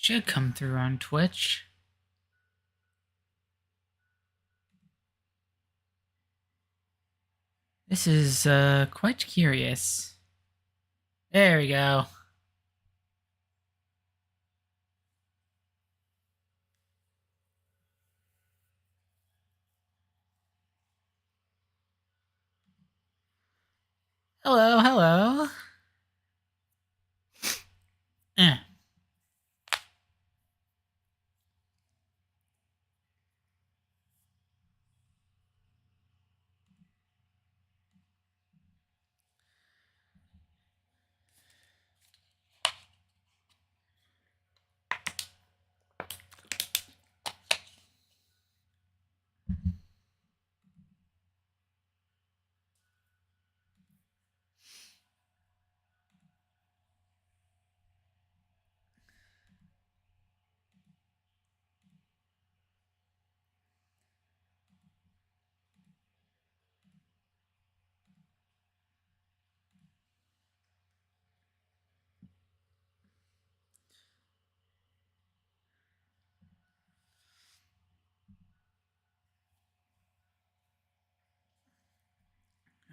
Should come through on Twitch. This is quite curious. There we go. Hello, hello. Eh.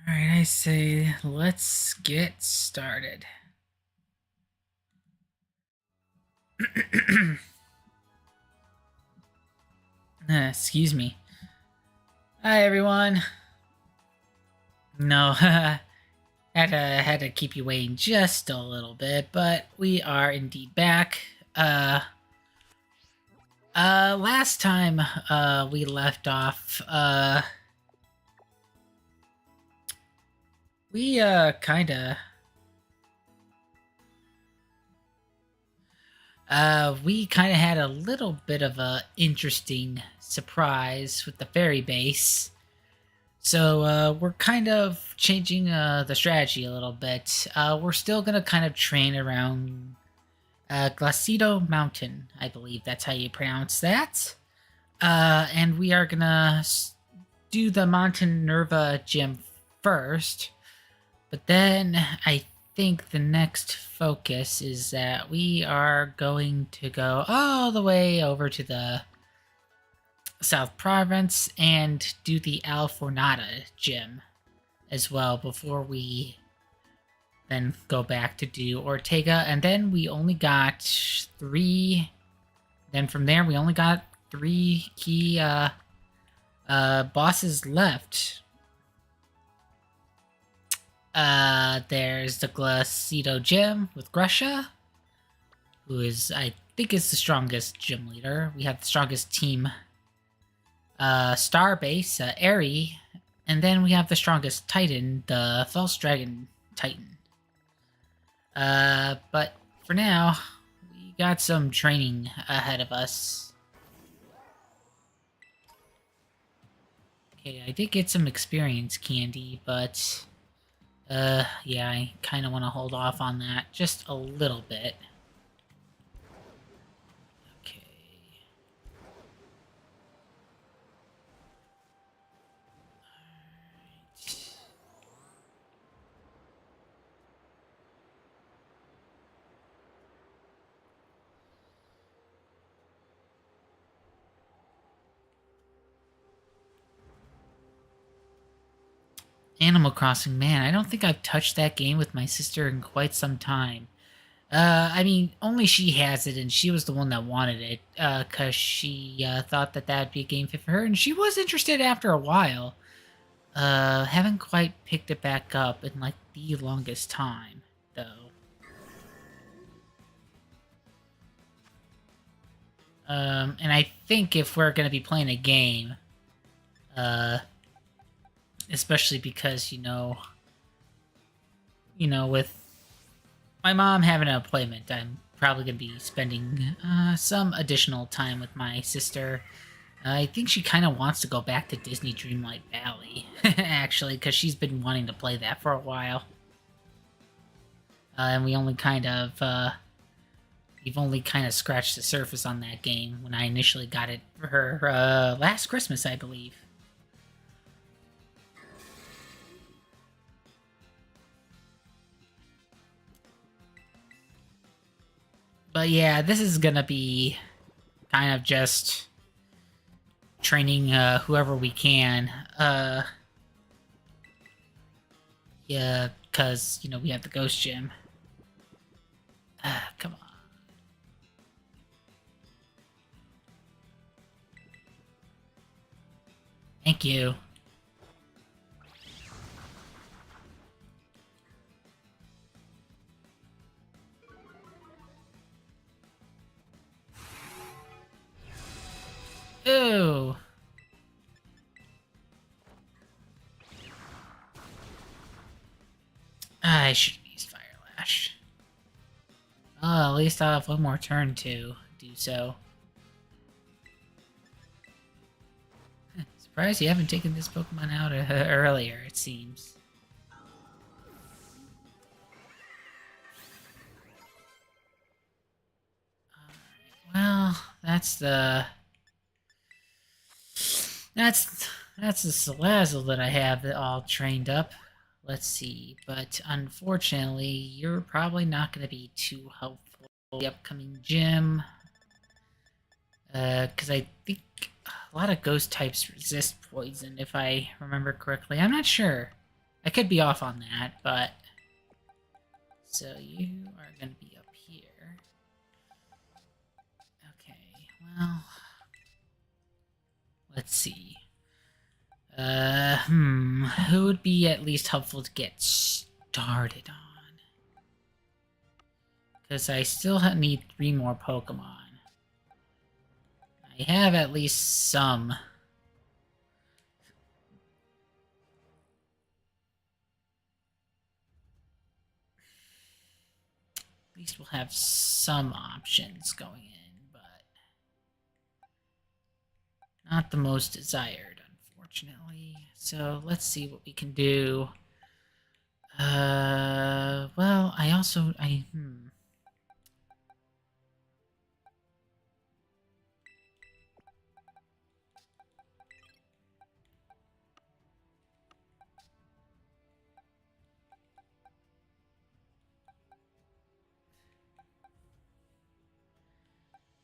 Alright, I say let's get started. Excuse me. Hi everyone. No, had to keep you waiting just a little bit, but we are indeed back. Last time we left off, we we kind of had a little bit of a interesting surprise with the fairy base. So we're kind of changing the strategy a little bit. We're still gonna kind of train around Glacido Mountain, I believe that's how you pronounce that. And we are gonna do the Mountain Nerva gym first, but then I think the next focus is that we are going to go all the way over to the South Province and do the Alfornata gym as well before we then go back to do Ortega. And then we only got 3. Then from there we only got 3 key bosses left. There's the Glacido Gym with Grusha, who is, I think, is the strongest gym leader. We have the strongest team star base, Aerie, and then we have the strongest Titan, the False Dragon Titan. But for now, we got some training ahead of us. Okay, I did get some experience candy, but yeah, I kind of want to hold off on that just a little bit. Okay. Alright. Animal Crossing, man, I don't think I've touched that game with my sister in quite some time. I mean, only she has it, and she was the one that wanted it, because she thought that that'd be a game fit for her, and she was interested after a while. Haven't quite picked it back up in, like, the longest time, though. And I think if we're gonna be playing a game, especially because, with my mom having an appointment, I'm probably going to be spending some additional time with my sister. I think she kind of wants to go back to Disney Dreamlight Valley, actually, because she's been wanting to play that for a while. And we've only kind of scratched the surface on that game when I initially got it for her last Christmas, I believe. But yeah, this is gonna be kind of just training whoever we can. Yeah, because, you know, we have the ghost gym. Come on. Thank you. Ooh. I should have used Fire Lash. Oh, at least I'll have one more turn to do so. Surprised you haven't taken this Pokemon out earlier, it seems. Alright, well, that's the Salazzle that I have that all trained up. Let's see, but unfortunately, you're probably not going to be too helpful in the upcoming gym. Because I think a lot of ghost types resist poison, if I remember correctly. I'm not sure. I could be off on that, but... So you are going to be up here. Okay, well... Let's see. Who would be at least helpful to get started on? Because I still need 3 more Pokemon. I have at least some. At least we'll have some options going in, but not the most desired, unfortunately. So let's see what we can do. Well,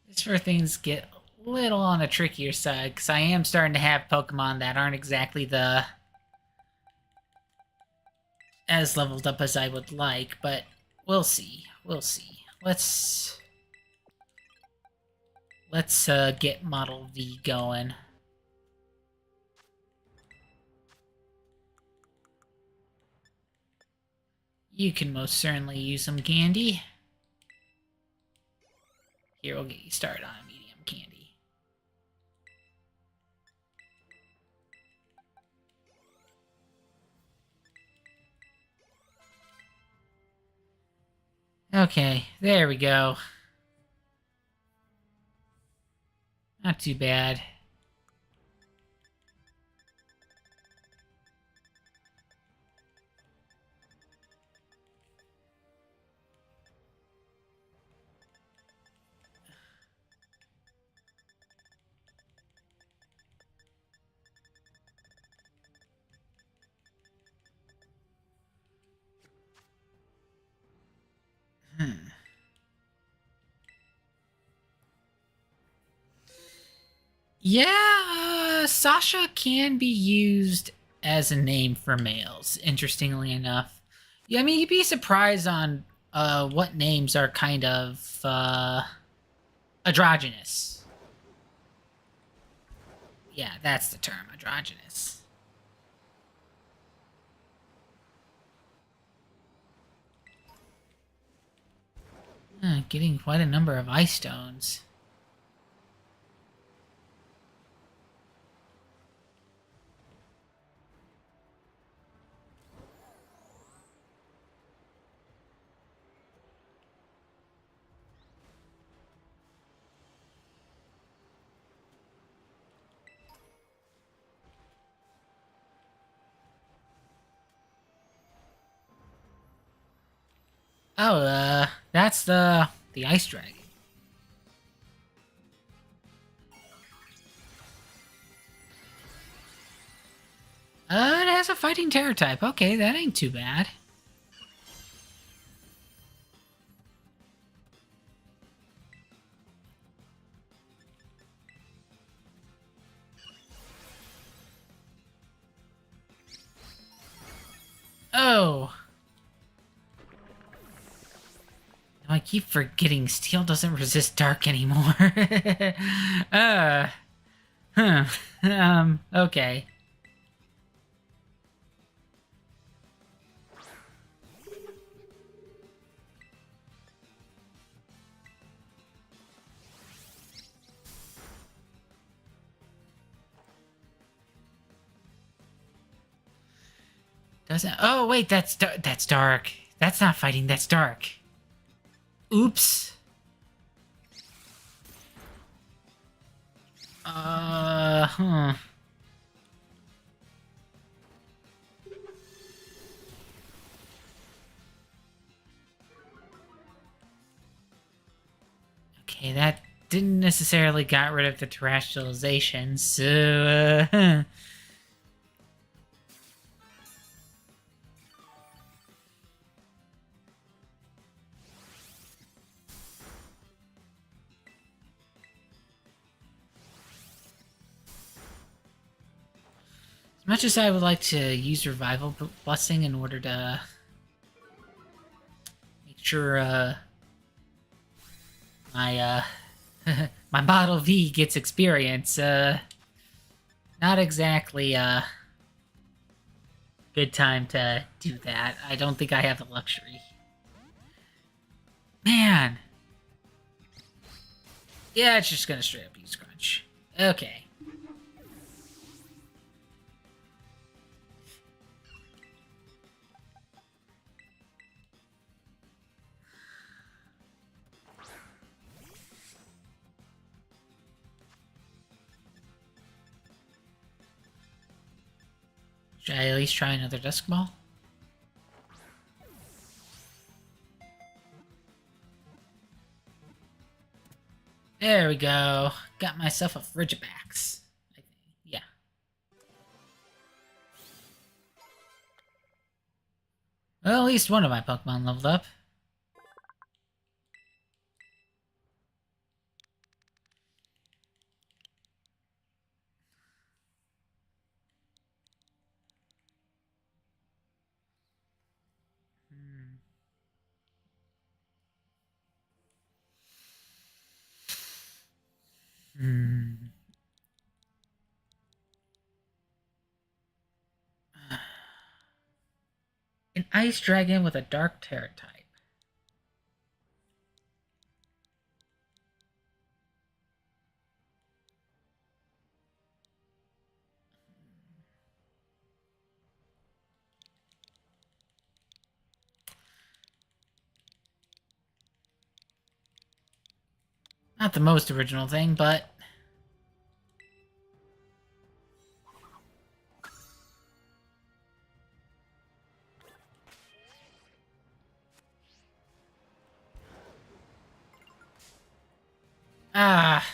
this is where things get a little on the trickier side, because I am starting to have Pokemon that aren't exactly the as leveled up as I would like, but we'll see. We'll see. Let's get Model V going. You can most certainly use some candy. Here, we'll get you started on a medium candy. Okay, there we go. Not too bad. Yeah, Sasha can be used as a name for males, interestingly enough. Yeah, I mean, you'd be surprised on what names are kind of androgynous. Yeah, that's the term, androgynous. Getting quite a number of ice stones. Oh, that's the ice dragon. It has a fighting terror type. Okay, that ain't too bad. keep forgetting steel doesn't resist dark anymore. uh, huh. Okay. Doesn't. Oh wait, that's dark. That's not fighting. That's dark. Oops. Huh. Okay, that didn't necessarily got rid of the terrestrialization, so, As much as I would like to use Revival Blessing in order to make sure, my, my Model V gets experience, not exactly, good time to do that. I don't think I have the luxury. Man! Yeah, it's just gonna straight up use Crunch. Okay. Should I at least try another Dusk Ball? There we go. Got myself a Frigibax. Yeah. Well, at least one of my Pokemon leveled up. Hmm. An Ice Dragon with a Dark Terror type. Not the most original thing, but... Ah...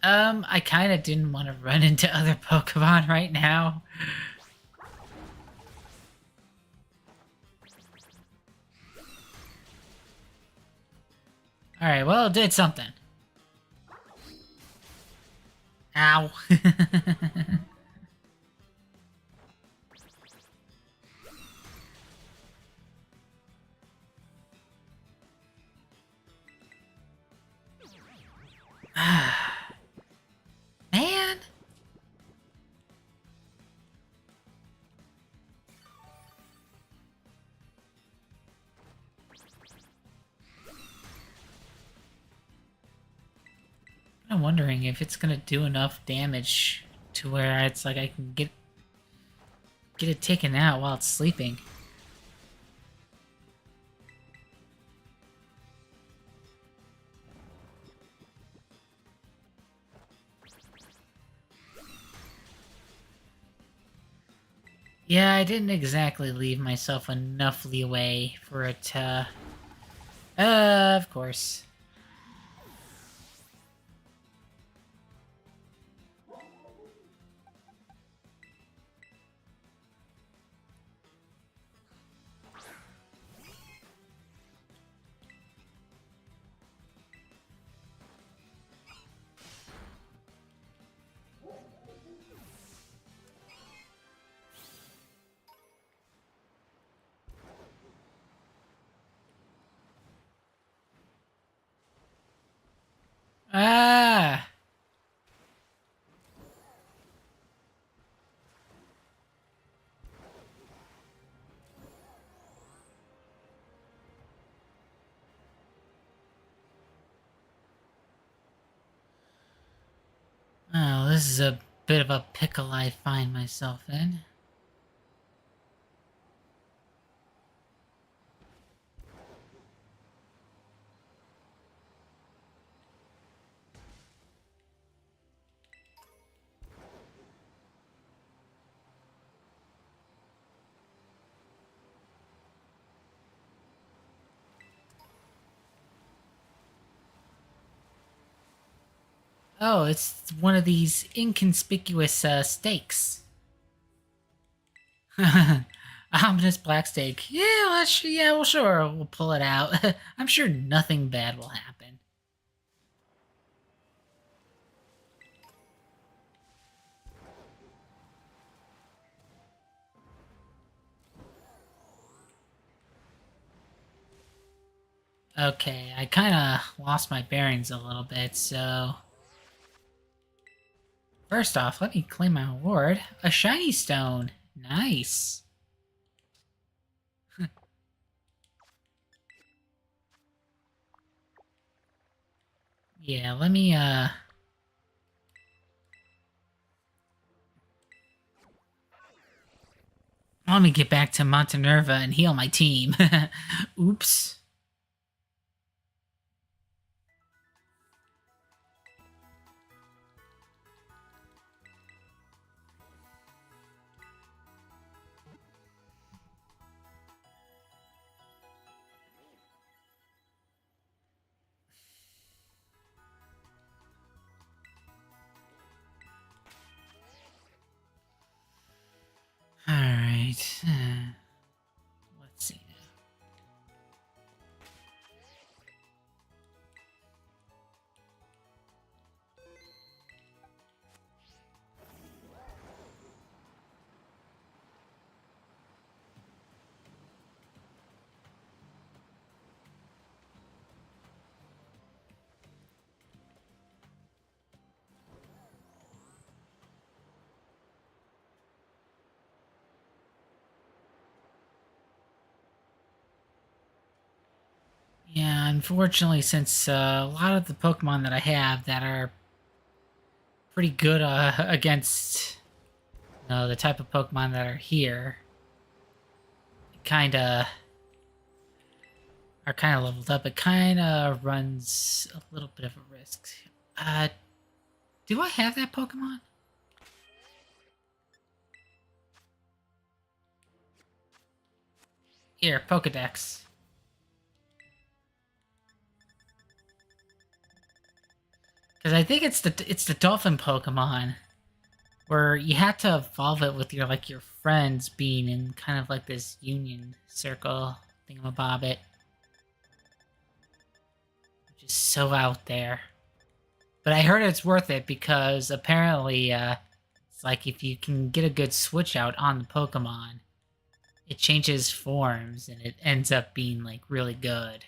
I kind of didn't want to run into other Pokemon right now. Alright, well, it did something. Ow. Man. I'm wondering if it's gonna do enough damage to where it's like I can get it taken out while it's sleeping. Yeah, I didn't exactly leave myself enough leeway for it to... of course. Ah! Oh, this is a bit of a pickle I find myself in. Oh, it's one of these inconspicuous steaks. Ominous black steak. Yeah, yeah, well, sure, we'll pull it out. I'm sure nothing bad will happen. Okay, I kind of lost my bearings a little bit, so... First off, let me claim my award. A shiny stone. Nice. Yeah, let me get back to Montenerva and heal my team. Oops. Alright. Let's see. Yeah, unfortunately, since a lot of the Pokemon that I have that are pretty good against the type of Pokemon that are here, kinda are kind of leveled up, it kind of runs a little bit of a risk. Uh, do I have that Pokemon? Here, Pokedex. Because I think it's the Dolphin Pokemon, where you have to evolve it with your friends being in kind of like this union circle thingamabobbit, which is so out there. But I heard it's worth it because apparently, it's like if you can get a good switch out on the Pokemon, it changes forms and it ends up being like really good.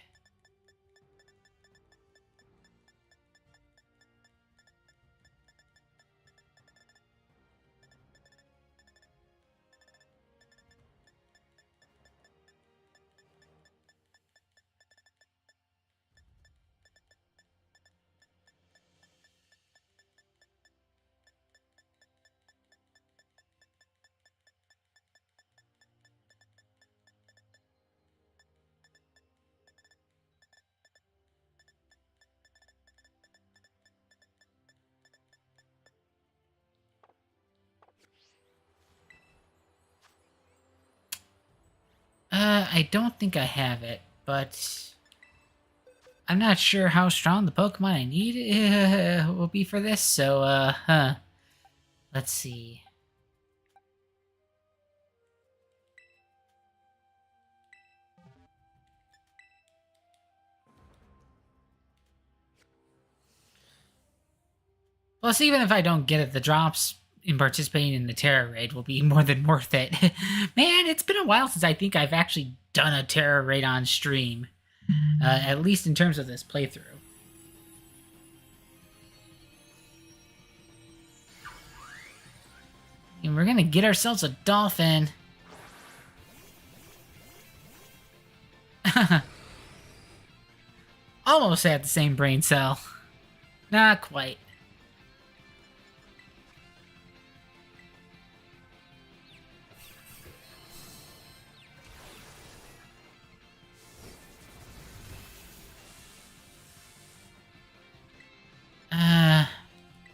I don't think I have it, but I'm not sure how strong the Pokemon I need will be for this, so, let's see. Plus, even if I don't get it, the drops in participating in the Terror Raid will be more than worth it. Man, it's been a while since I think I've actually done a Terror Raid on stream. At least in terms of this playthrough. And we're gonna get ourselves a dolphin. Almost had the same brain cell. Not quite.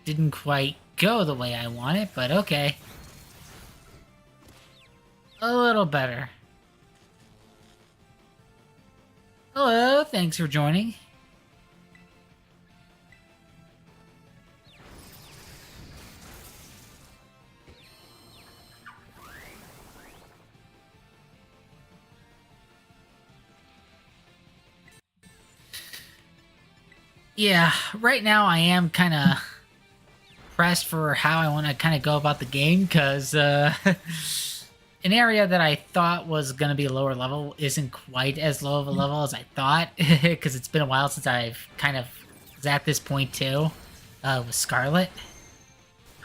Didn't quite go the way I wanted, but okay. A little better. Hello, thanks for joining. Yeah, right now I am kind of pressed for how I want to kind of go about the game, because an area that I thought was going to be a lower level isn't quite as low of a level as I thought, because it's been a while since I've kind of was at this point too, with Scarlet.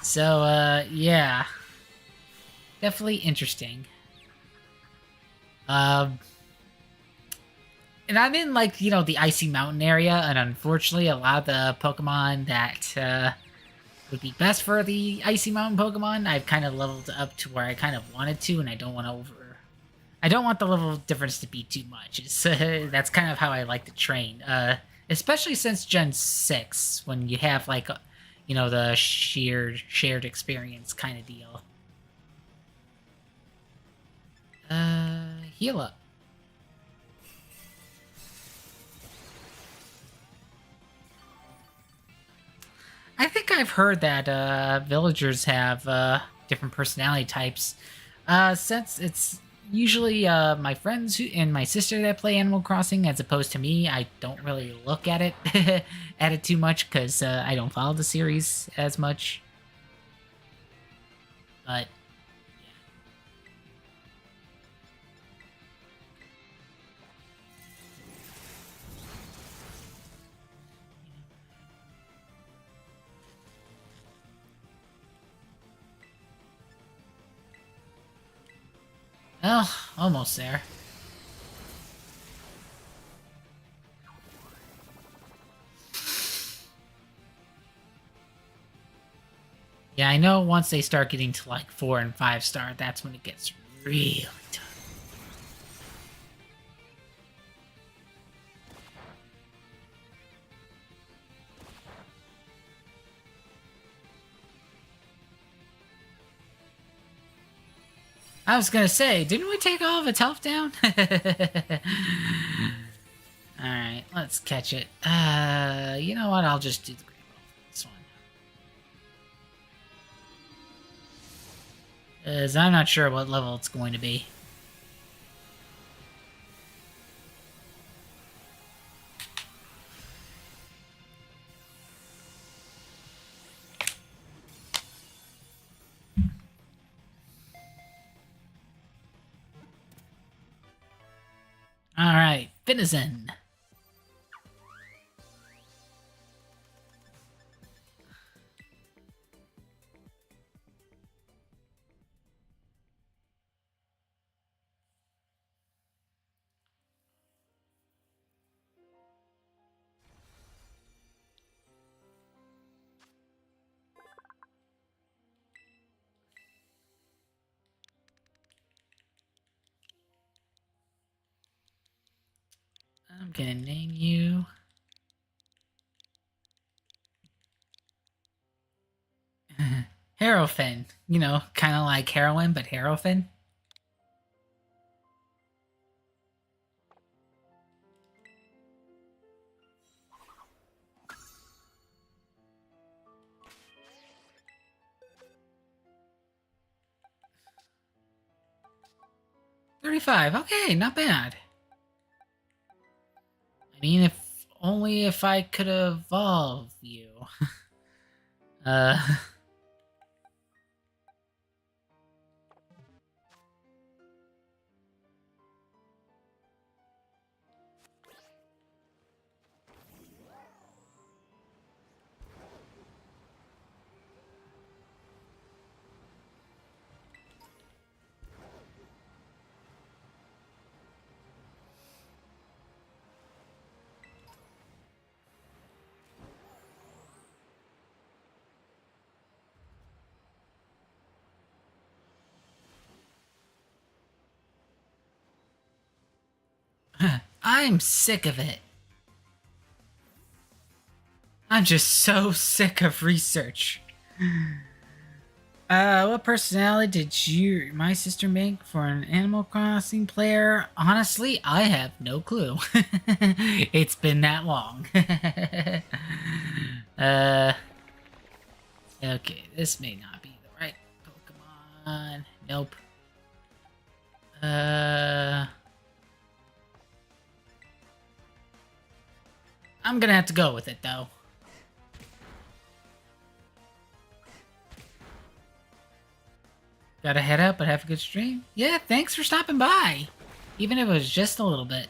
So, yeah. Definitely interesting. And I'm in, like, you know, the Icy Mountain area, and unfortunately a lot of the Pokemon that, would be best for the Icy Mountain Pokemon, I've kind of leveled up to where I kind of wanted to, and I don't want the level difference to be too much. It's, that's kind of how I like to train, especially since Gen 6, when you have, like, you know, the shared experience kind of deal. Heal up. I think I've heard that villagers have different personality types. Since it's usually my friends and my sister that play Animal Crossing, as opposed to me, I don't really look at it at it too much, because I don't follow the series as much. But well, almost there. Yeah, I know once they start getting to like 4 and 5 star, that's when it gets really tough. I was gonna say, didn't we take all of its health down? Alright, let's catch it. You know what? I'll just do the Great Ball for this one. Because I'm not sure what level it's going to be. Alright, Finizen. I'm gonna name you... Harrowfin. You know, kind of like heroin, but Harrowfin. $35. Okay, not bad. I mean, if only if I could evolve you. uh... I'm sick of it. I'm just so sick of research. What personality did my sister make for an Animal Crossing player? Honestly, I have no clue. It's been that long. uh, okay, this may not be the right Pokemon. Nope. I'm gonna have to go with it though. Gotta head out, but have a good stream. Yeah, thanks for stopping by. Even if it was just a little bit.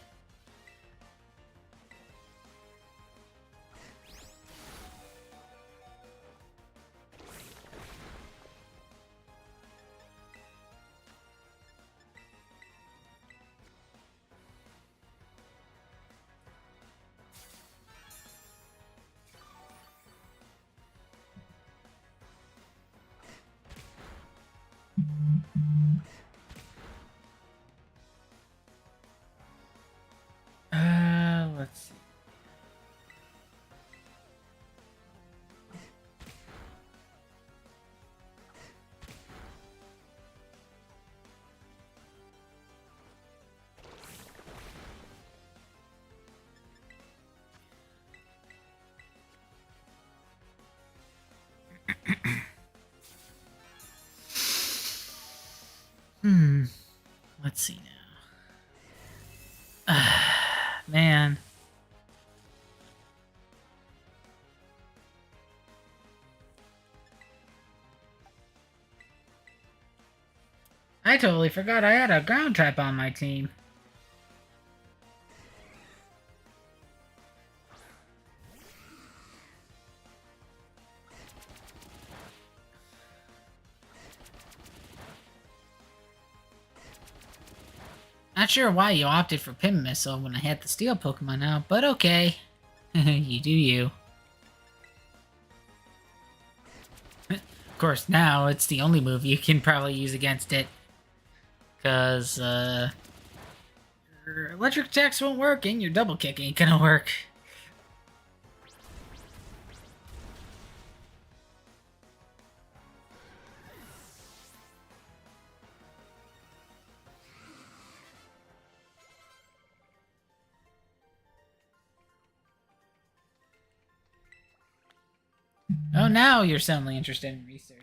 Let's see. Let's see now. Man. I totally forgot I had a ground type on my team. Not sure why you opted for Pin Missile when I had the Steel Pokemon out, but okay. You do you. Of course, now it's the only move you can probably use against it. Because, your electric attacks won't work and your double kick ain't gonna work. Oh, now you're suddenly interested in research.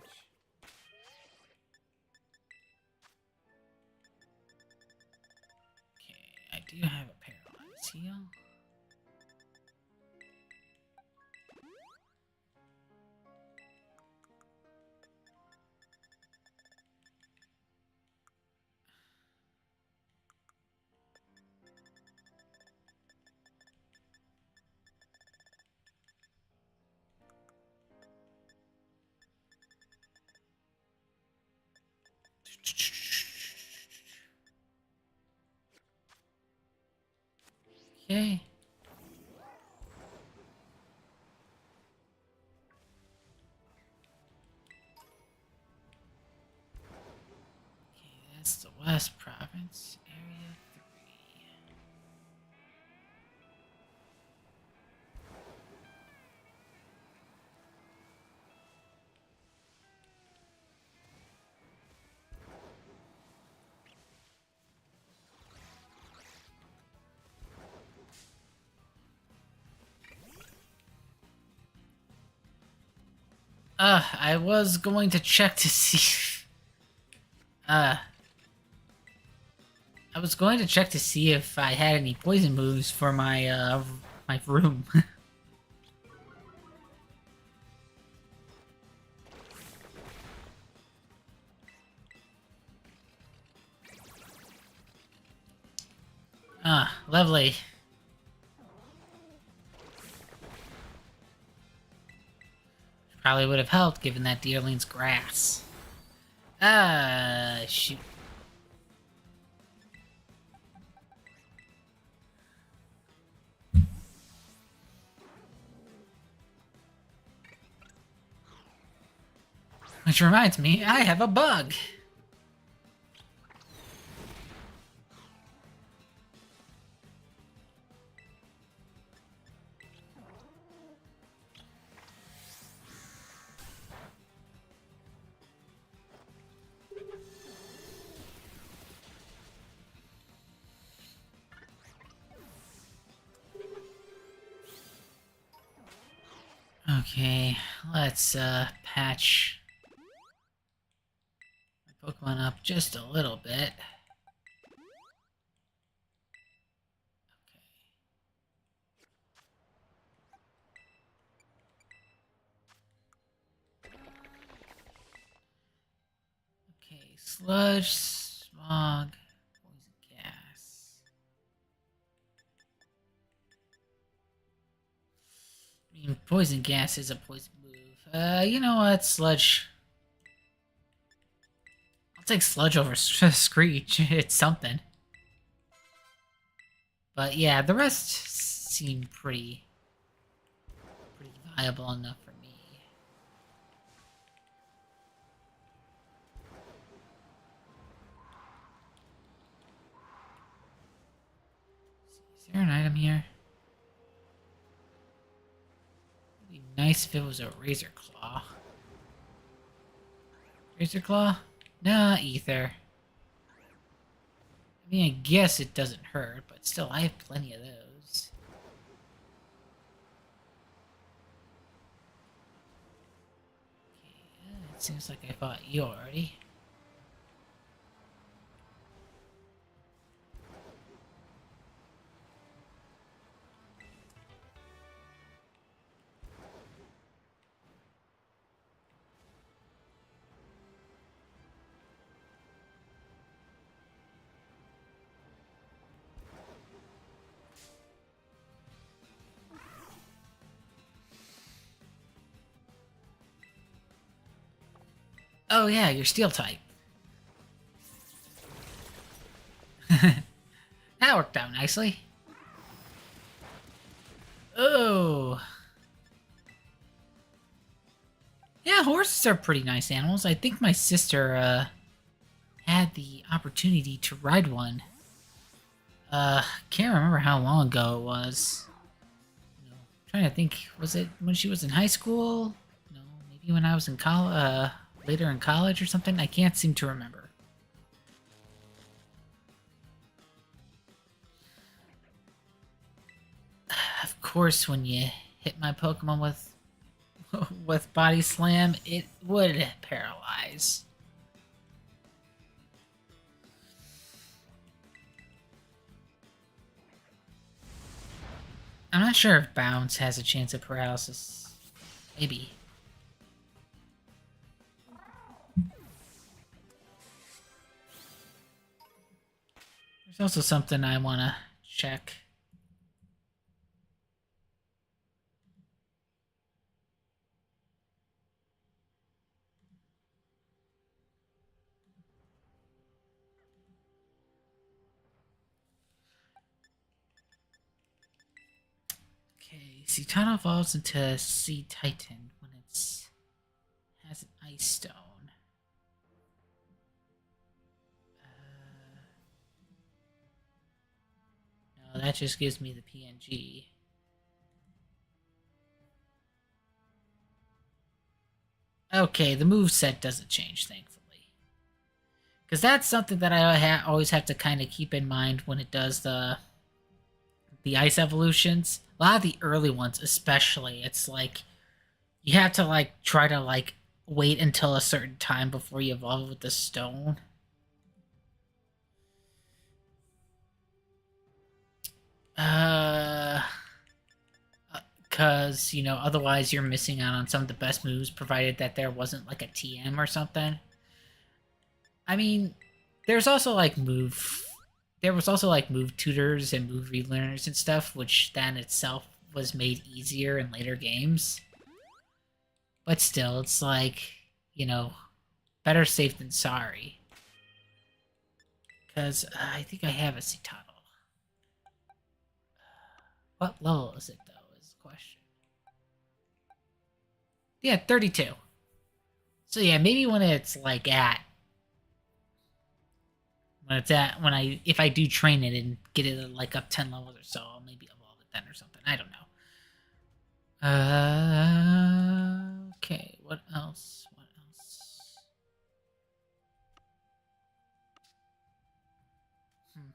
Okay, I do have a Paralyze Heal. Okay. Okay, that's the West Province, Area 3. I was going to check to see. I was going to check to see if I had any poison moves for my my room. Lovely. Probably would have helped given that Deerling's grass. Shoot. Which reminds me, I have a bug. Okay, let's patch my Pokemon up just a little bit. Okay, sludge, smog, poison gas. I mean, poison gas is a poison move. You know what, sludge? I'll take sludge over screech. It's something. But yeah, the rest seem pretty viable enough for me. Is there an item here? It'd be nice if it was a razor claw. Razor claw? Nah, ether. I mean, I guess it doesn't hurt, but still, I have plenty of those. Okay, it seems like I fought you already. Oh yeah, you're steel type. That worked out nicely. Oh. Yeah, horses are pretty nice animals. I think my sister, had the opportunity to ride one. Can't remember how long ago it was. No, trying to think, was it when she was in high school? No, maybe when I was in college, later in college or something? I can't seem to remember. Of course, when you hit my Pokemon with with Body Slam, it would paralyze. I'm not sure if Bounce has a chance of paralysis. Maybe. There's also something I want to check. Okay, Citano evolves into Sea Titan when it's has an Ice Stone. No, that just gives me the PNG. Okay, the move set doesn't change, thankfully. Because that's something that I always have to kind of keep in mind when it does the ice evolutions. A lot of the early ones, especially, it's like you have to like try to like wait until a certain time before you evolve with the stone. Uh, because you know otherwise you're missing out on some of the best moves, provided that there wasn't like a TM or something. I mean, there's also like move. There was also like move tutors and move relearners and stuff, which then itself was made easier in later games. But still, it's like, you know, better safe than sorry. Because I think I have a Citadel. What level is it, though, is the question. Yeah, 32. So yeah, maybe when it's like when I if I do train it and get it like up 10 levels or so, I'll maybe evolve it then or something. I don't know. Okay, what else? What else? Hmm.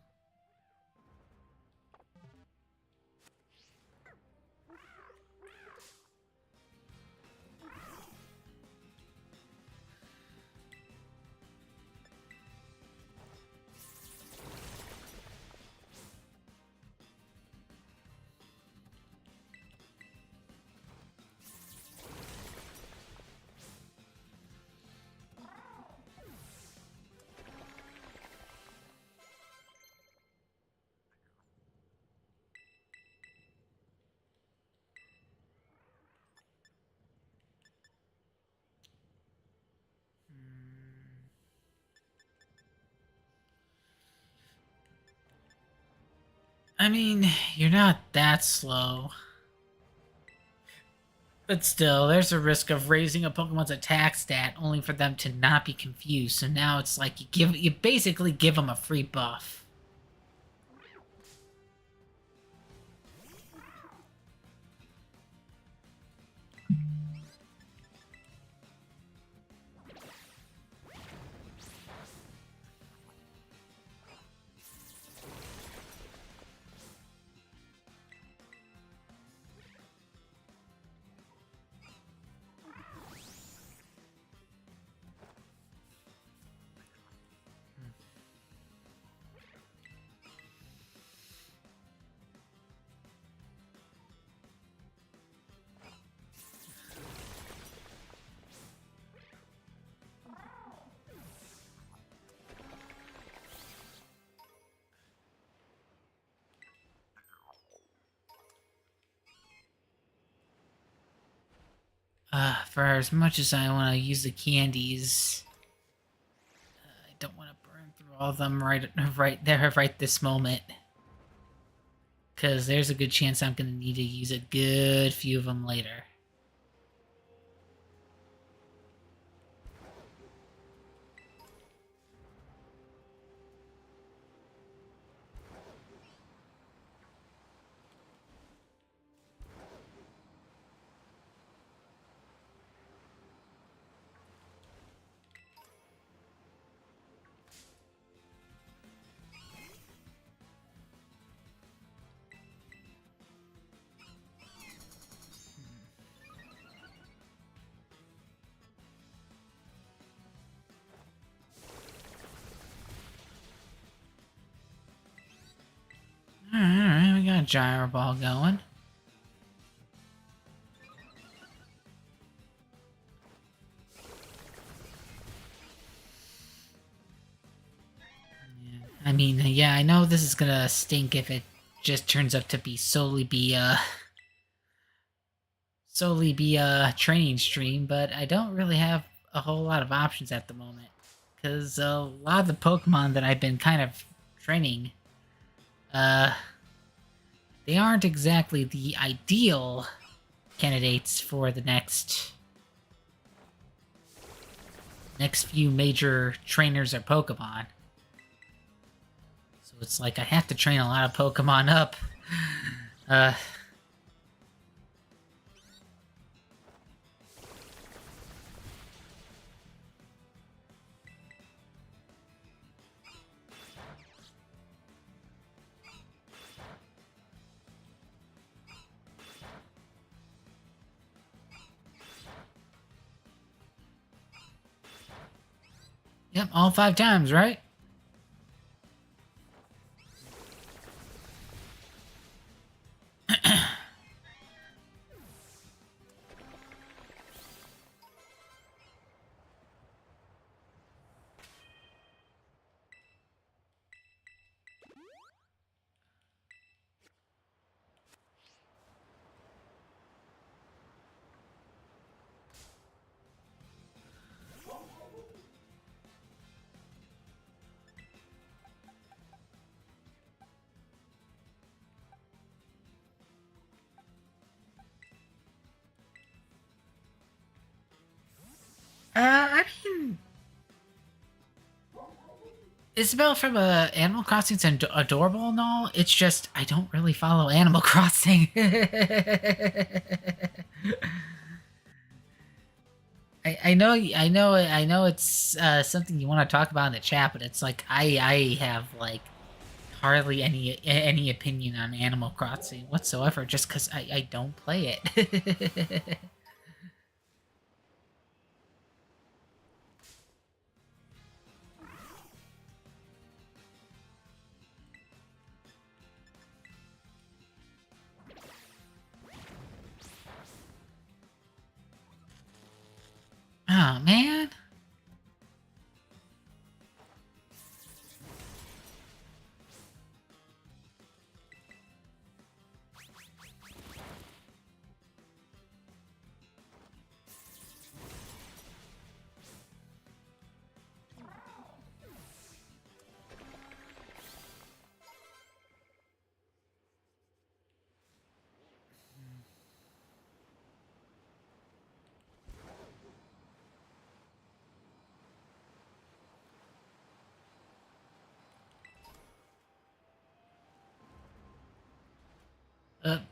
I mean, you're not that slow. But still, there's a risk of raising a Pokemon's attack stat only for them to not be confused. So now it's like you basically give them a free buff. For as much as I want to use the candies, I don't want to burn through all of them right there, right this moment. Because there's a good chance I'm going to need to use a good few of them later. Alright, we got a gyro ball going. I mean, yeah, I know this is gonna stink if it just turns out to be solely be a training stream, but I don't really have a whole lot of options at the moment. Because a lot of the Pokemon that I've been kind of training, uh, they aren't exactly the ideal candidates for the next few major trainers or Pokemon. So it's like I have to train a lot of Pokemon up. Yep, all 5 times, right? I mean, Isabelle from Animal Crossing's adorable and all. It's just I don't really follow Animal Crossing. I know. It's something you want to talk about in the chat, but it's like I have like hardly any opinion on Animal Crossing whatsoever, just because I don't play it. Oh man.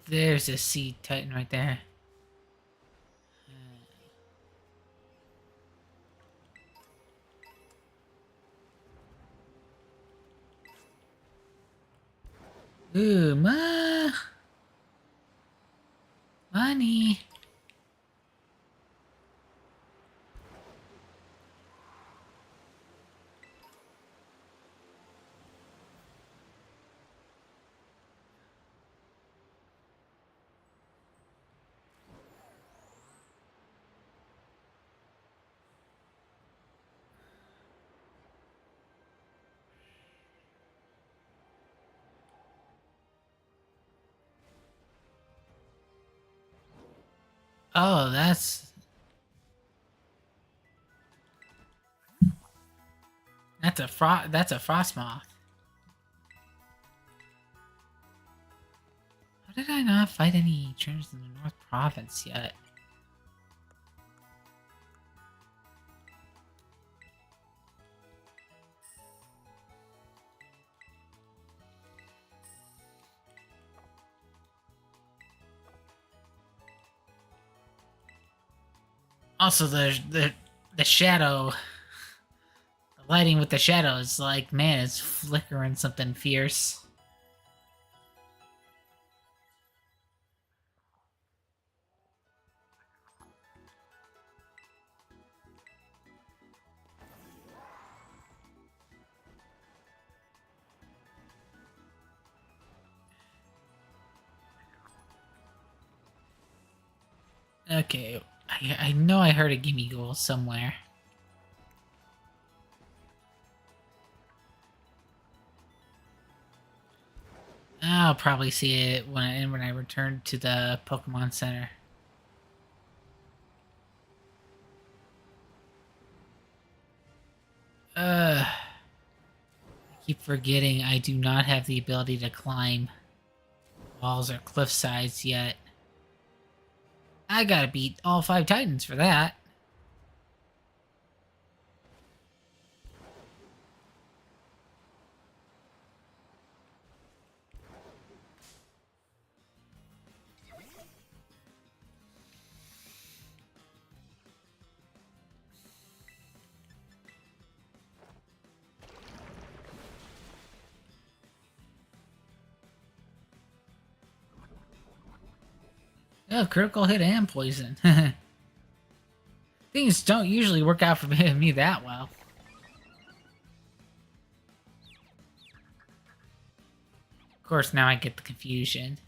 There's a sea titan right there. Ooh, money. Oh, that's a frost moth. How did I not fight any trainers in the North Province yet? Also, the shadow, the lighting with the shadow is like, man, it's flickering something fierce. Okay, I know I heard a gimme goal somewhere. I'll probably see it when I return to the Pokemon Center. I keep forgetting I do not have the ability to climb walls or cliff sides yet. I gotta beat all 5 Titans for that. Oh, critical hit and poison. Things don't usually work out for me that well. Of course, now I get the confusion.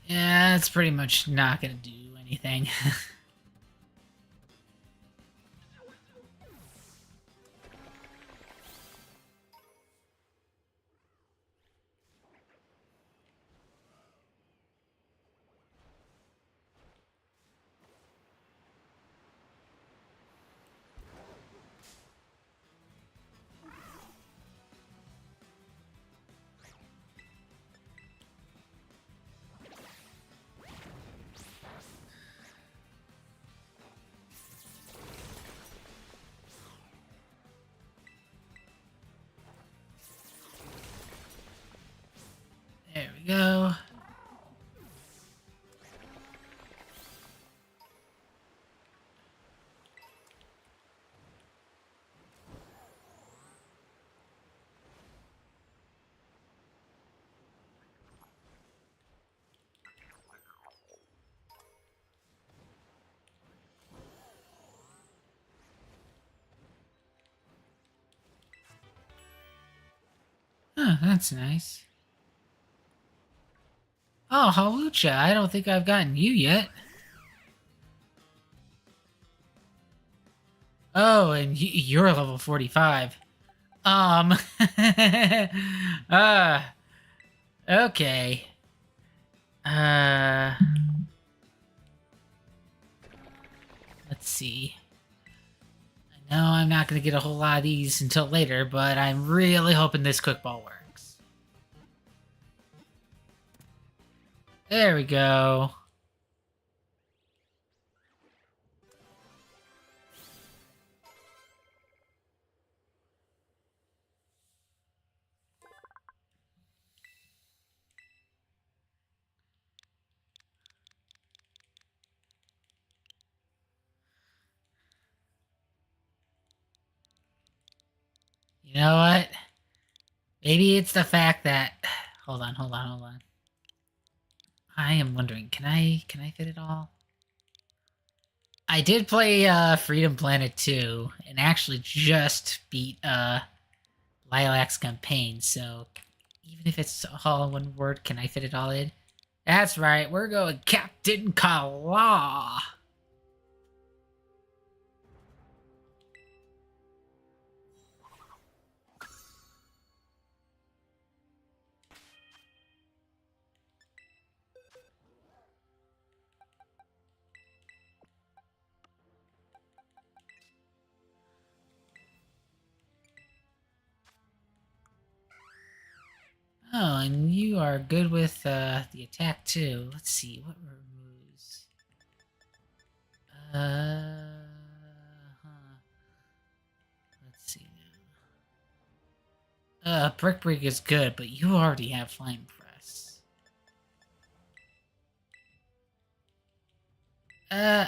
Yeah, it's pretty much not gonna do anything. There we go. Huh, that's nice. Oh, Halucha, I don't think I've gotten you yet. Oh, and you're level 45. Um, uh, okay. Uh, let's see. I know I'm not going to get a whole lot of these until later, but I'm really hoping this quick ball works. There we go. You know what? Maybe it's the fact that... Hold on, hold on, hold on. I am wondering, can I fit it all? I did play Freedom Planet 2 and actually just beat Lilac's campaign, so even if it's all in one word, can I fit it all in? That's right, we're going Captain Kala. Oh, and you are good with the attack too. Let's see, what were moves? Huh. Let's see now. Brick Break is good, but you already have Flying Press. Uh,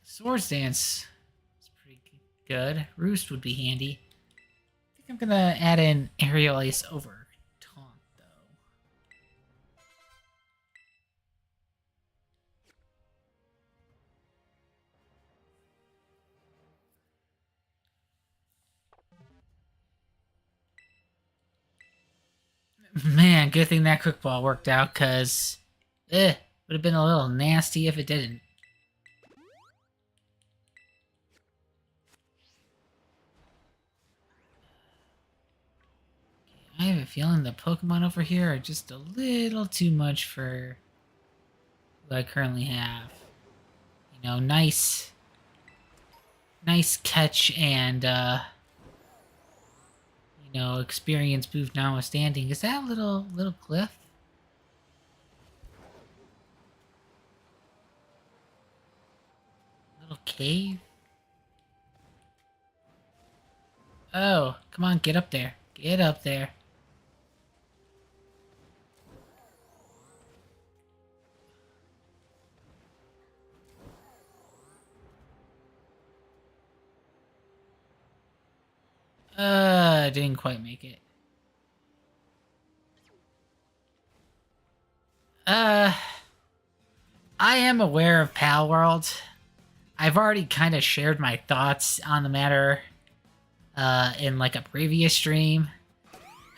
Swords Dance is pretty good. Roost would be handy. I think I'm gonna add in Aerial Ace over Taunt, though. Man, good thing that quick ball worked out, cause would have been a little nasty if it didn't. I have a feeling the Pokemon over here are just a little too much for what I currently have. You know, nice catch and you know, experience boost notwithstanding. Is that a little cliff? Little cave? Oh, come on, get up there. Get up there. Didn't quite make it. Uh, I am aware of Pal World. I've already kind of shared my thoughts on the matter, in like a previous stream.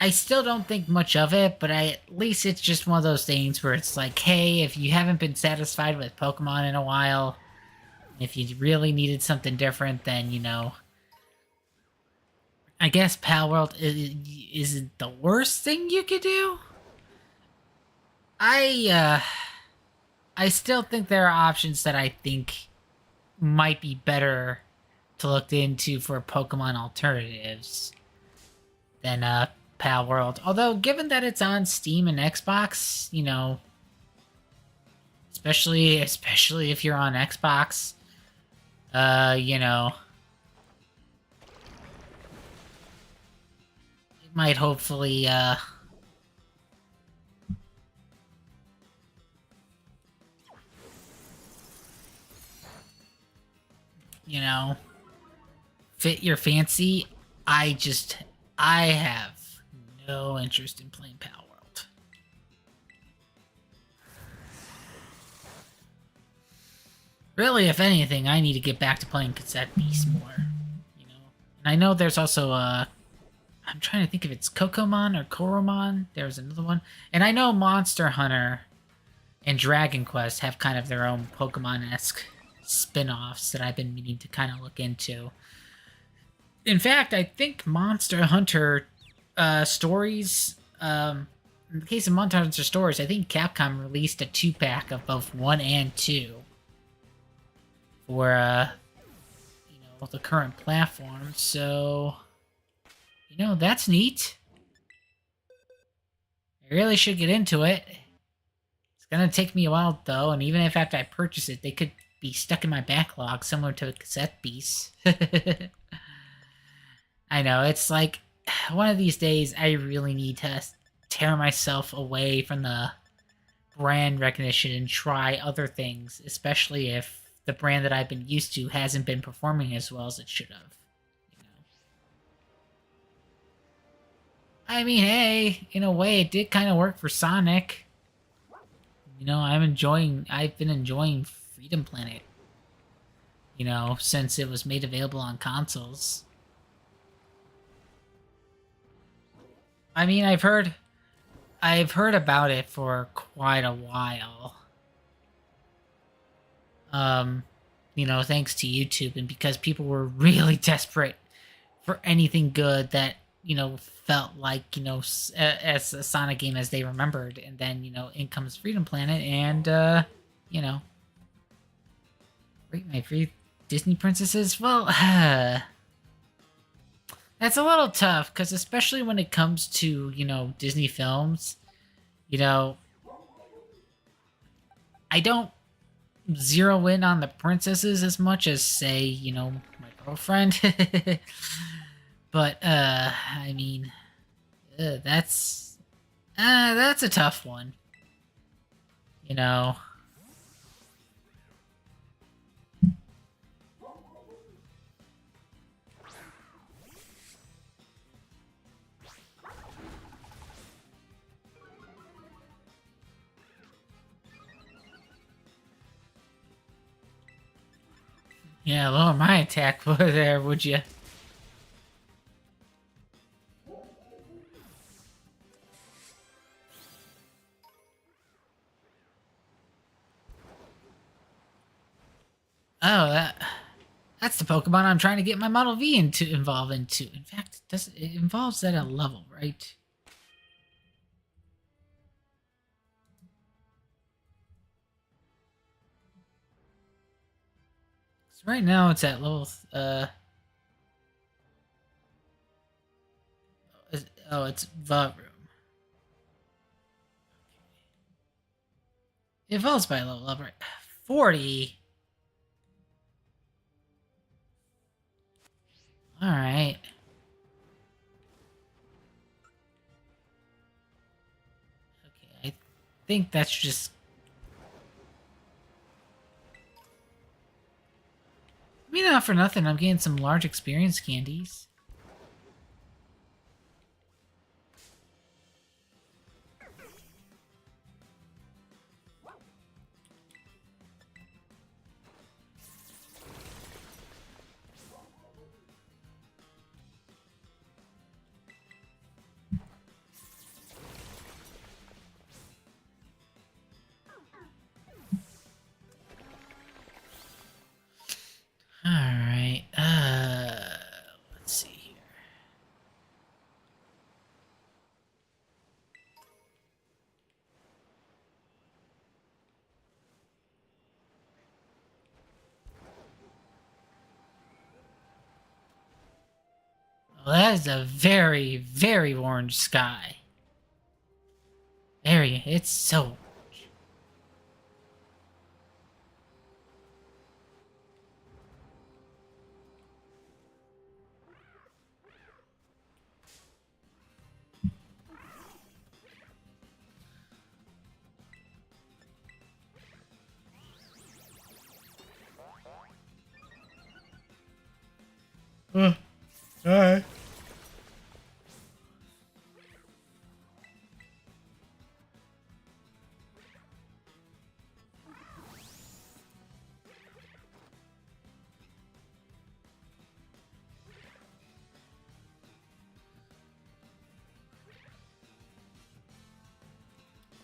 I still don't think much of it, but at least it's just one of those things where it's like, hey, if you haven't been satisfied with Pokemon in a while, if you really needed something different, then, you know, I guess Pal World isn't the worst thing you could do. I still think there are options that I think might be better to look into for Pokemon alternatives than Pal World. Although, given that it's on Steam and Xbox, you know, especially if you're on Xbox, you know, it might hopefully you know, fit your fancy. I have no interest in playing Pal World. Really, if anything, I need to get back to playing Cassette Beast more. You know, and I know there's also I'm trying to think if it's Kokomon or Koromon. There's another one, and I know Monster Hunter and Dragon Quest have kind of their own Pokemon-esque spin-offs that I've been meaning to kind of look into. In fact, I think Monster Hunter stories, in the case of Monster Hunter stories, I think Capcom released a 2-pack of both 1 and 2 for, you know, the current platform. So, you know, that's neat. I really should get into it. It's gonna take me a while though, and even if after I purchase it, they could be stuck in my backlog, similar to a cassette piece. I know, it's like one of these days I really need to tear myself away from the brand recognition and try other things, especially if the brand that I've been used to hasn't been performing as well as it should have. You know? I mean, hey, in a way, it did kind of work for Sonic. You know, I've been enjoying Freedom Planet, you know, since it was made available on consoles. I mean, I've heard about it for quite a while. Um, you know, thanks to YouTube and because people were really desperate for anything good that, you know, felt like, you know, as a Sonic game as they remembered. And then, you know, in comes Freedom Planet and, you know, rate my free Disney princesses? Well, that's a little tough because especially when it comes to, you know, Disney films, you know, I don't zero in on the princesses as much as, say, you know, my girlfriend. But, I mean, that's a tough one. You know. Yeah, lower my attack there, would you? Oh, that's the Pokemon I'm trying to get my Model V into involve into. In fact, it involves at a level, right? So right now it's at level oh, it's the room. It evolves by a level up, right? 40. All right. Okay, I think that's just. I mean, not for nothing. I'm getting some large experience candies. All right. Let's see here. Well, that is a very, very orange sky. Very. It's so. All right.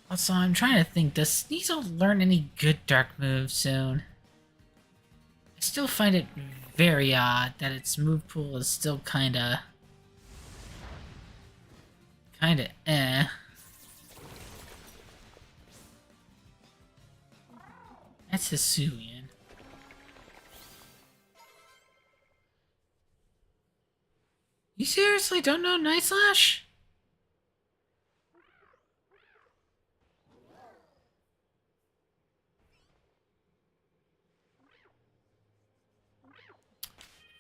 Also, I'm trying to think, does Sneasel learn any good dark moves soon? I still find it very odd that its move pool is still kinda eh. That's Hisuian. You seriously don't know Night Slash?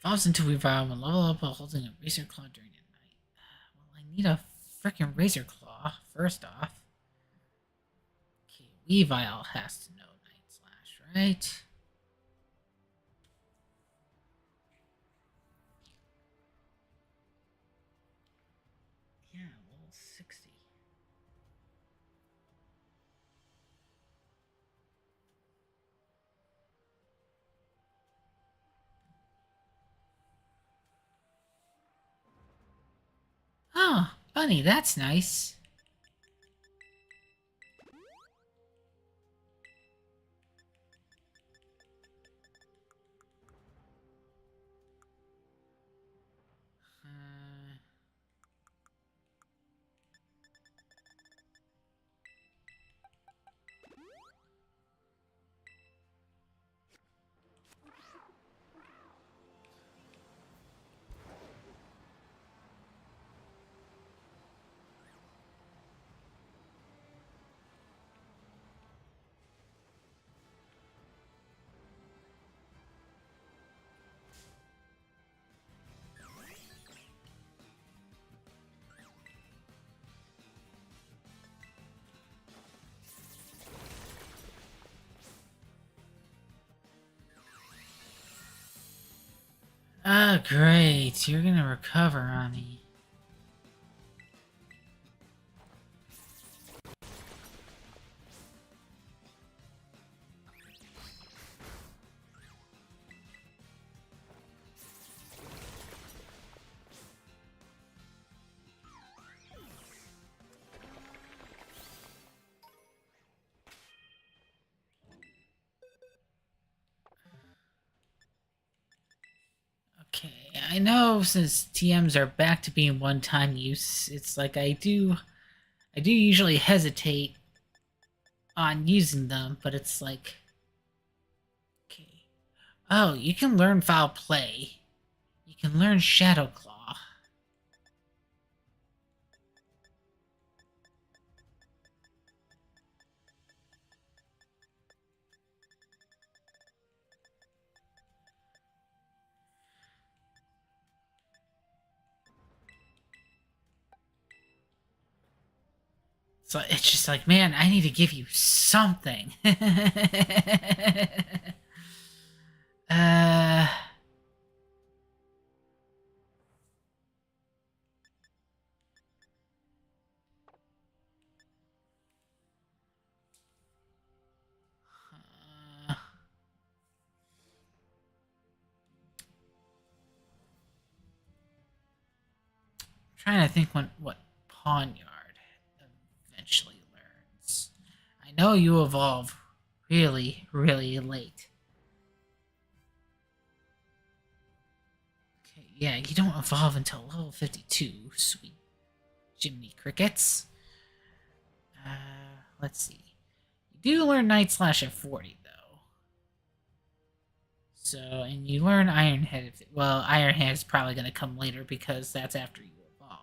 Falls into Weavile when level up while holding a Razor Claw during the night. Well, I need a freaking Razor Claw, first off. Okay, Weavile has to know Night Slash, right? Yeah, level 60. Oh, Bunny, that's nice. Ah, great. You're gonna recover on me. Okay, I know since TMs are back to being one-time use, it's like I do usually hesitate on using them, but it's like, okay. Oh, you can learn Foul Play. You can learn Shadow Claw. So it's just like, man, I need to give you something. uh... Trying to think what Pawnyard eventually learns. I know you evolve really, really late. Okay, yeah, you don't evolve until level 52, sweet Jiminy Crickets. Let's see. You do learn Night Slash at 40, though. So, and you learn Iron Head. Well, Iron Head is probably going to come later because that's after you evolve.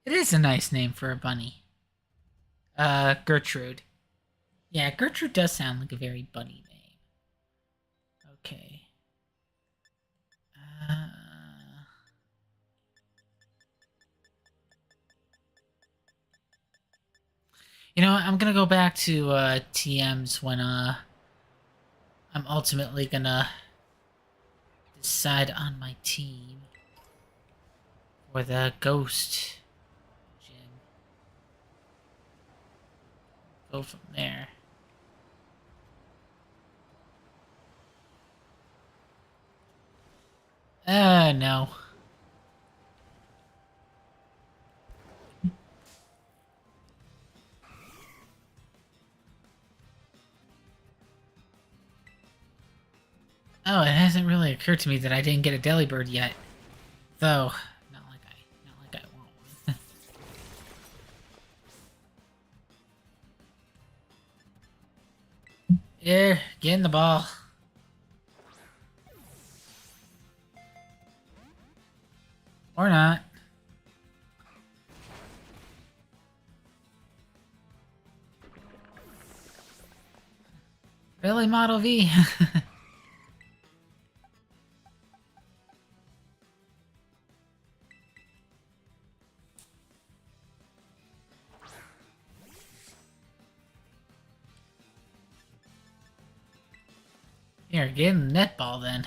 It is a nice name for a bunny. Gertrude. Yeah, Gertrude does sound like a very bunny name. Okay. Uh... You know what? I'm gonna go back to TMs when I'm ultimately gonna decide on my team for the Ghost Gym. Go from there. No. Oh, it hasn't really occurred to me that I didn't get a Delibird yet. Though, not like I want one. Here, get in the ball. Or not. Really, Model V? Here, get in the netball then.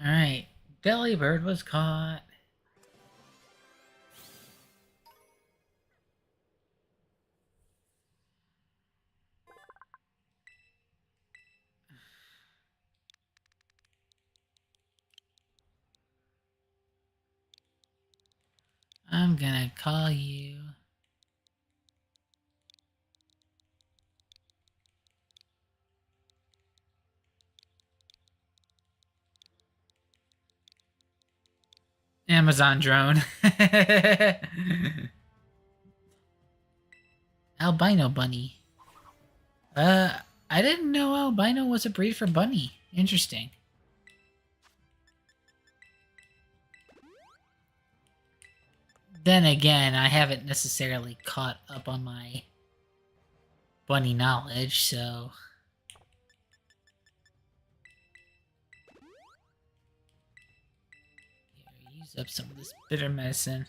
Alright, Delibird was caught. I'm gonna call you. Amazon drone. Albino bunny. I didn't know albino was a breed for bunny. Interesting. Then again, I haven't necessarily caught up on my bunny knowledge, so... Here, use up some of this bitter medicine.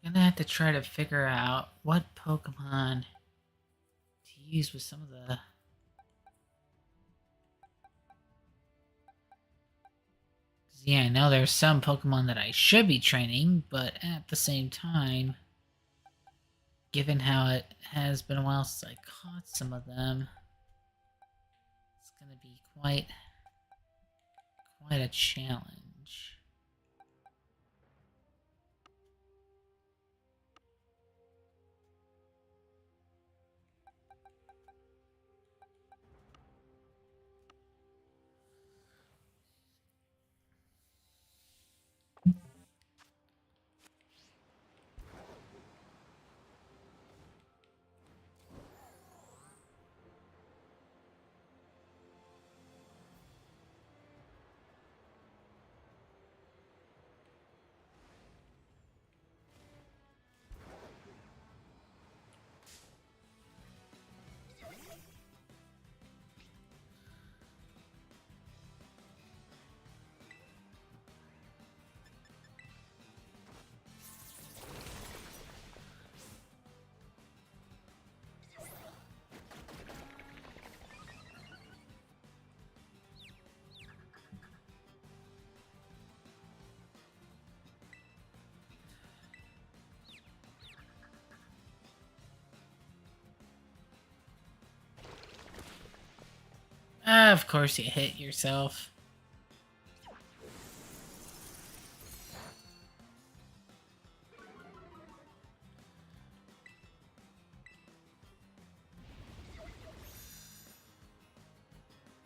Gonna have to try to figure out what Pokemon to use with some of the... Yeah, I know there's some Pokemon that I should be training, but at the same time, given how it has been a while since I caught some of them, it's gonna be quite a challenge. Of course you hit yourself.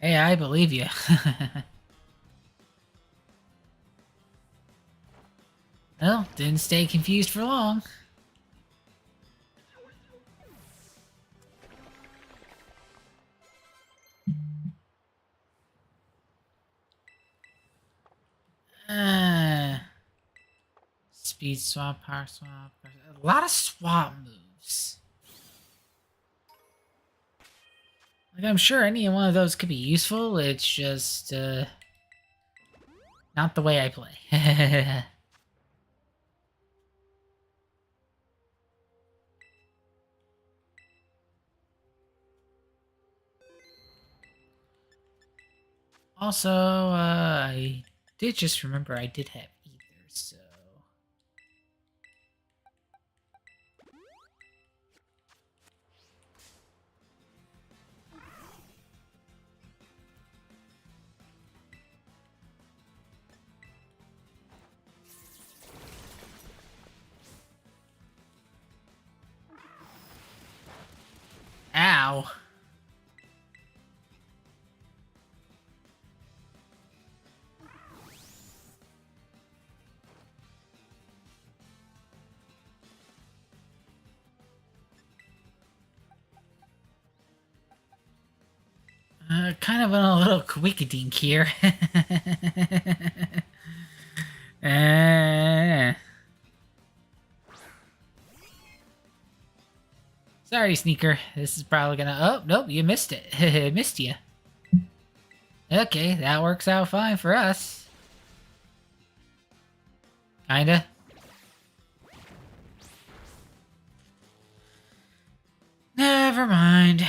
Hey, I believe you. Well, didn't stay confused for long. Speed swap, power swap. A lot of swap moves. Like, I'm sure any one of those could be useful. It's just, not the way I play. Also, I did just remember I did have ether, so... Ow! Kind of a little quickadink here. uh, Sorry, Sneaker. This is probably gonna... Oh, nope, you missed it. Missed you. Okay, that works out fine for us. Kinda. Never mind.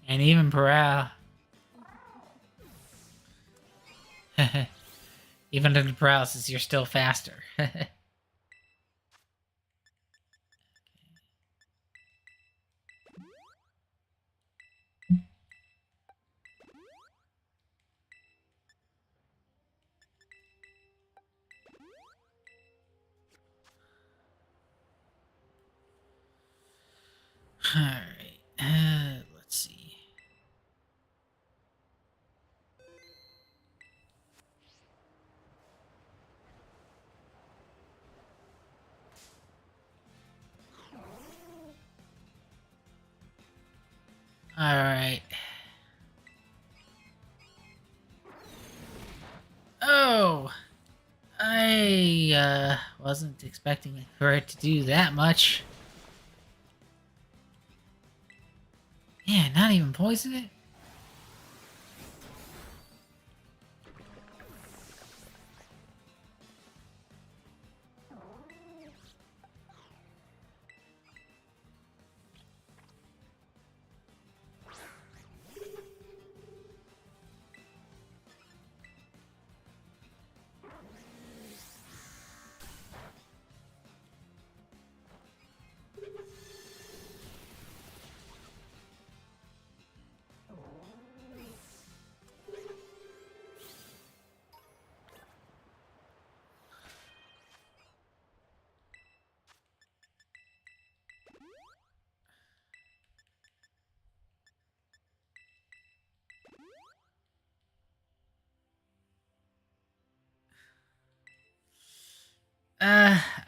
And even Paral. Even in the paralysis, you're still faster. Alright, let's see. Alright. Oh! I, wasn't expecting for it to do that much. Yeah, not even poison it?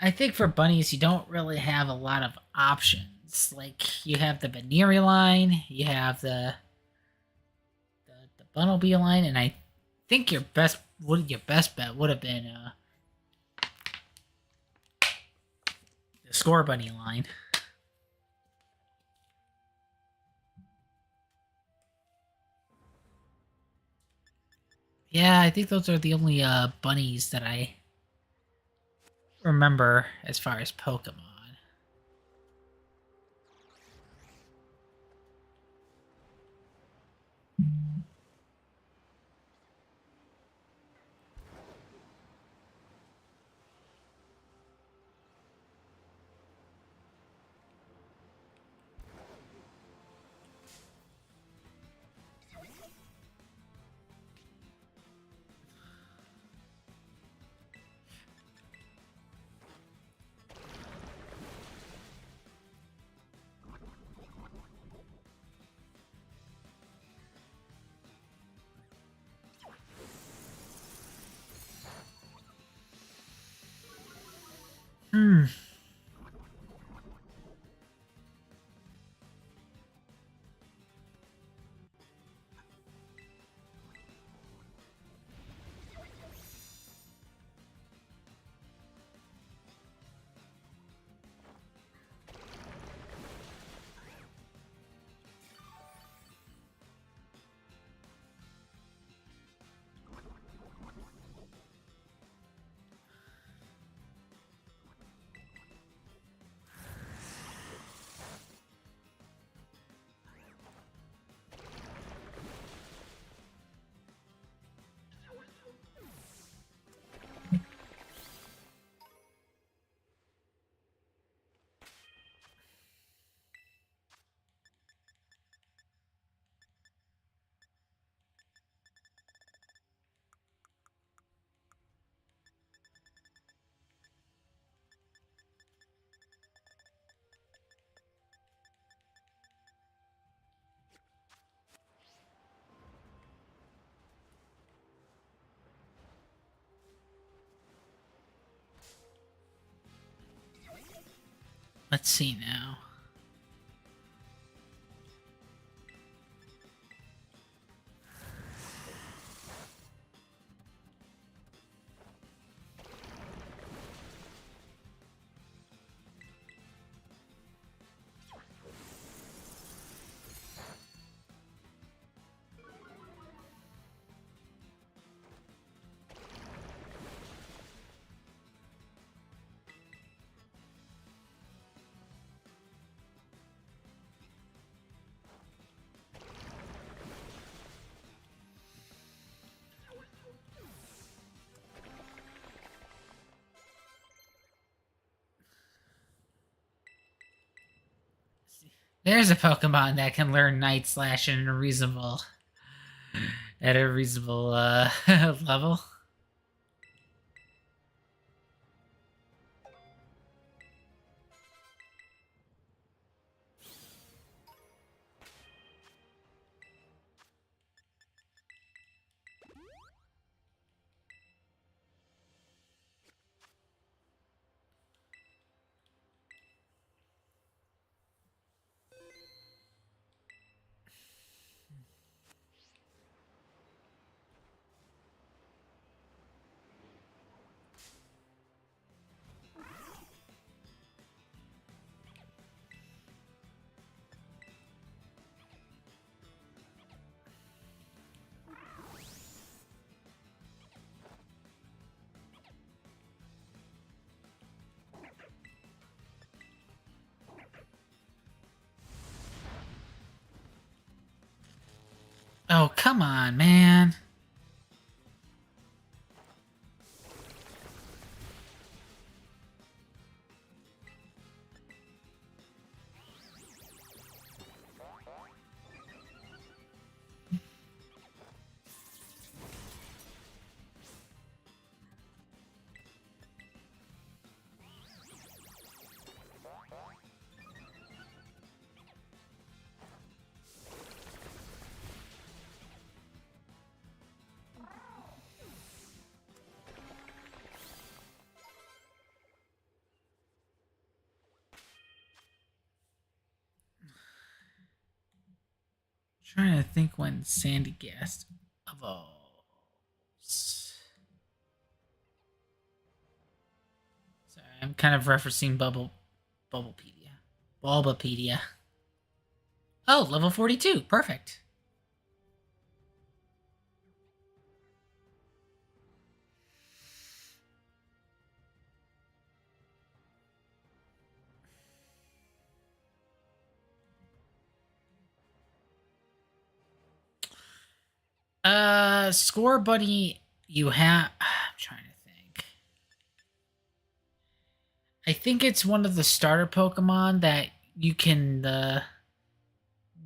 I think for bunnies, you don't really have a lot of options. Like, you have the Baneri line, you have the Bunnelby line, and I think your best bet would have been the Score Bunny line. Yeah, I think those are the only bunnies that I remember as far as Pokemon. let's see now. There's a Pokemon that can learn Night Slash at a reasonable level. Oh, come on, man. Trying to think when Sandygast evolves. Sorry, I'm kind of referencing Bulbapedia. Bulbapedia. Oh, level 42. Perfect. Score Buddy, you have. I'm trying to think. I think it's one of the starter Pokemon that you can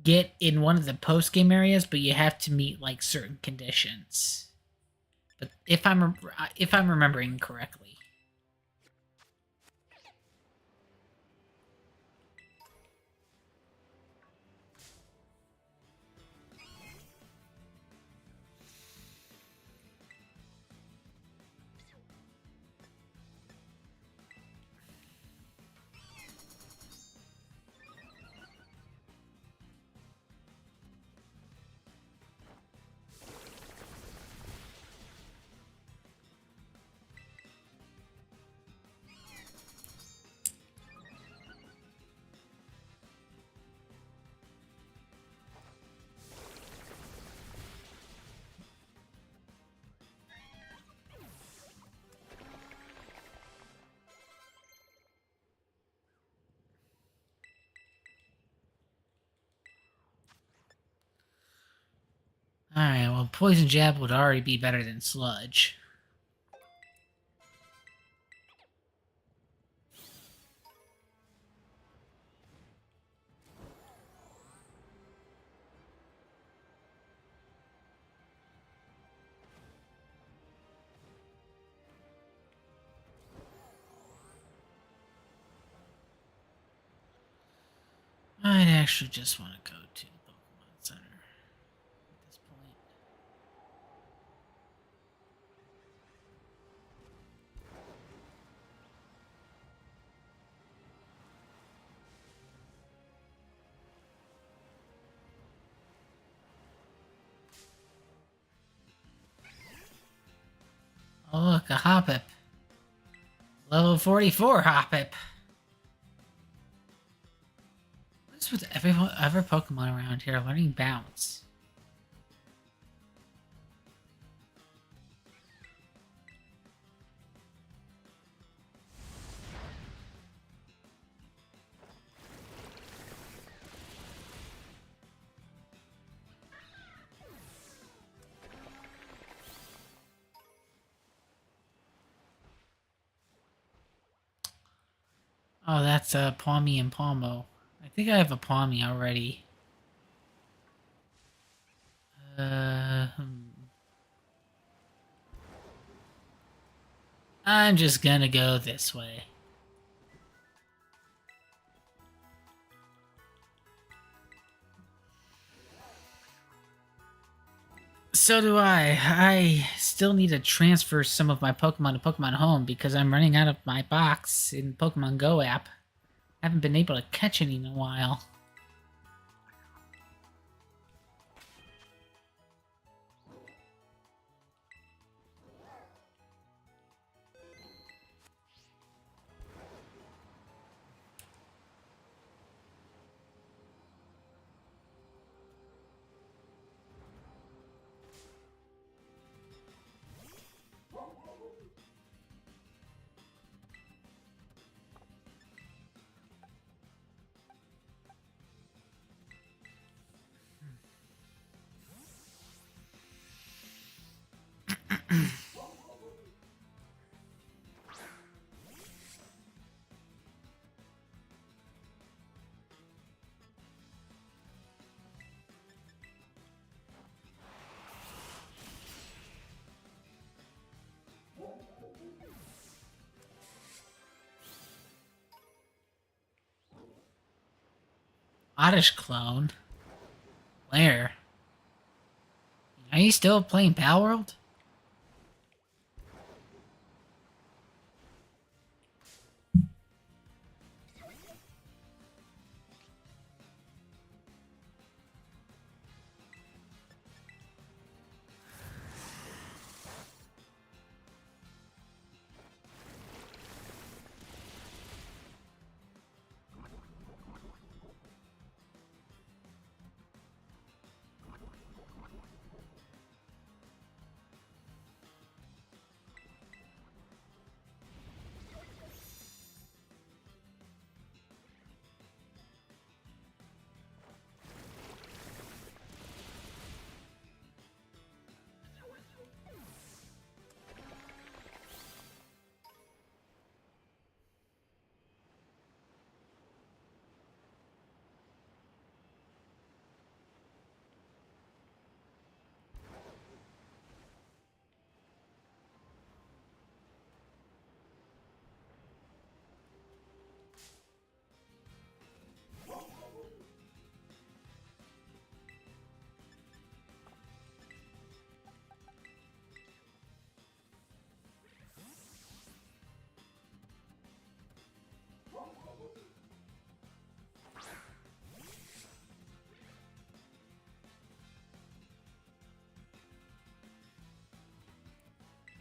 get in one of the post game areas, but you have to meet like certain conditions. But if I'm remembering correctly. Alright, well, Poison Jab would already be better than Sludge. I'd actually just want to go to the Pokemon Center at this point. Oh look, a Hoppip. Level 44 Hoppip. What's with every Pokemon around here learning Bounce? Oh, that's Pawmi and Palmo. I think I have a Pawmi already. I'm just gonna go this way. So do I. I still need to transfer some of my Pokemon to Pokemon Home because I'm running out of my box in Pokemon Go app. I haven't been able to catch any in a while. Oddish clone? Where? Are you still playing Palworld?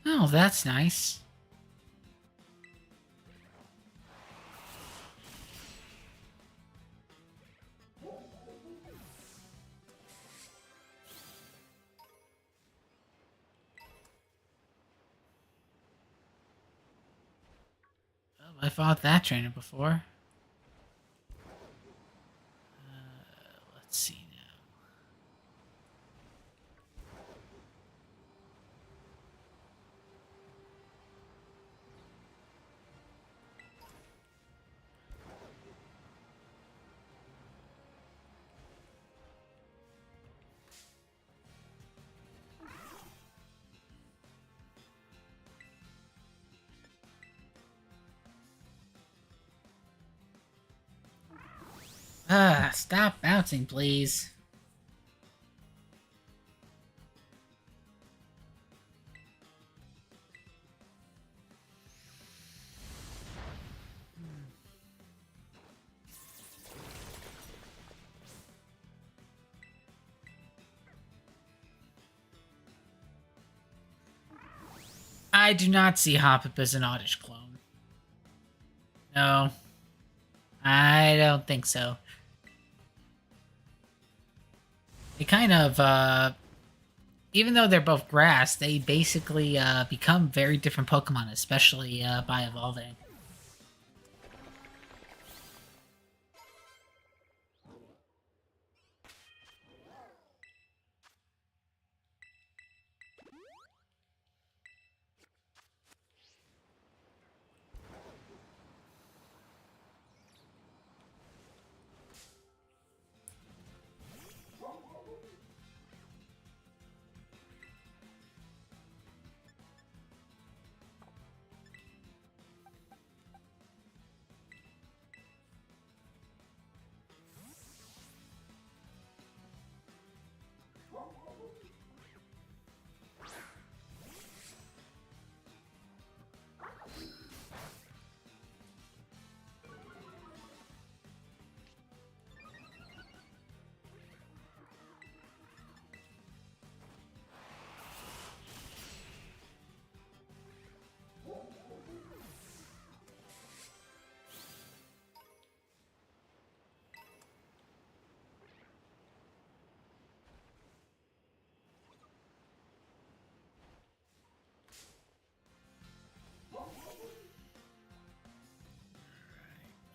Oh, that's nice. Oh, I fought that trainer before. Let's see now. Stop bouncing, please. I do not see Hoppip as an Oddish clone. No, I don't think so. They kind of, even though they're both grass, they basically become very different Pokemon, especially by evolving.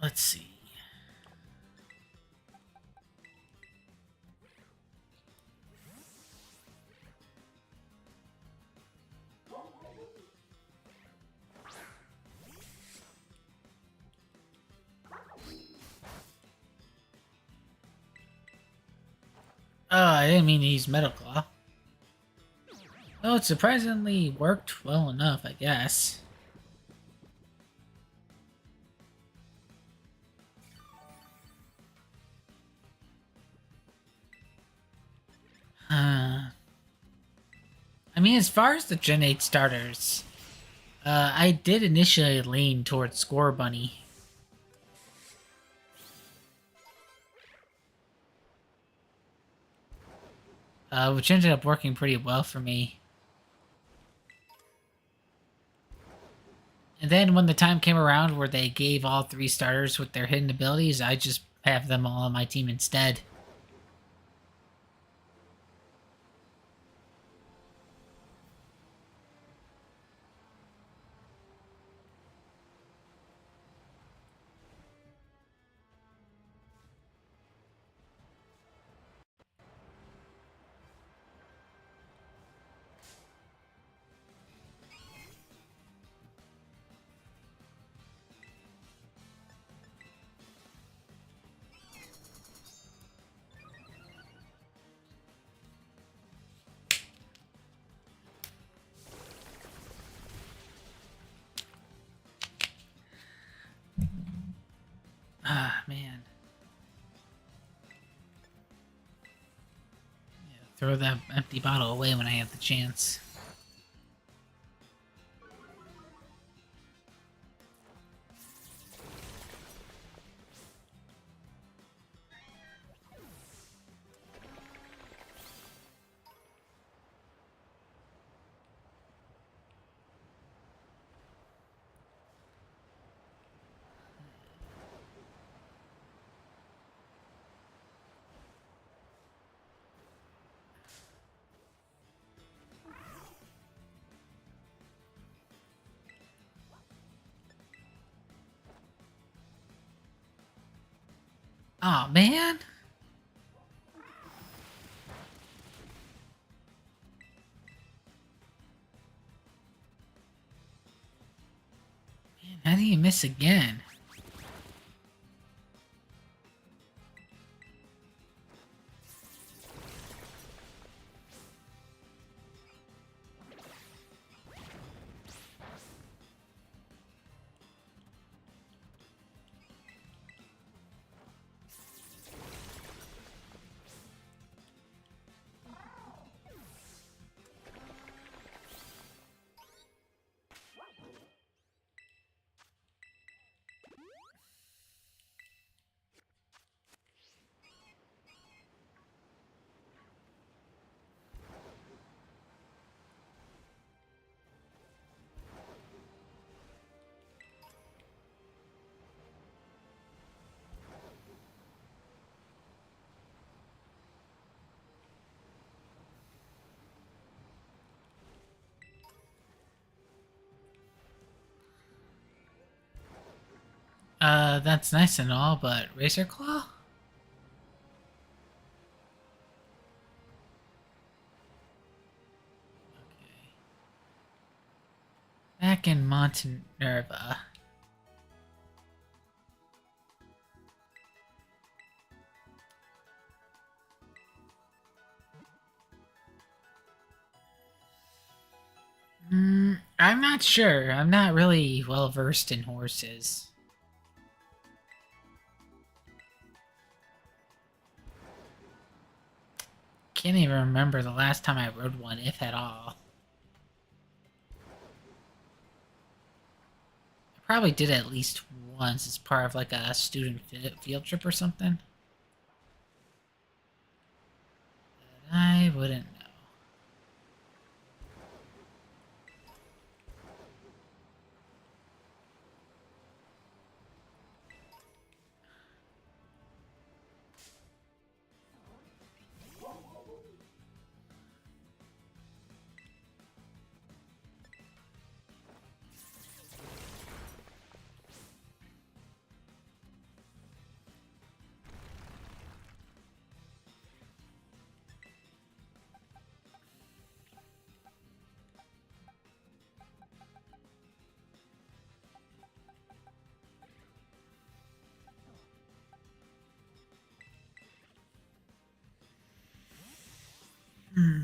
Let's see. Oh, I didn't mean to use Metal Claw. Oh, it surprisingly worked well enough, I guess. I mean, as far as the Gen 8 starters, I did initially lean towards Score Bunny. Which ended up working pretty well for me. And then when the time came around where they gave all 3 starters with their hidden abilities, I just have them all on my team instead. Ah, man. Yeah, throw that empty bottle away when I have the chance. Oh man. Man, how do you miss again? That's nice and all, but Razor Claw? Okay. Back in Montenerva. I'm not sure. I'm not really well versed in horses. Can't even remember the last time I rode one, if at all. I probably did at least once as part of like a student field trip or something. But I wouldn't know. Hmm.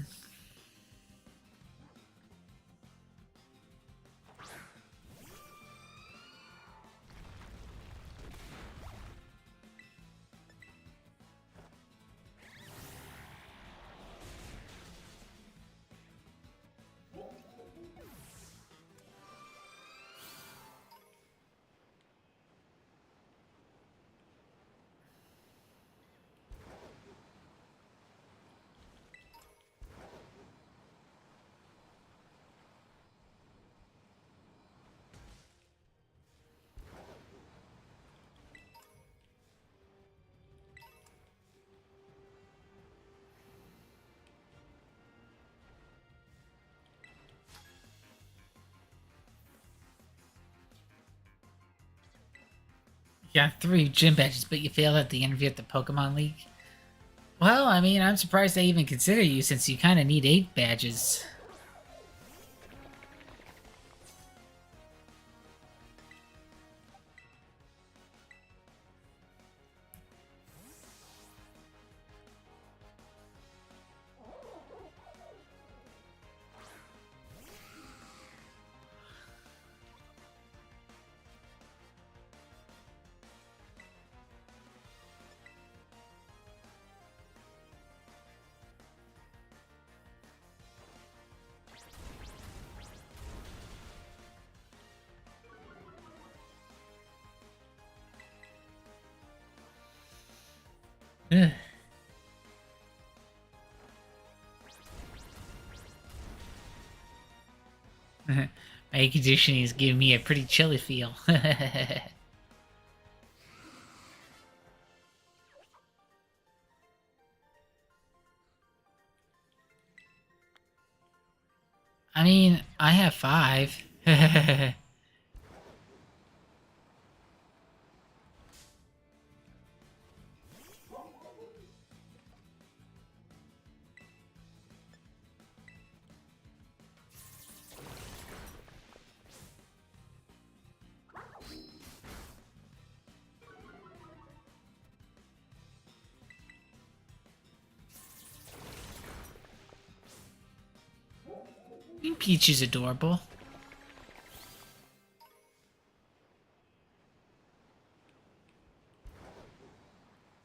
You got 3 gym badges, but you failed at the interview at the Pokemon League. Well, I mean, I'm surprised they even consider you since you kind of need 8 badges. Ugh. My air conditioning is giving me a pretty chilly feel. I mean, I have 5. Peach is adorable.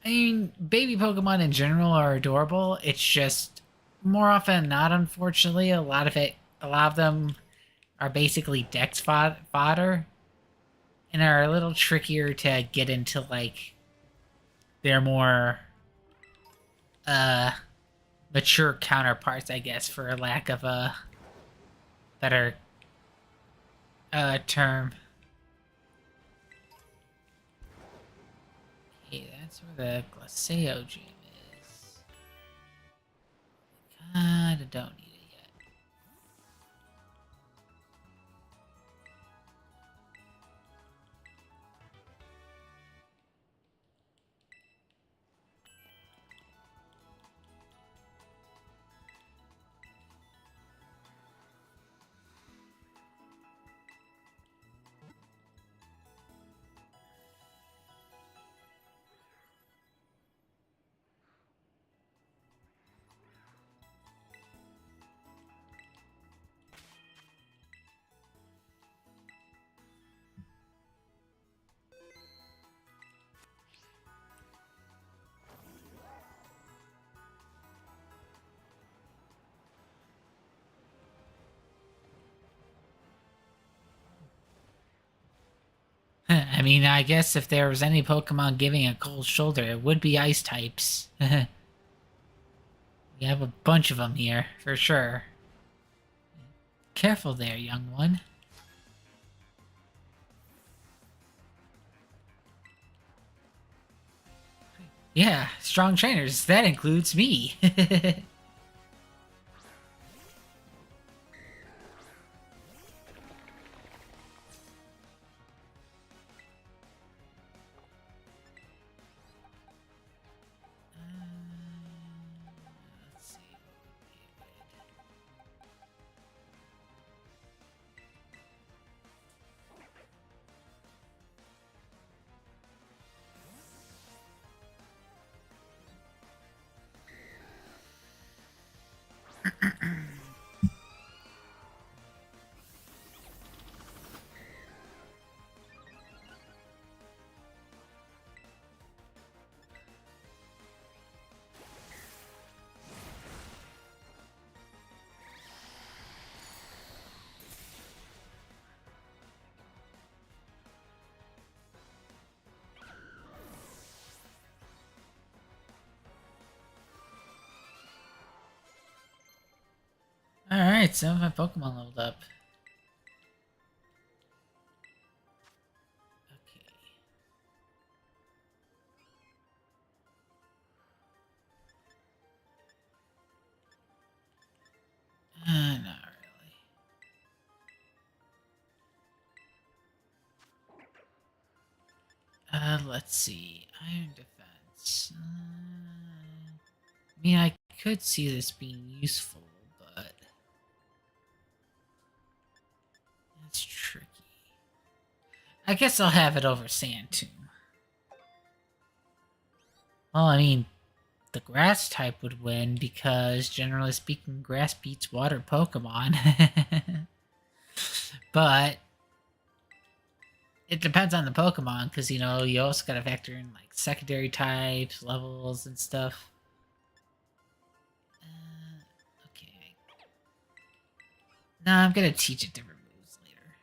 I mean, baby Pokemon in general are adorable. It's just more often than not, unfortunately, a lot of them are basically dex fodder and are a little trickier to get into like their more uh mature counterparts, I guess, for a lack of a better term. Okay, that's where the Glaceo gym is. Kinda don't need it yet. I mean, I guess if there was any Pokemon giving a cold shoulder, it would be ice types. We have a bunch of them here, for sure. Careful there, young one. Yeah, strong trainers. That includes me. Let's see. Alright, some of my Pokemon leveled up. Okay. Not really. Let's see. Iron Defense. I mean, I could see this being useful, but it's tricky. I guess I'll have it over Sand Tomb. Well, I mean, the grass type would win because, generally speaking, grass beats water Pokemon. But it depends on the Pokemon because, you know, you also gotta factor in like secondary types, levels, and stuff. Okay. No, I'm gonna teach it different moves later.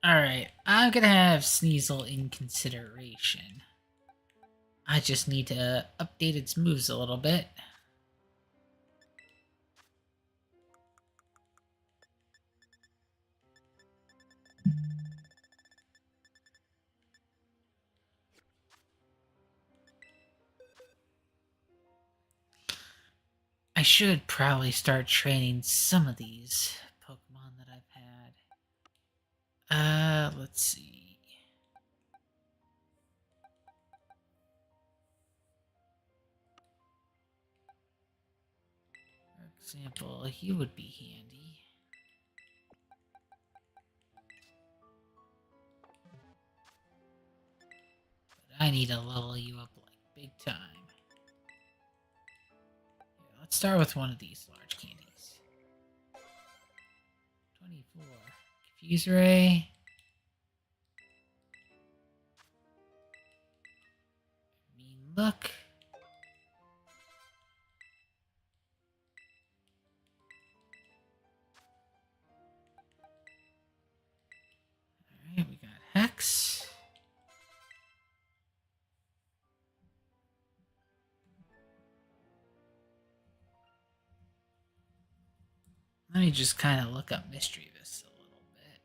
Alright, I'm gonna have Sneasel in consideration. I just need to update its moves a little bit. I should probably start training some of these Pokemon that I've had. Let's see. For example, he would be handy. But I need to level you up like big time. Here, let's start with one of these large candies. 24. Confuse Ray. Mean Look. Alright, we got Hex. Let me just kind of look up Mischievous a little bit.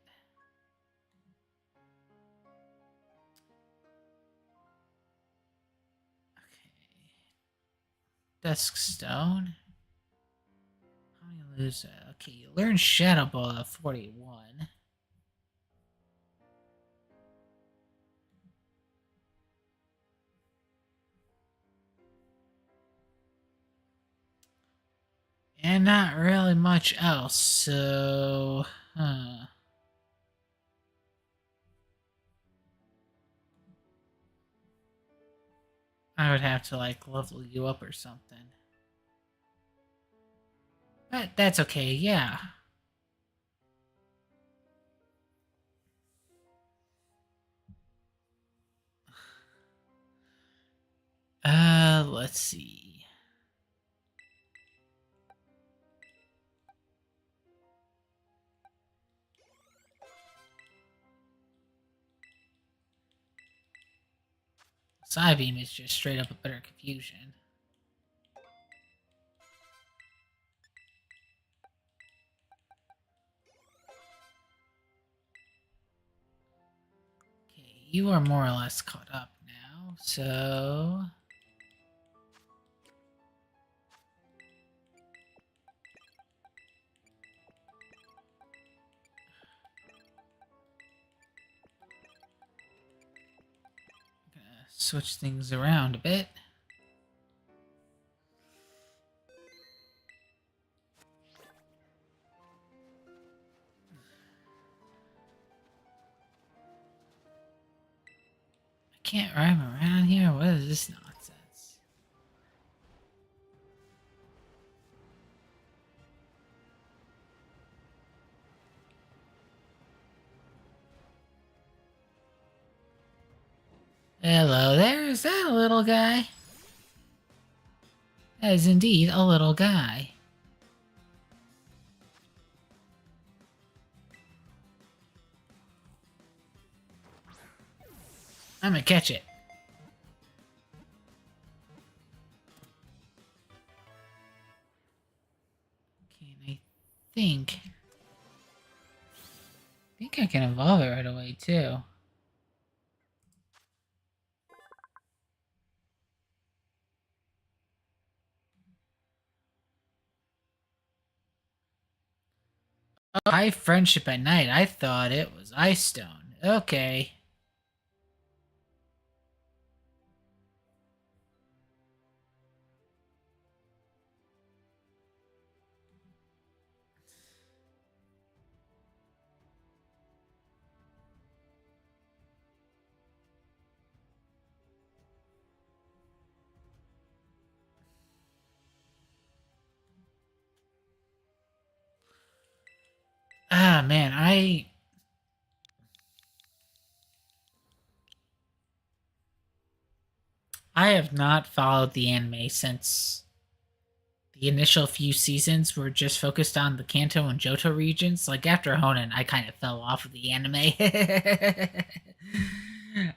Okay. Dusk Stone. How do you lose that? Okay, you learn Shadow Ball at 41. And not really much else, so... Huh. I would have to, like, level you up or something. But that's okay, yeah. Let's see. Psybeam is just straight up a better confusion. Okay, you are more or less caught up now, so... Gonna switch things around a bit. I can't rhyme around here? What is this nonsense? Hello there, is that a little guy? That is indeed a little guy. I'm gonna catch it. Okay, and I think I can evolve it right away too. Oh, high friendship at night. I thought it was ice stone. Okay. Ah, man, I have not followed the anime since the initial few seasons were just focused on the Kanto and Johto regions. Like after Honen, I kind of fell off of the anime.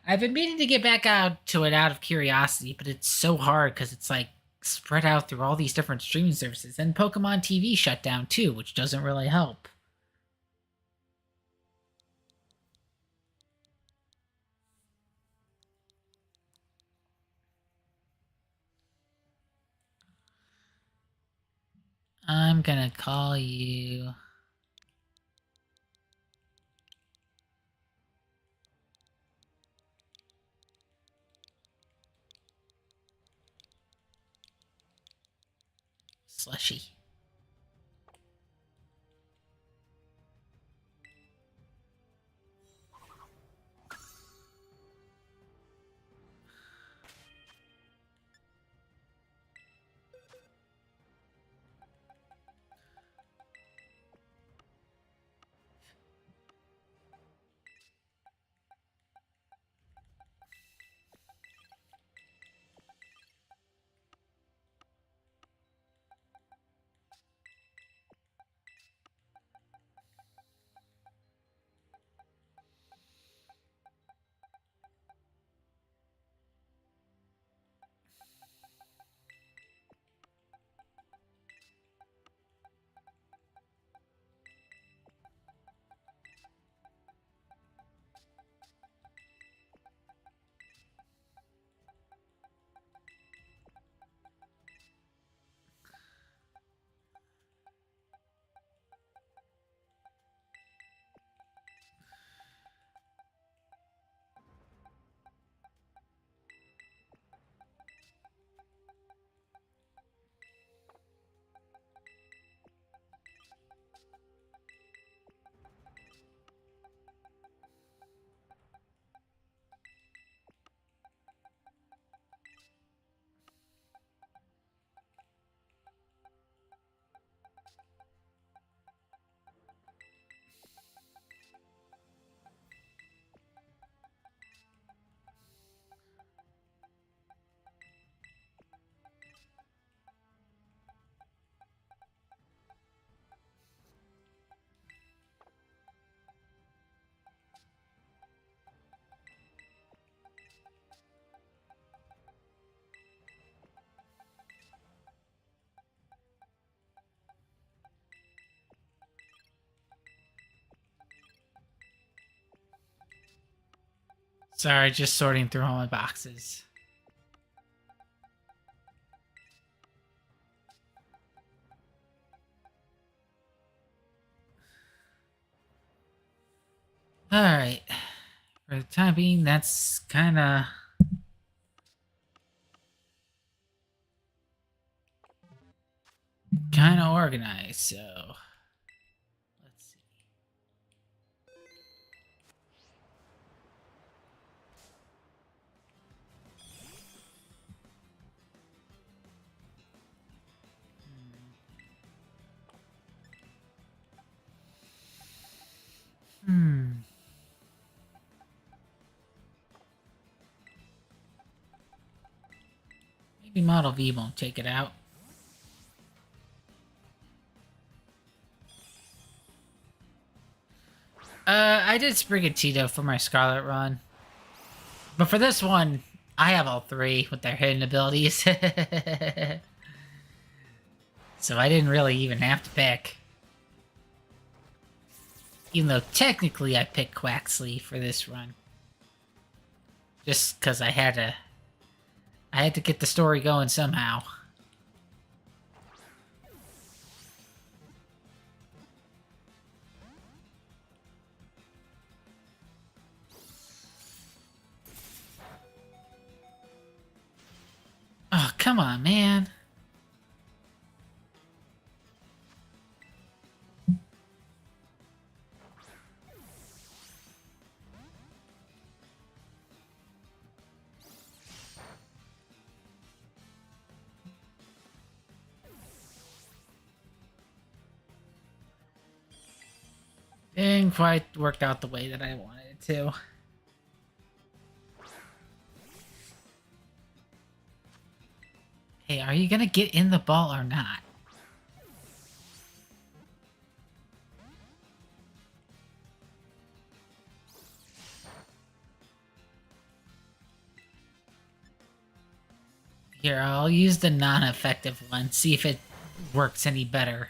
I've been meaning to get back out to it out of curiosity, but it's so hard because it's like spread out through all these different streaming services. And Pokemon TV shut down too, which doesn't really help. I'm gonna call you Slushy. Sorry, just sorting through all my boxes. Alright. For the time being, that's kinda organized, so let's see. Hmm. Maybe Model V won't take it out. I did Sprigatito for my Scarlet run. But for this one, I have all three with their hidden abilities. So I didn't really even have to pick. Even though technically I picked Quaxley for this run. Just because I had to get the story going somehow. Oh, come on, man. Didn't quite work out the way that I wanted it to. Hey, are you gonna get in the ball or not? Here, I'll use the non-effective one, see if it works any better.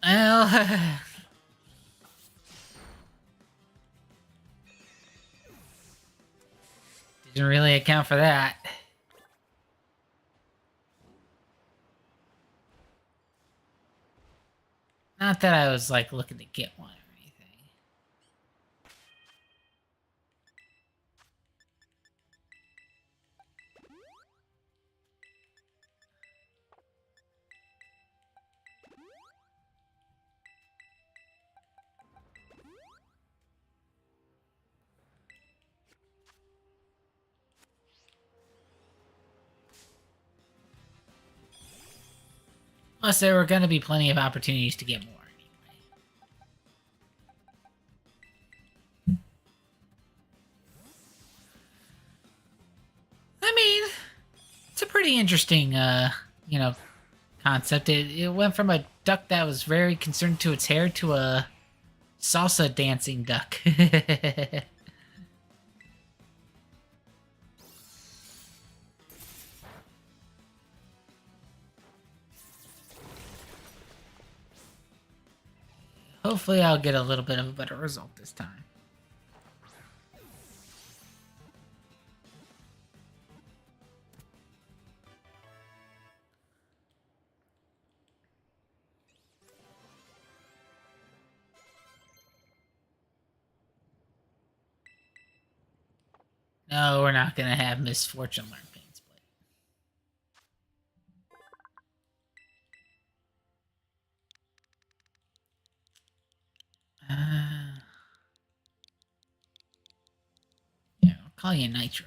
Well, didn't really account for that. Not that I was, like, looking to get one or anything. Plus, there were going to be plenty of opportunities to get more anyway. I mean, it's a pretty interesting, concept. It went from a duck that was very concerned to its hair to a salsa dancing duck. Hopefully I'll get a little bit of a better result this time. No, we're not gonna have Misfortune learn Pain Split. Yeah, I'll call you Nitro.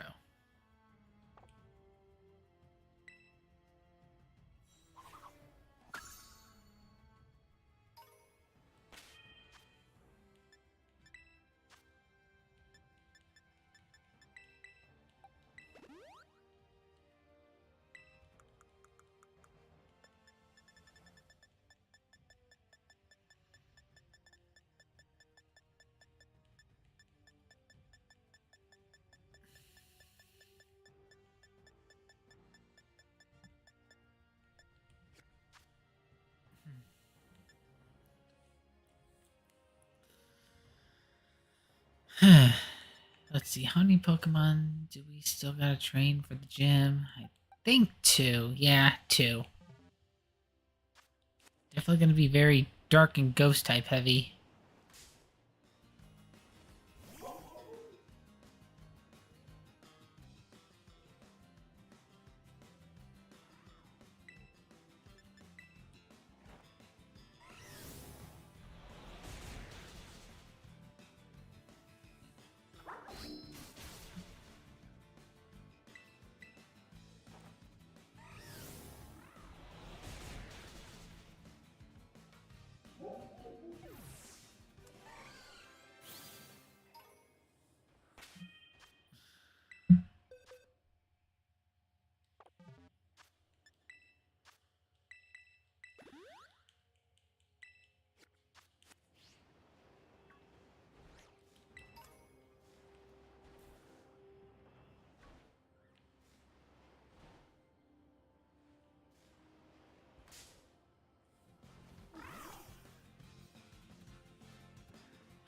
Let's see, how many Pokemon do we still gotta train for the gym? I think two. Yeah, two. Definitely gonna be very dark and ghost type heavy.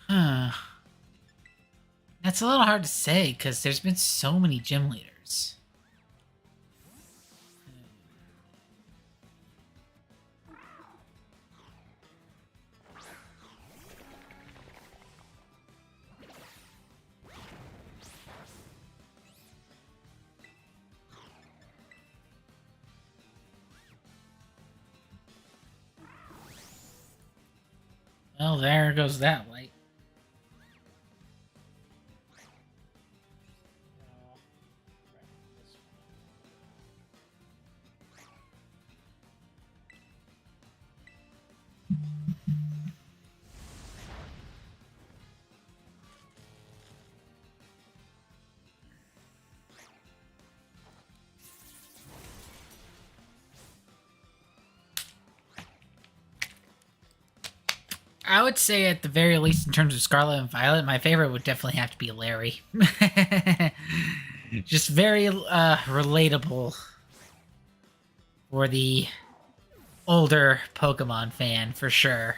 Huh. That's a little hard to say because there's been so many gym leaders. Well, there goes that light. I would say, at the very least, in terms of Scarlet and Violet, my favorite would definitely have to be Larry. Just very relatable for the older Pokemon fan, for sure.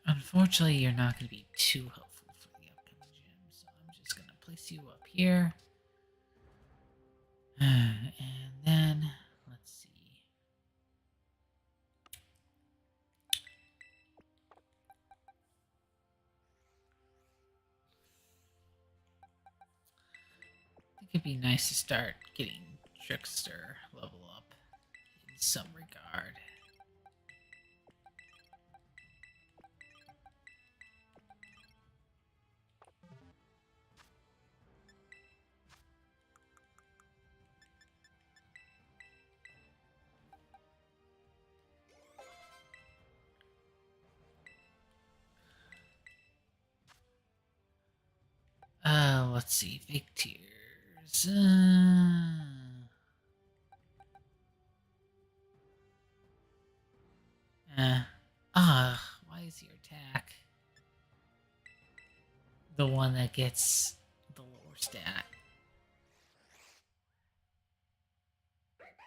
Unfortunately, you're not going to be too helpful for the upcoming gym, so I'm just going to place you up here. And then, let's see. I think it'd be nice to start getting Trickster level up in some regard. Let's see, fake tears. Why is your attack the one that gets the lower stat?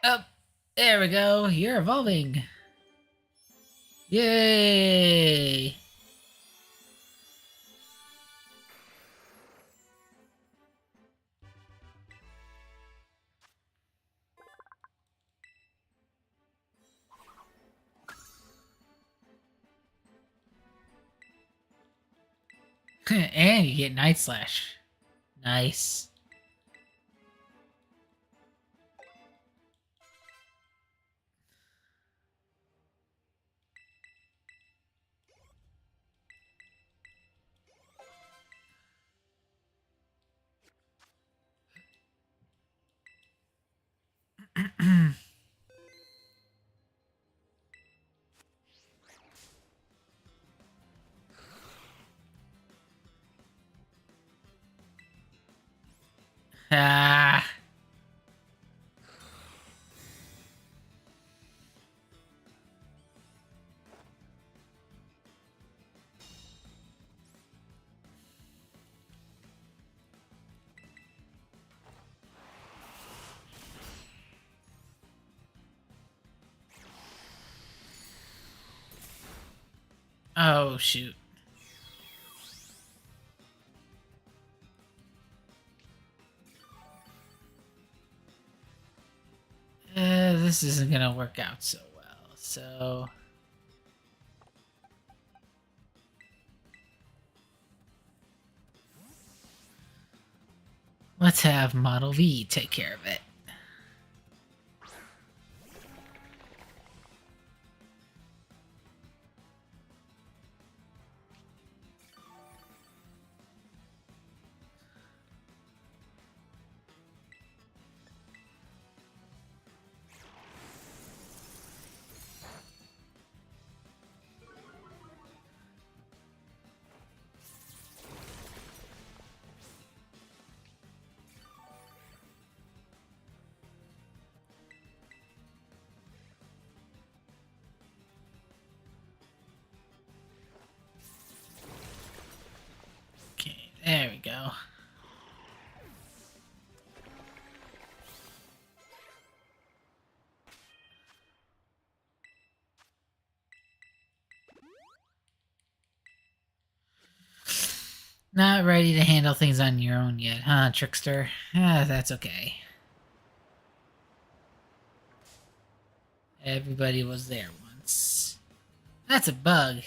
Oh, there we go. You're evolving. Yay! And you get Night Slash. Nice. Ah. Oh, shoot. This isn't gonna work out so well, so... let's have Model V take care of it. Okay, there we go. Not ready to handle things on your own yet, huh, Trickster? That's okay. Everybody was there once. That's a bug.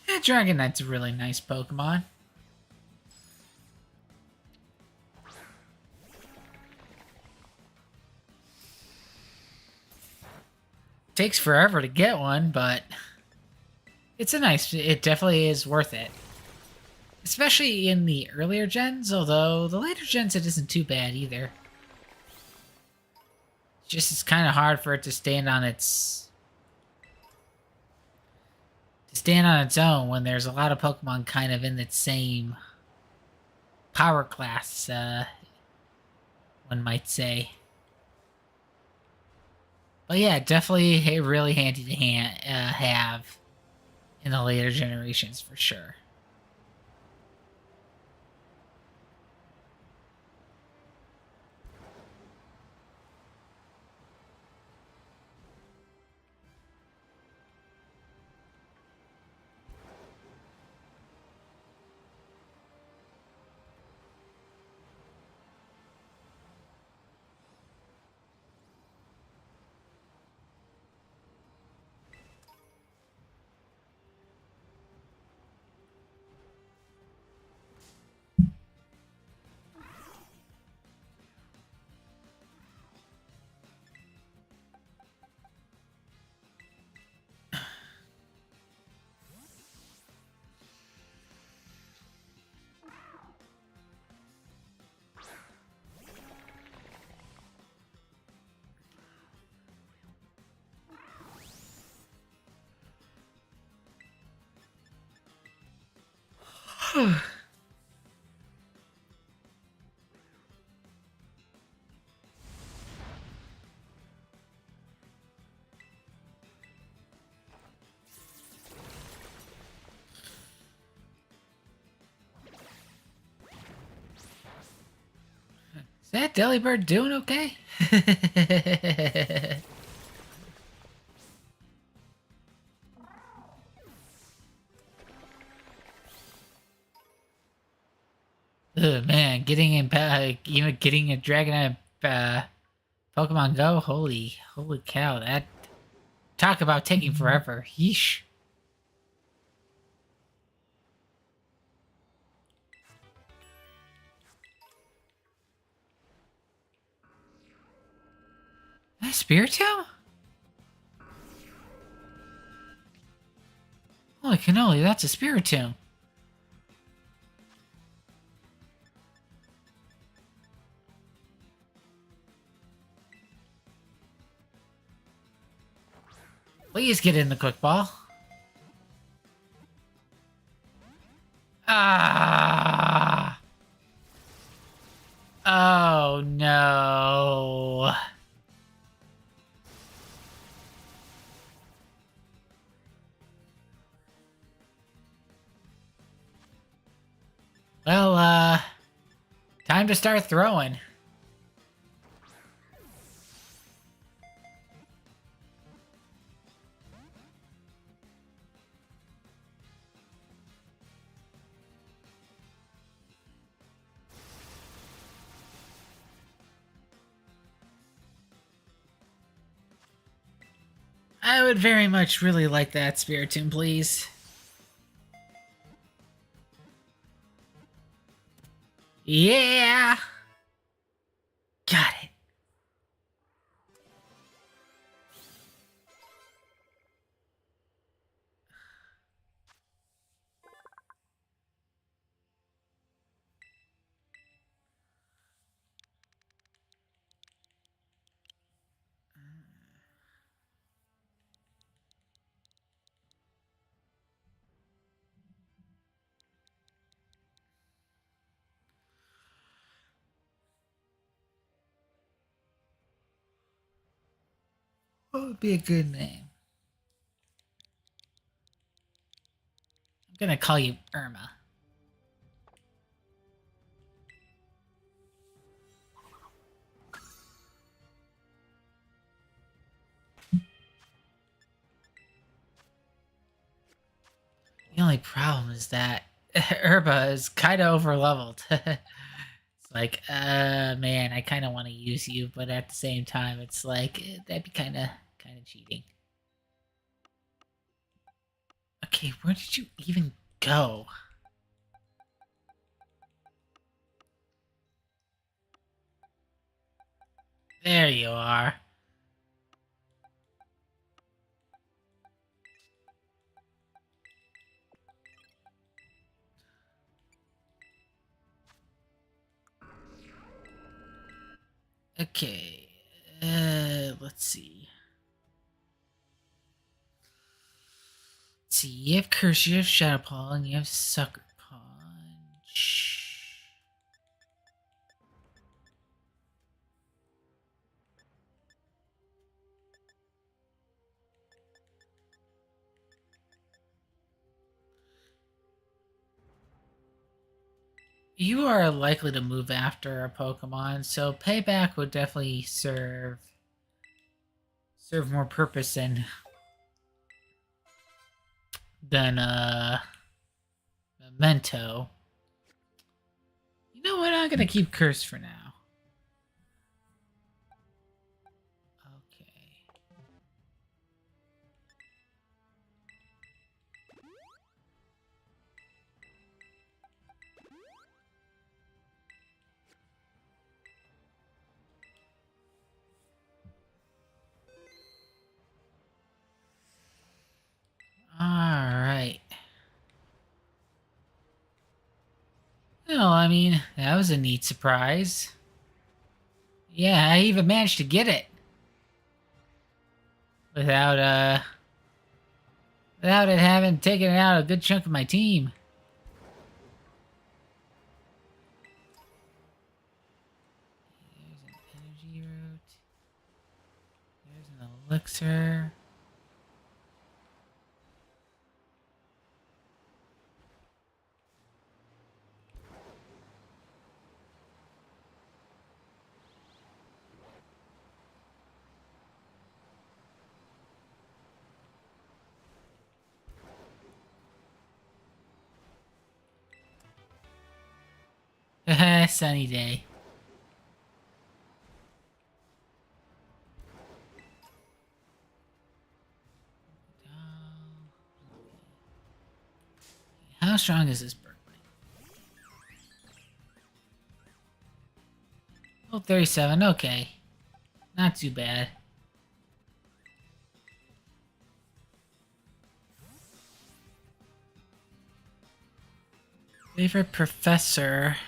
Yeah, Dragonite's a really nice Pokemon. Takes forever to get one, but it's a nice... it definitely is worth it. Especially in the earlier gens, although the later gens it isn't too bad either. It's just it's kind of hard for it to stand on its... own when there's a lot of Pokemon kind of in the same power class, one might say. But yeah, definitely really handy to have in the later generations for sure. Is that Delibird doing okay? Ugh, man, getting in, even getting a Dragonite Pokemon Go, holy cow! That talk about taking forever. Yeesh. That Spiritomb? Holy cannoli, that's a Spiritomb. Please get in the quick ball. Ah! Oh no. Well, time to start throwing. I would very much really like that Spiritomb, please. Yeah! Got it. What would be a good name? I'm gonna call you Irma. The only problem is that Irma is kind of overleveled. It's like, man, I kind of want to use you, but at the same time, it's like that'd be kind of cheating. Okay, where did you even go? There you are. Okay, let's see. Let's see, you have Curse, you have Shadow Paw, and you have Sucker Punch. You are likely to move after a Pokemon, so payback would definitely serve more purpose than Memento. You know what? I'm gonna keep Curse for now. Okay. Alright. Well, I mean, that was a neat surprise. Yeah, I even managed to get it. Without without it having taken out a good chunk of my team. There's an energy root. There's an elixir. Sunny day. How strong is this bird? Oh, 37. Okay. Not too bad. Favorite professor?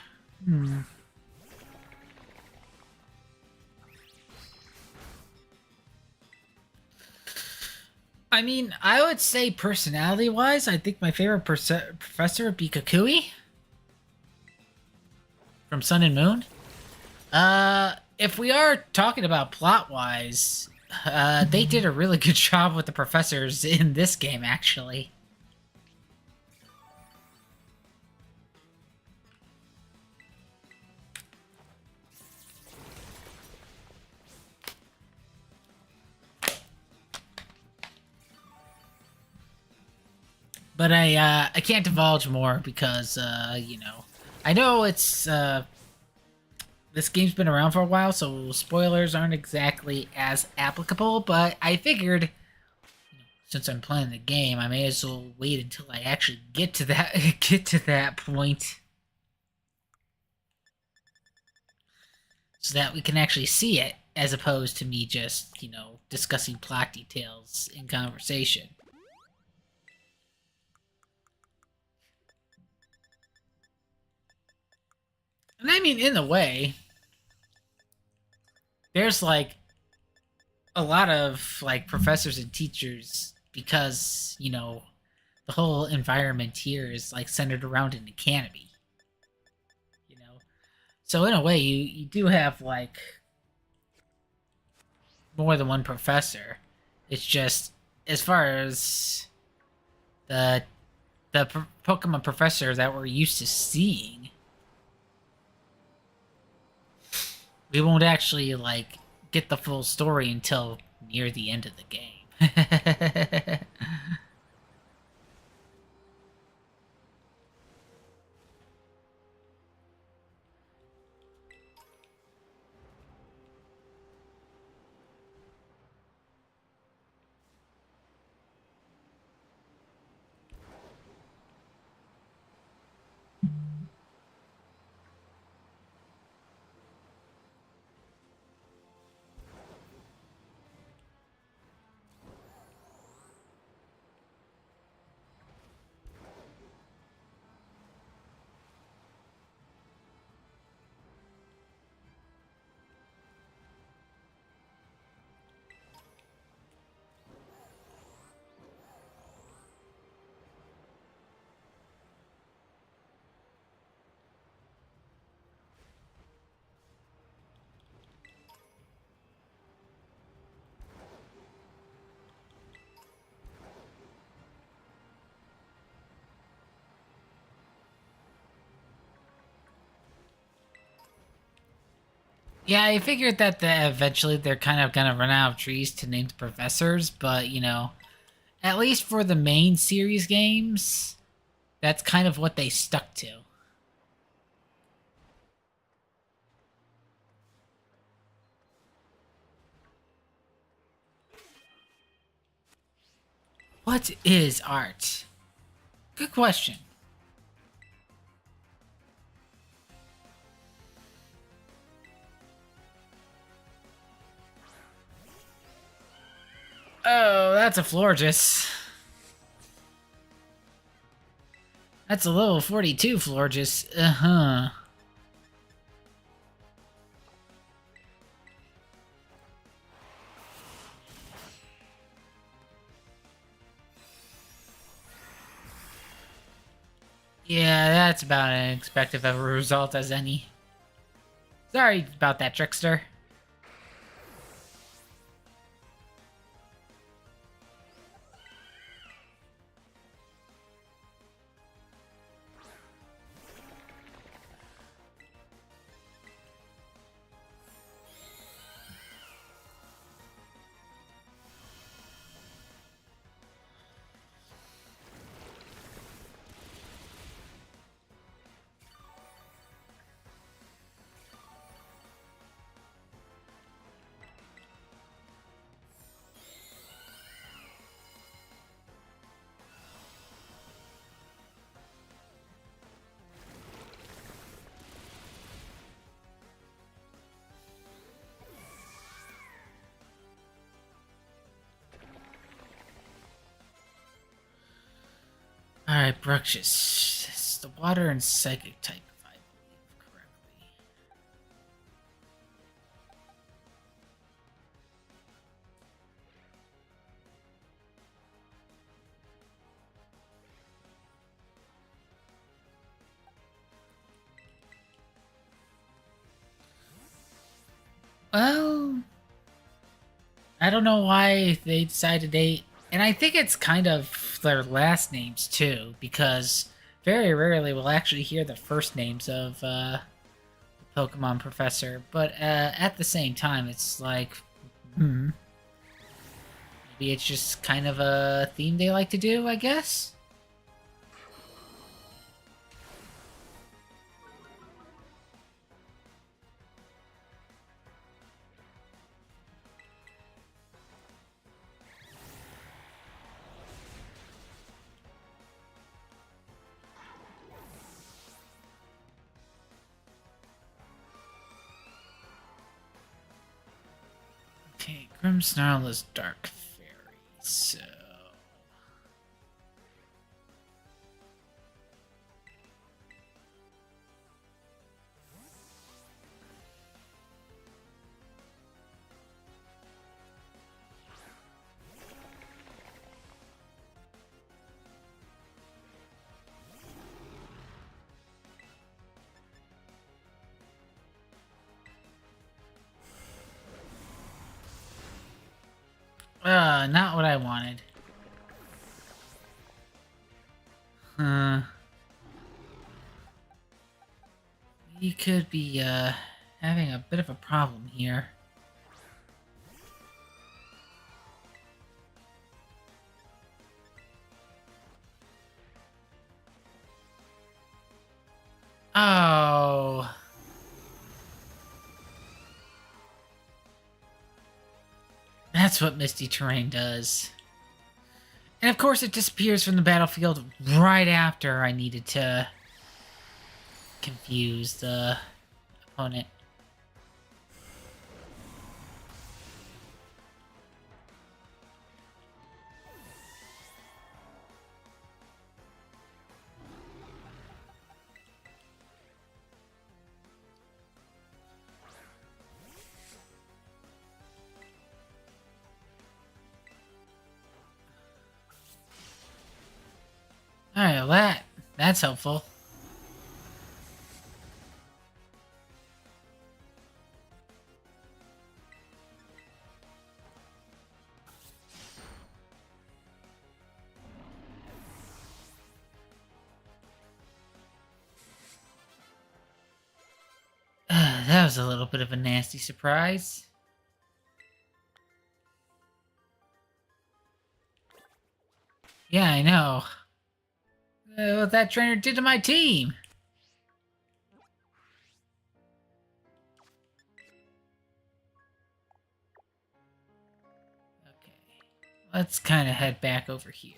I mean, I would say personality-wise, I think my favorite professor would be Kukui from Sun and Moon. If we are talking about plot-wise, they did a really good job with the professors in this game, actually. But I can't divulge more because I know it's this game's been around for a while, so spoilers aren't exactly as applicable. But I figured since I'm playing the game, I may as well wait until I actually get to that get to that point, so that we can actually see it, as opposed to me just discussing plot details in conversation. And I mean, in a way, there's like a lot of like professors and teachers because the whole environment here is like centered around an academy. You know, so in a way, you do have like more than one professor. It's just as far as the Pokemon professor that we're used to seeing, we won't actually like get the full story until near the end of the game. Yeah, I figured that eventually they're kind of gonna run out of trees to name the professors, but at least for the main series games, that's kind of what they stuck to. What is art? Good question. Oh, that's a Florges. That's a level 42 Florges. Uh-huh. Yeah, that's about as expected of a result as any. Sorry about that, Trickster. Alright, Bruxious. It's the water and psychic type, if I believe correctly. Well, I don't know why they decided they... And I think it's kind of their last names, too, because very rarely we'll actually hear the first names of Pokemon Professor. But at the same time, it's like, maybe it's just kind of a theme they like to do, I guess? Okay, Grimmsnarl is Dark Fairy, so... not what I wanted. We could be, having a bit of a problem here. Oh... That's what Misty Terrain does. And of course it disappears from the battlefield right after I needed to confuse the opponent. Alright, well that's helpful. That was a little bit of a nasty surprise. Yeah, I know. What that trainer did to my team. Okay, let's kind of head back over here.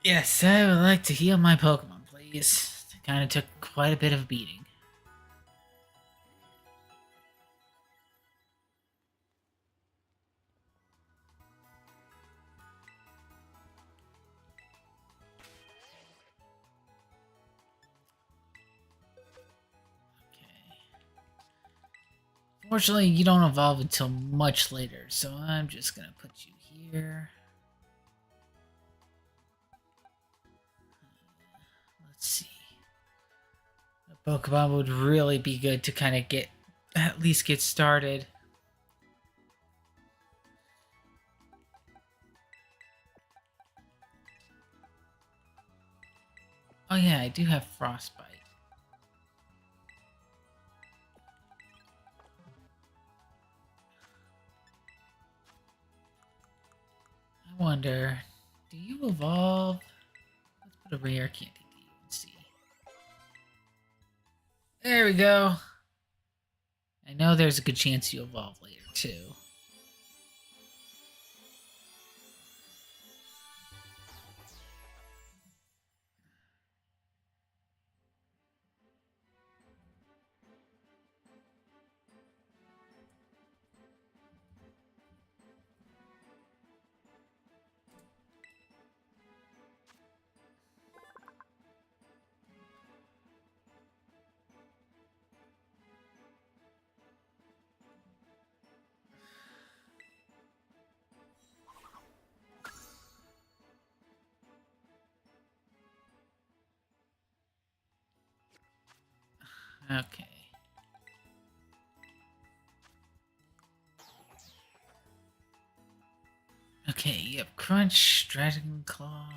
Yes, I would like to heal my Pokemon, please. It kind of took quite a bit of a beating. Fortunately, you don't evolve until much later, so I'm just gonna put you here. Let's see. A Pokemon would really be good to kind of at least get started. Oh yeah, I do have Frostbite. I wonder, do you evolve? Let's put a rare candy to you and see. There we go. I know there's a good chance you evolve later too. Okay. Okay, you have Crunch, Dragon Claw,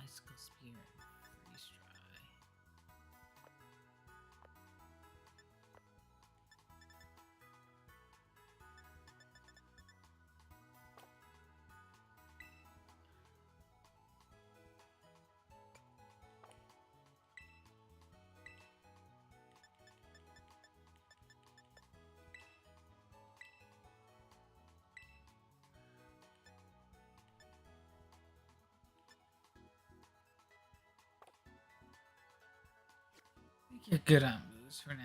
Icicle Spear, and Freeze Dry. I think you're good on moves for now.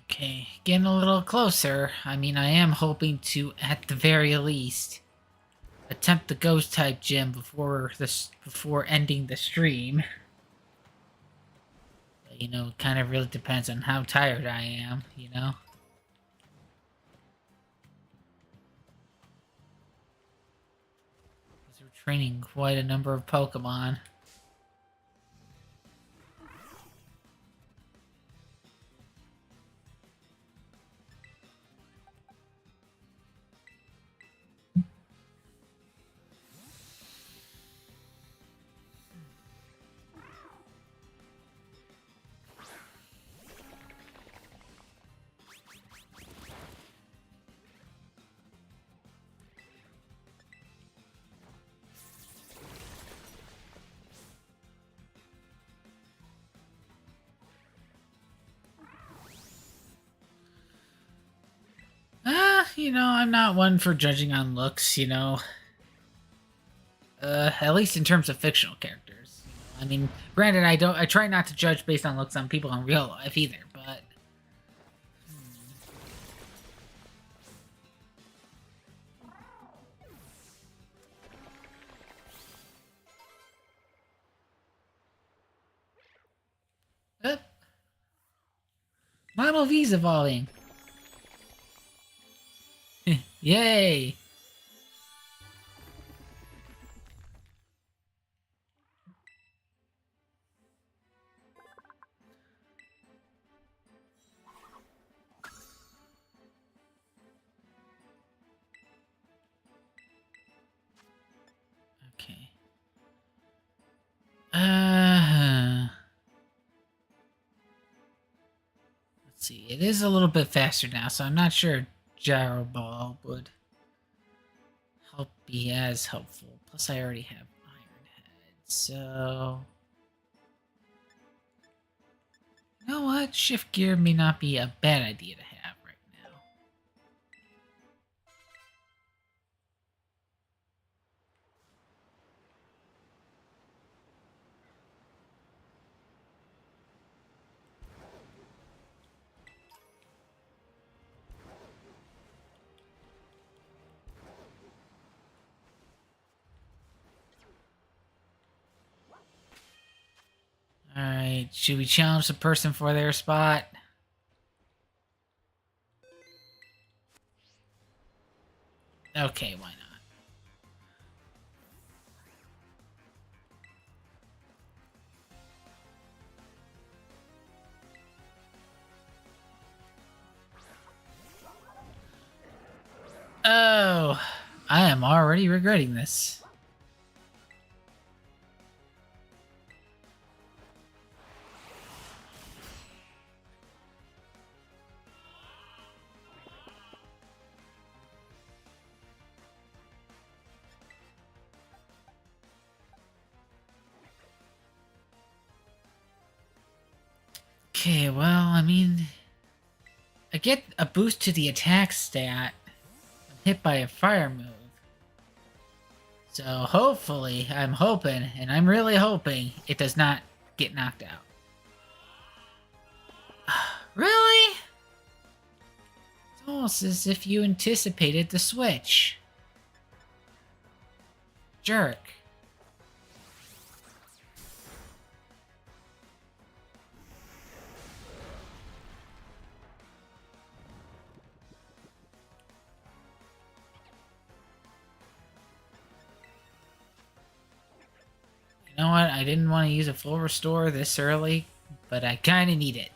Okay, getting a little closer. I mean, I am hoping to, at the very least, attempt the ghost type gym before ending the stream. But, it kind of really depends on how tired I am. Because we're training quite a number of Pokemon. I'm not one for judging on looks. At least in terms of fictional characters. I mean, granted, I try not to judge based on looks on people in real life either, but... Uh, Model V's evolving. Yay! Okay. Let's see. It is a little bit faster now, so I'm not sure Gyro Ball would be as helpful. Plus, I already have Iron Head, so... You know what? Shift Gear may not be a bad idea to have right now. Alright, should we challenge the person for their spot? Okay, why not? Oh, I am already regretting this. Okay, well, I mean... I get a boost to the attack stat when hit by a fire move. So hopefully, I'm hoping, and I'm really hoping, it does not get knocked out. Really? It's almost as if you anticipated the switch. Jerk. You know what? I didn't want to use a full restore this early, but I kind of need it.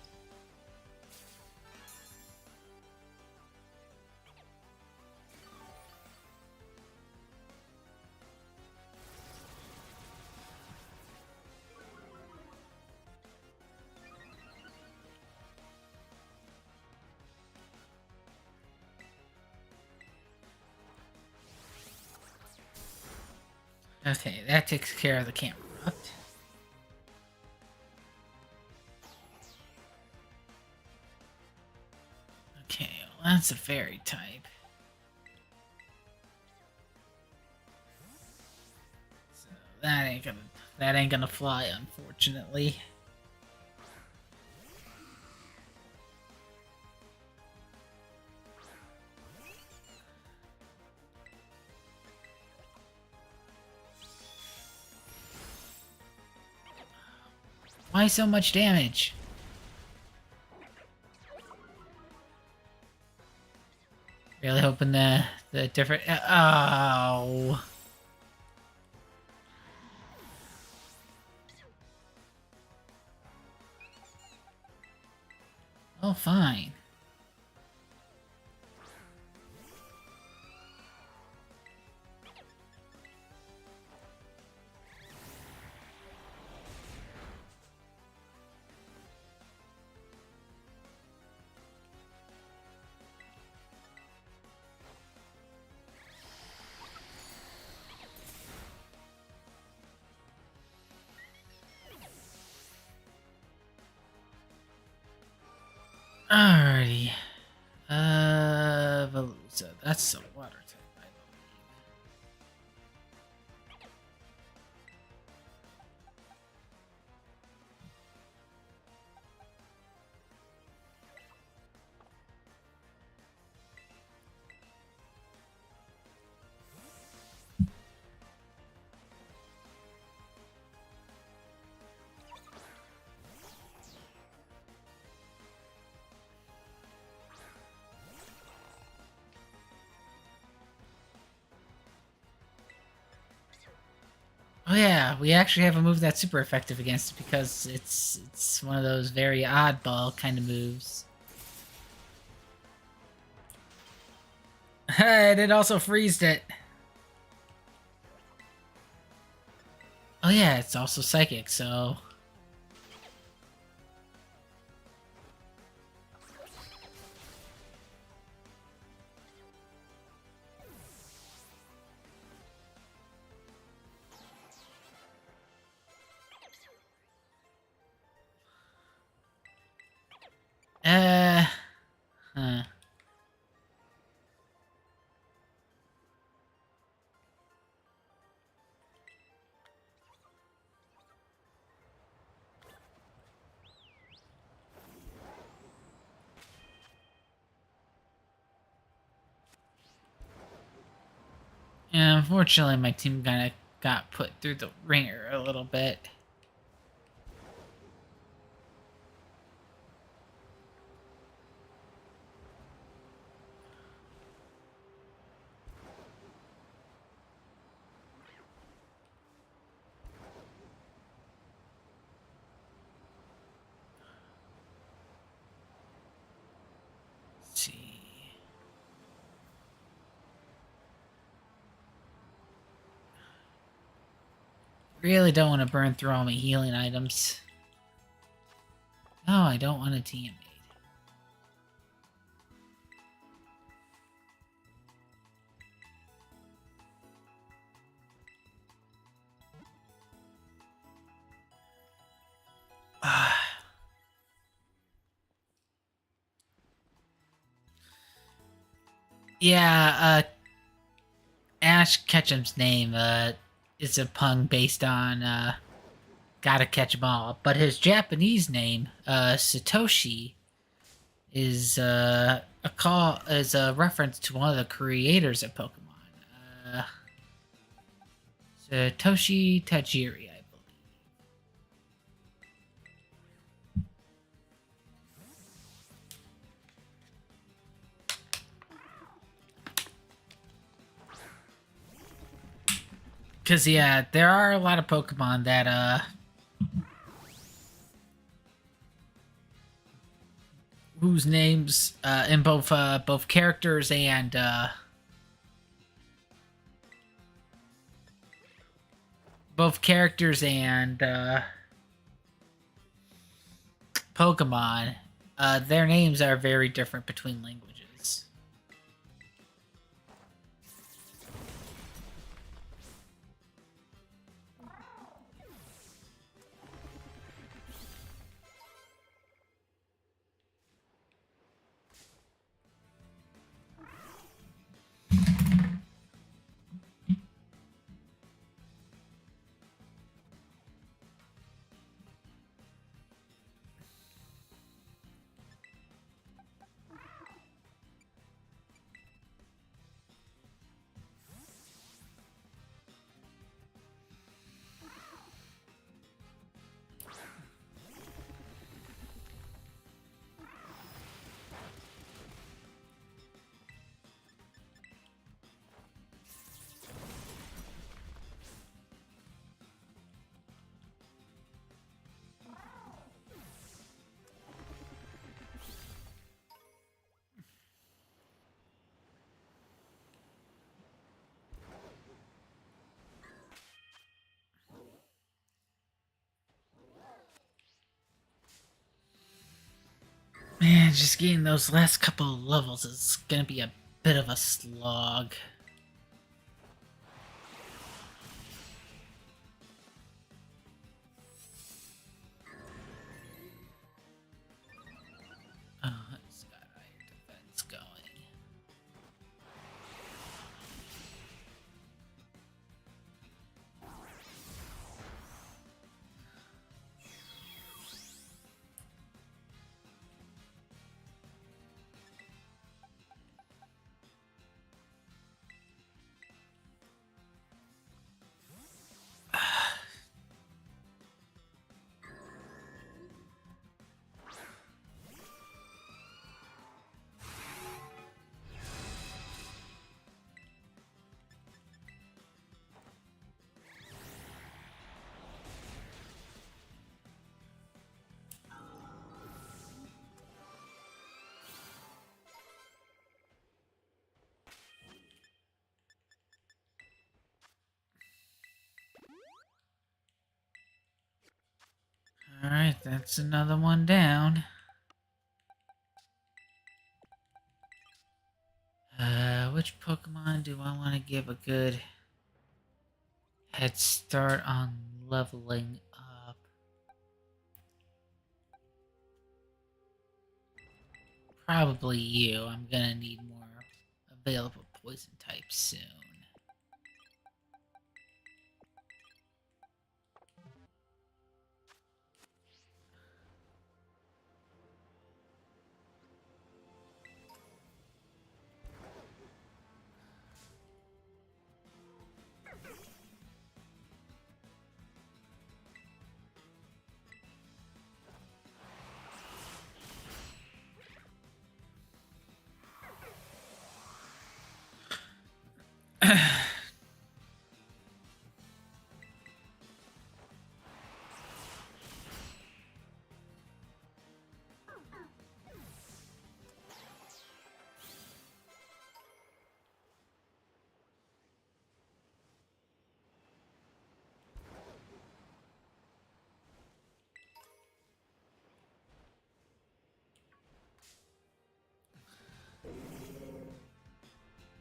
Okay, that takes care of the camera. Okay, well, that's a fairy type. That ain't gonna fly, unfortunately. Why so much damage? Really hoping the different. Oh. Oh, fine. Alrighty. Veluza. That's a water type, I believe. Oh yeah, we actually have a move that's super effective against it because it's one of those very oddball kind of moves. And it also freezed it. Oh yeah, it's also psychic, so uh huh. Yeah, unfortunately my team kinda got put through the ringer a little bit. Let's see. Really don't want to burn through all my healing items. No, I don't want a teammate. Yeah, Ash Ketchum's name is a pun based on Gotta Catch 'em All, but his Japanese name, Satoshi, is a reference to one of the creators of Pokemon, uh, Satoshi Tajiri, I believe. Cause yeah, there are a lot of Pokemon that whose names in both characters and Pokemon, their names are very different between languages. Just getting those last couple of levels is gonna be a bit of a slog. Oh, it's got higher defense going. Alright, that's another one down. Which Pokemon do I want to give a good head start on leveling up? Probably you. I'm gonna need more available poison types soon.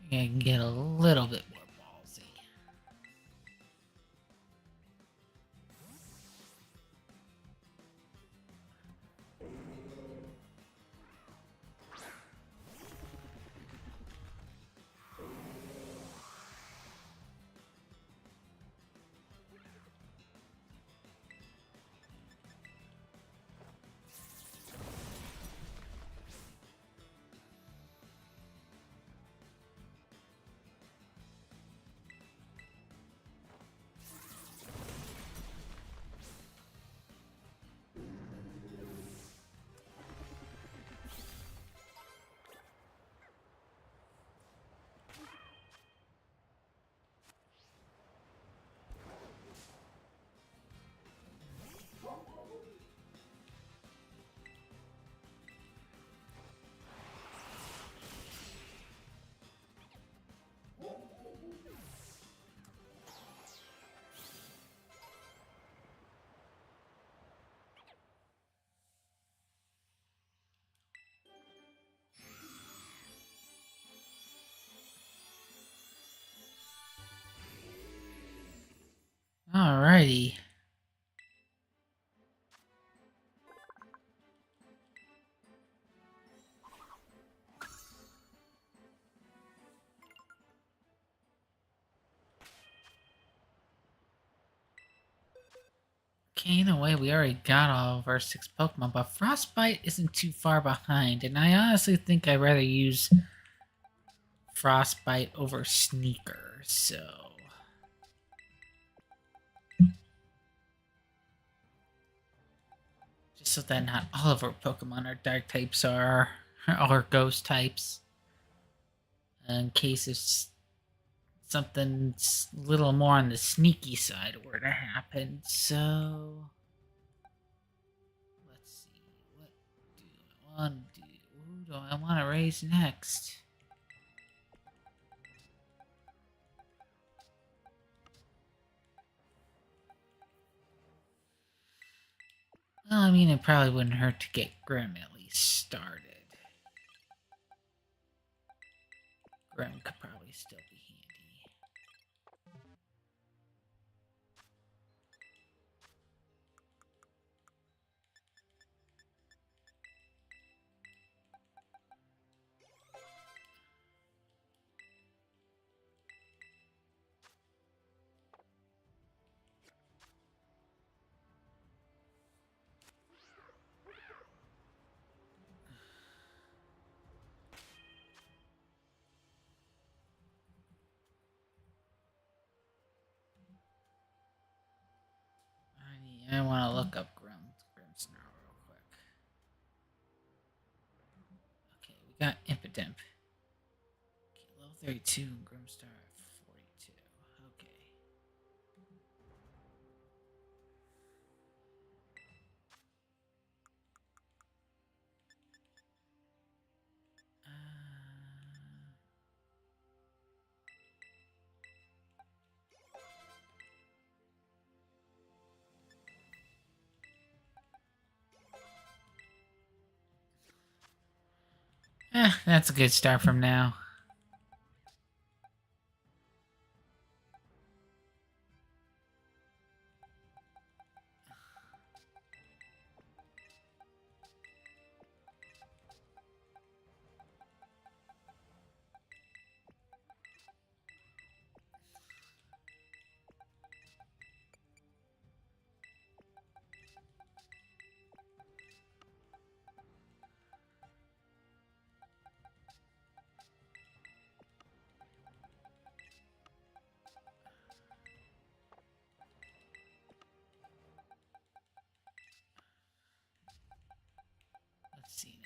I can get a little bit more ballsy. Alrighty. Okay, in a way, we already got all of our 6 Pokemon, but Frostbite isn't too far behind, and I honestly think I'd rather use Frostbite over Sneaker, so... Just so that not all of our Pokemon are Dark types or Ghost types. In case it's something a little more on the sneaky side were to happen, so... Let's see, what do I want to do? Who do I want to raise next? Well, I mean, it probably wouldn't hurt to get Grim at least started. Grim could probably still be handy. I want to look up Grim's now real quick. Okay, we got Impidimp. Okay, level 32 and Grimstar at 42. Okay. That's a good start from now. Let's see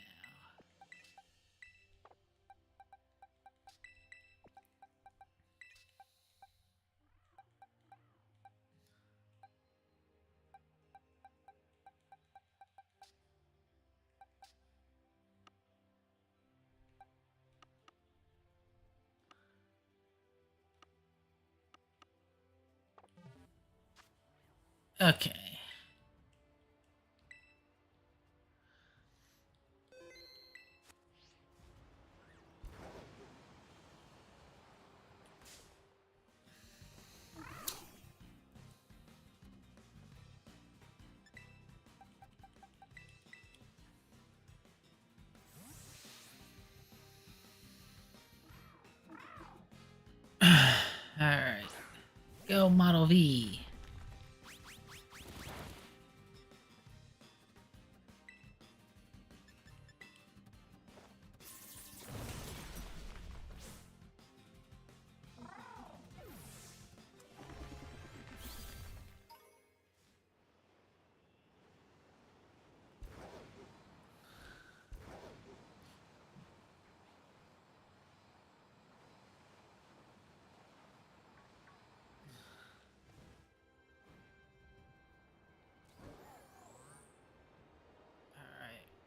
now. Okay. Alright. Go Model V.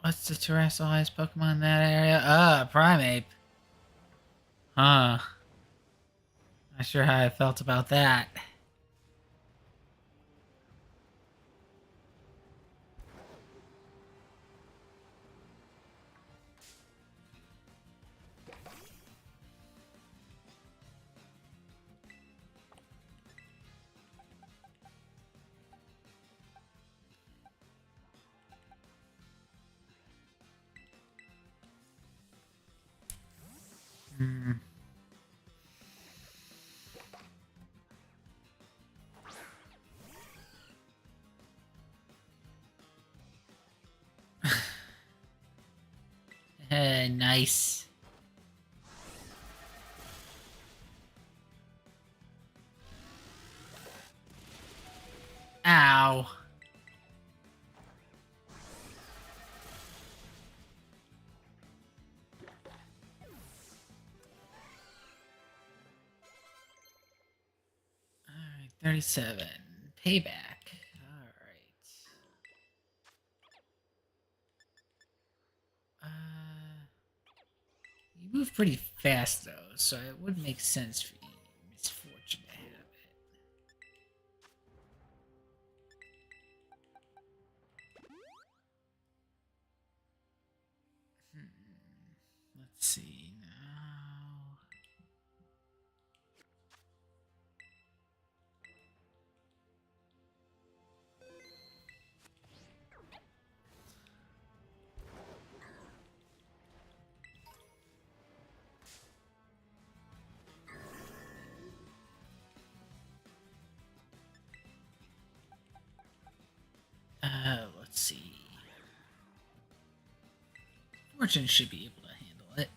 What's the terrestrialized Pokemon in that area? Primeape. Huh. Not sure how I felt about that. Hmm. Nice. Ow. Alright, 37. Payback. Alright. You move pretty fast though, so it would make sense for you. Misfortune to have it. Let's see now. let's see. Fortune should be able to handle it.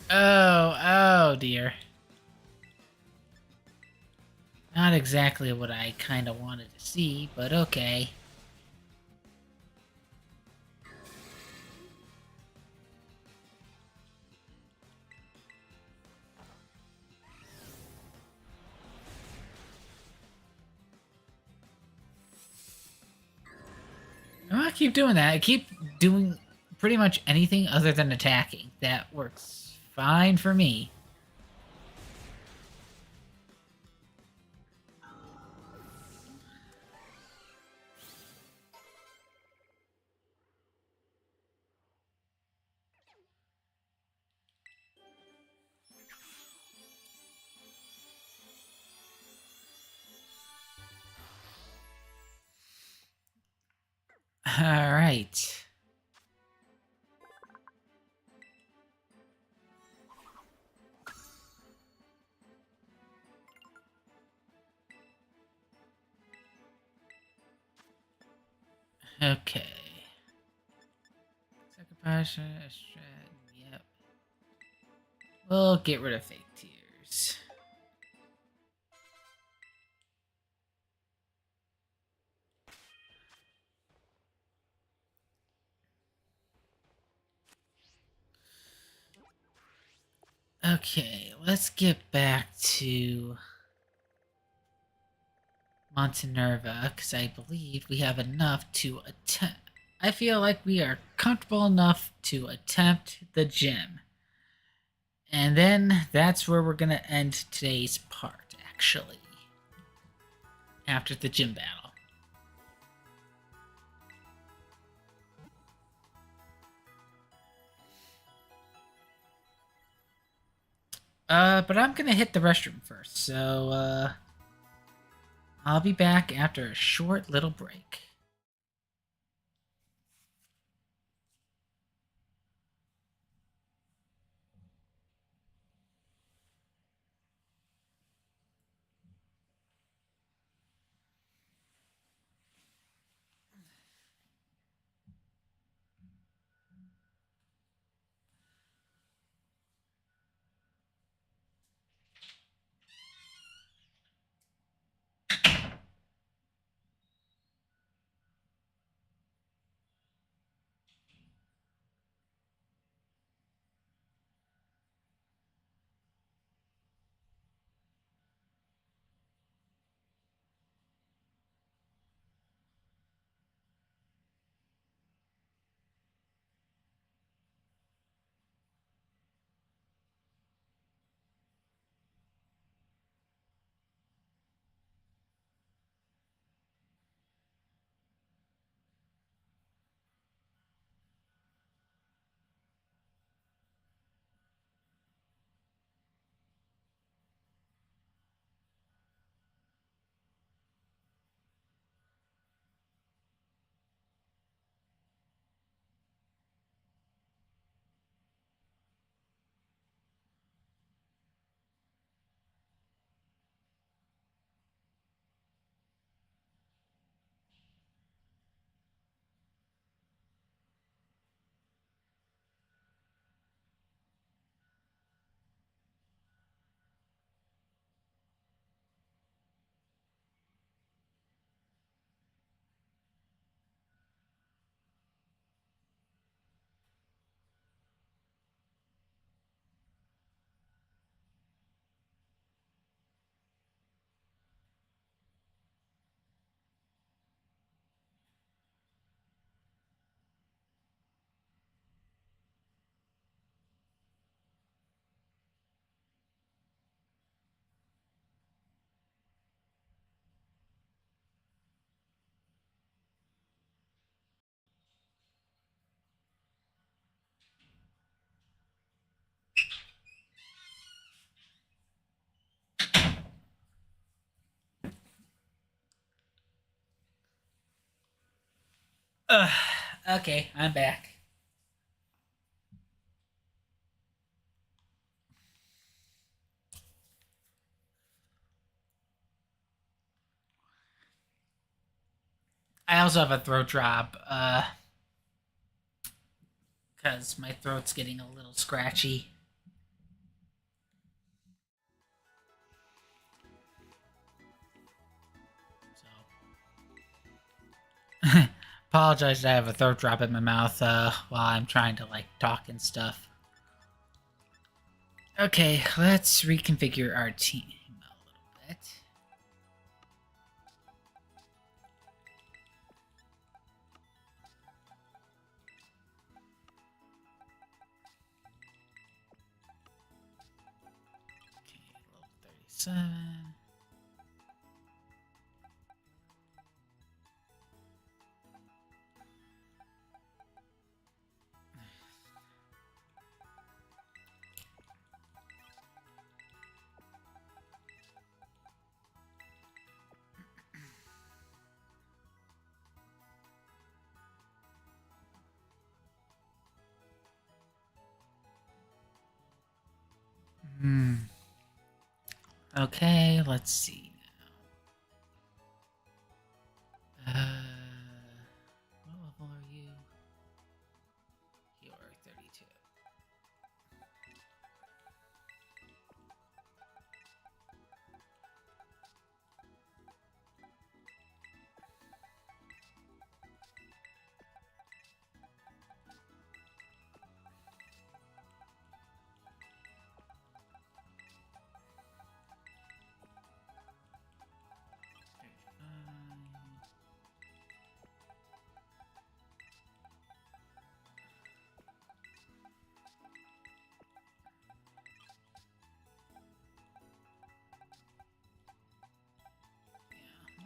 Oh dear. Not exactly what I kind of wanted to see, but okay. I keep doing that. I keep doing pretty much anything other than attacking. That works fine for me. All right. Okay. Second passion, yep. We'll get rid of fake tears. Okay, let's get back to Montenerva, because I believe we have enough to attempt. I feel like we are comfortable enough to attempt the gym. And then that's where we're going to end today's part, actually. After the gym battle. But I'm going to hit the restroom first, so, I'll be back after a short little break. Ugh, okay, I'm back. I also have a throat drop, because my throat's getting a little scratchy. So, apologize that I have a throat drop in my mouth, while I'm trying to, like, talk and stuff. Okay, let's reconfigure our team a little bit. Okay, level 37. Hmm. Okay, let's see now. What level are you? You're 32.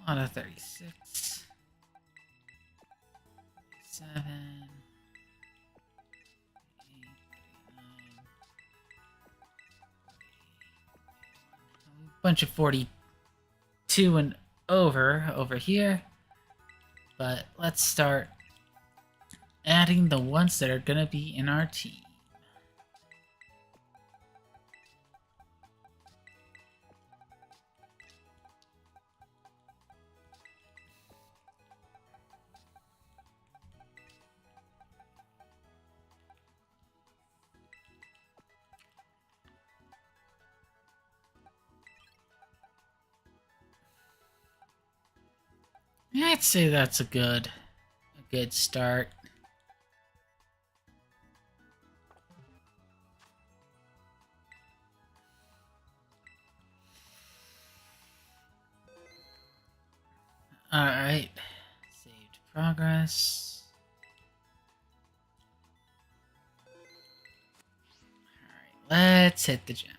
On a 36. 7. 39. Bunch of 42 and over here. But let's start adding the ones that are gonna be in our team. I'd say that's a good start. Alright. Saved progress. Alright, let's hit the gym.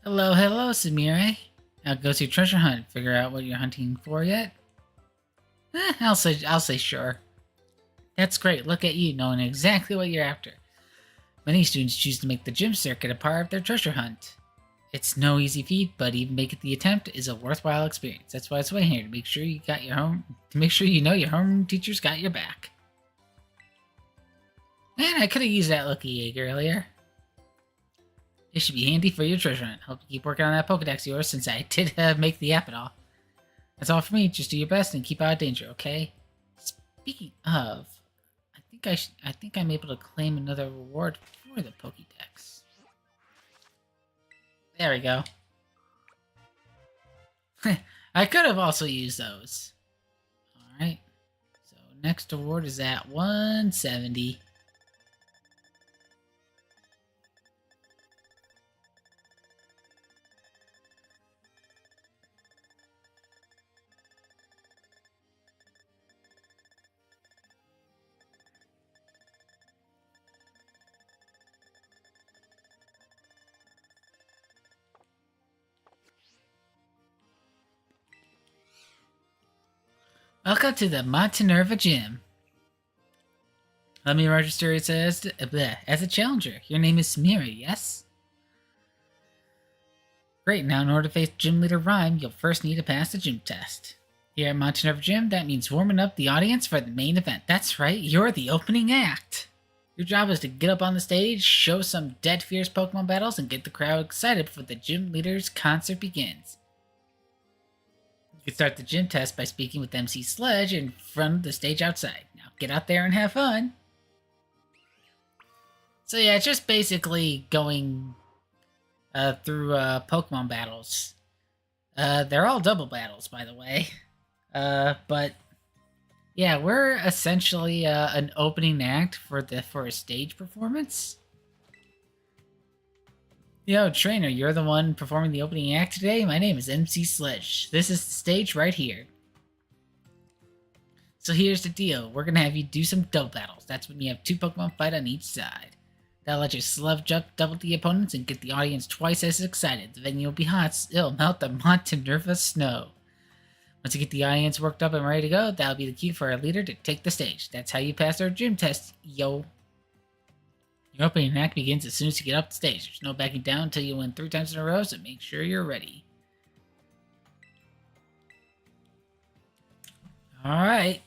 Hello, hello, Samire. Now go to treasure hunt. Figure out what you're hunting for yet? I'll say sure. That's great. Look at you, knowing exactly what you're after. Many students choose to make the gym circuit a part of their treasure hunt. It's no easy feat, but even making the attempt is a worthwhile experience. That's why it's waiting here to make sure you know your homeroom teacher's got your back. Man, I could have used that lucky egg earlier. It should be handy for your treasure hunt. Hope you keep working on that Pokedex of yours, since I did make the app and all. That's all for me. Just do your best and keep out of danger, okay? Speaking of, I think I'm able to claim another reward for the Pokédex. There we go. I could have also used those. Alright. So next reward is at 170. Welcome to the Montenerva Gym. Let me register it as a challenger. Your name is Samira, yes? Great, now in order to face Gym Leader Rhyme, you'll first need to pass the gym test. Here at Montenerva Gym, that means warming up the audience for the main event. That's right, you're the opening act. Your job is to get up on the stage, show some dead fierce Pokemon battles, and get the crowd excited before the Gym Leader's concert begins. You can start the gym test by speaking with MC Sledge in front of the stage outside. Now get out there and have fun. So yeah, it's just basically going through Pokemon battles. They're all double battles, by the way. But yeah, we're essentially an opening act for a stage performance. Yo, trainer, you're the one performing the opening act today? My name is MC Sledge. This is the stage right here. So here's the deal. We're gonna have you do some double battles. That's when you have 2 Pokemon fight on each side. That'll let you sludge up double the opponents and get the audience twice as excited. The venue will be hot. It'll melt the Montenerva snow. Once you get the audience worked up and ready to go, that'll be the cue for our leader to take the stage. That's how you pass our gym test, yo. Your opening act begins as soon as you get up the stage. There's no backing down until you win 3 times in a row, so make sure you're ready. Alright.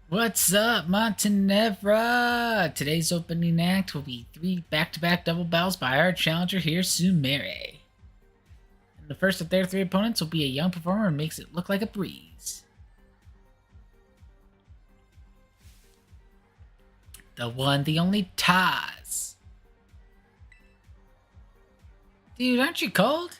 What's up, Montenevra? Today's opening act will be 3 back-to-back double battles by our challenger here, Sumere. And the first of their 3 opponents will be a young performer who makes it look like a breeze. The one, the only Taz. Dude, aren't you cold?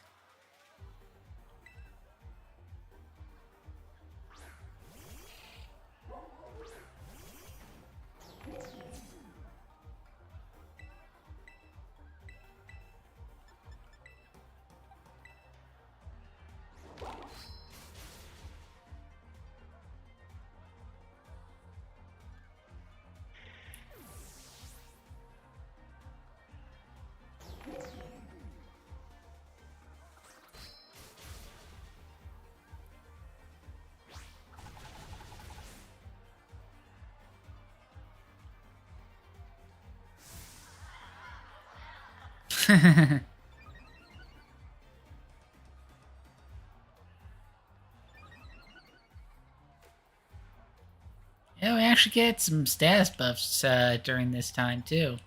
Yeah, we actually get some status buffs during this time, too.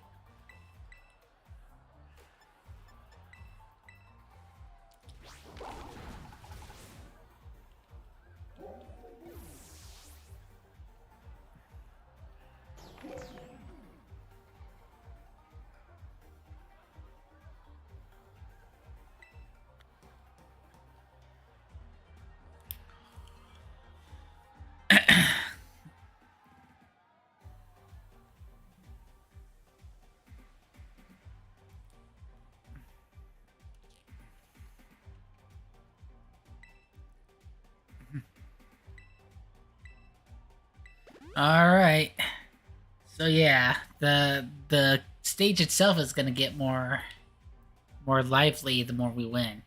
Alright. So yeah, the stage itself is gonna get more lively the more we win.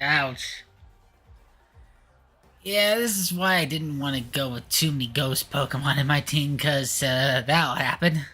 Ouch. Yeah, this is why I didn't want to go with too many ghost Pokemon in my team, because that'll happen.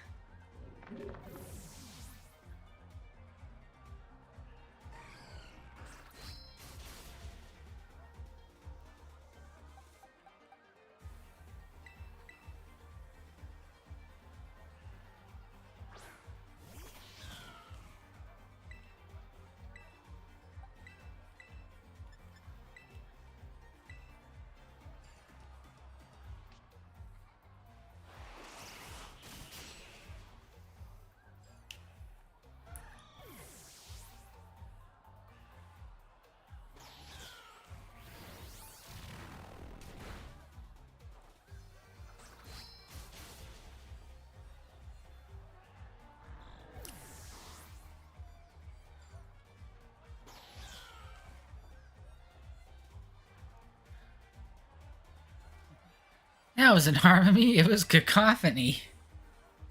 That wasn't harmony, it was cacophony.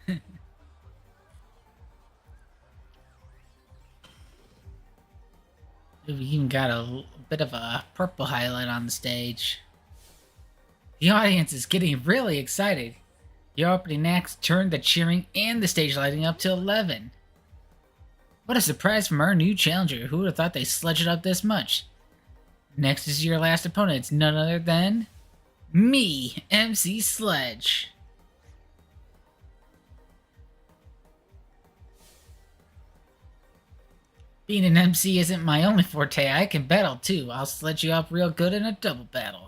We even got a bit of a purple highlight on the stage. The audience is getting really excited. The opening acts turned the cheering and the stage lighting up to 11. What a surprise from our new challenger. Who would have thought they sledged it up this much? Next is your last opponent. It's none other than me, MC Sledge. Being an MC isn't my only forte. I can battle too. I'll sledge you up real good in a double battle.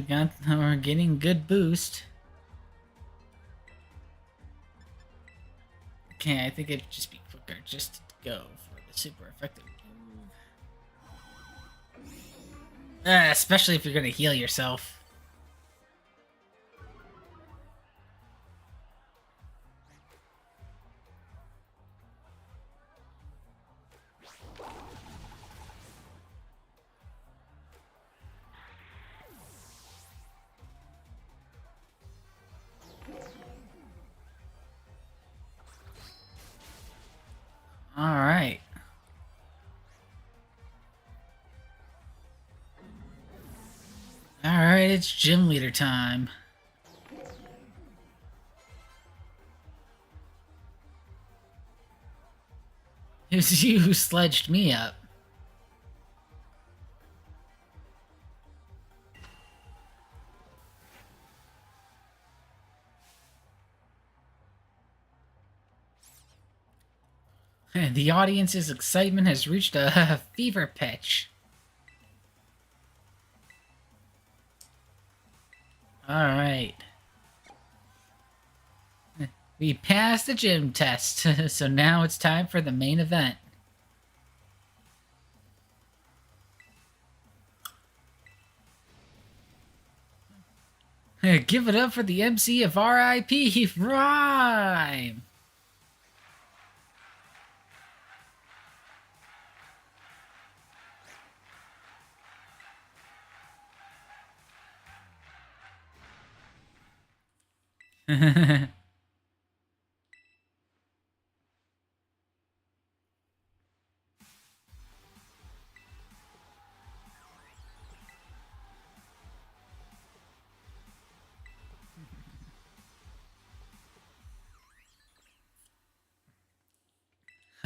Yeah, we're getting good boost. Okay, I think it'd just be quicker just to go for the super effective move. Especially if you're gonna heal yourself. Alright. Alright, it's gym leader time. It was you who sledged me up. The audience's excitement has reached a fever pitch. Alright. We passed the gym test, so now it's time for the main event. Give it up for the MC of RIP, Rhyme!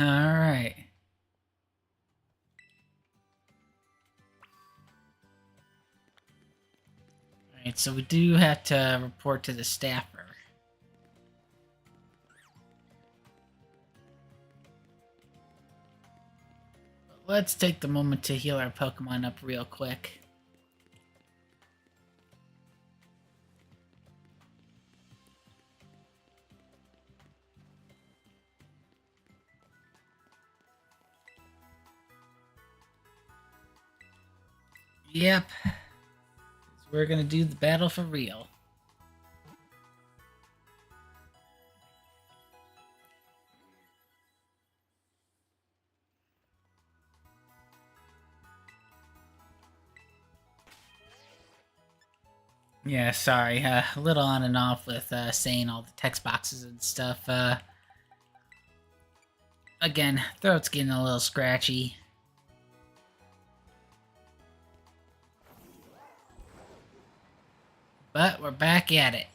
Alright. Alright, so we do have to report to the staffer. But let's take the moment to heal our Pokemon up real quick. Yep. We're gonna do the battle for real. Yeah, sorry. A little on and off with saying all the text boxes and stuff. Again, throat's getting a little scratchy. but we're back at it.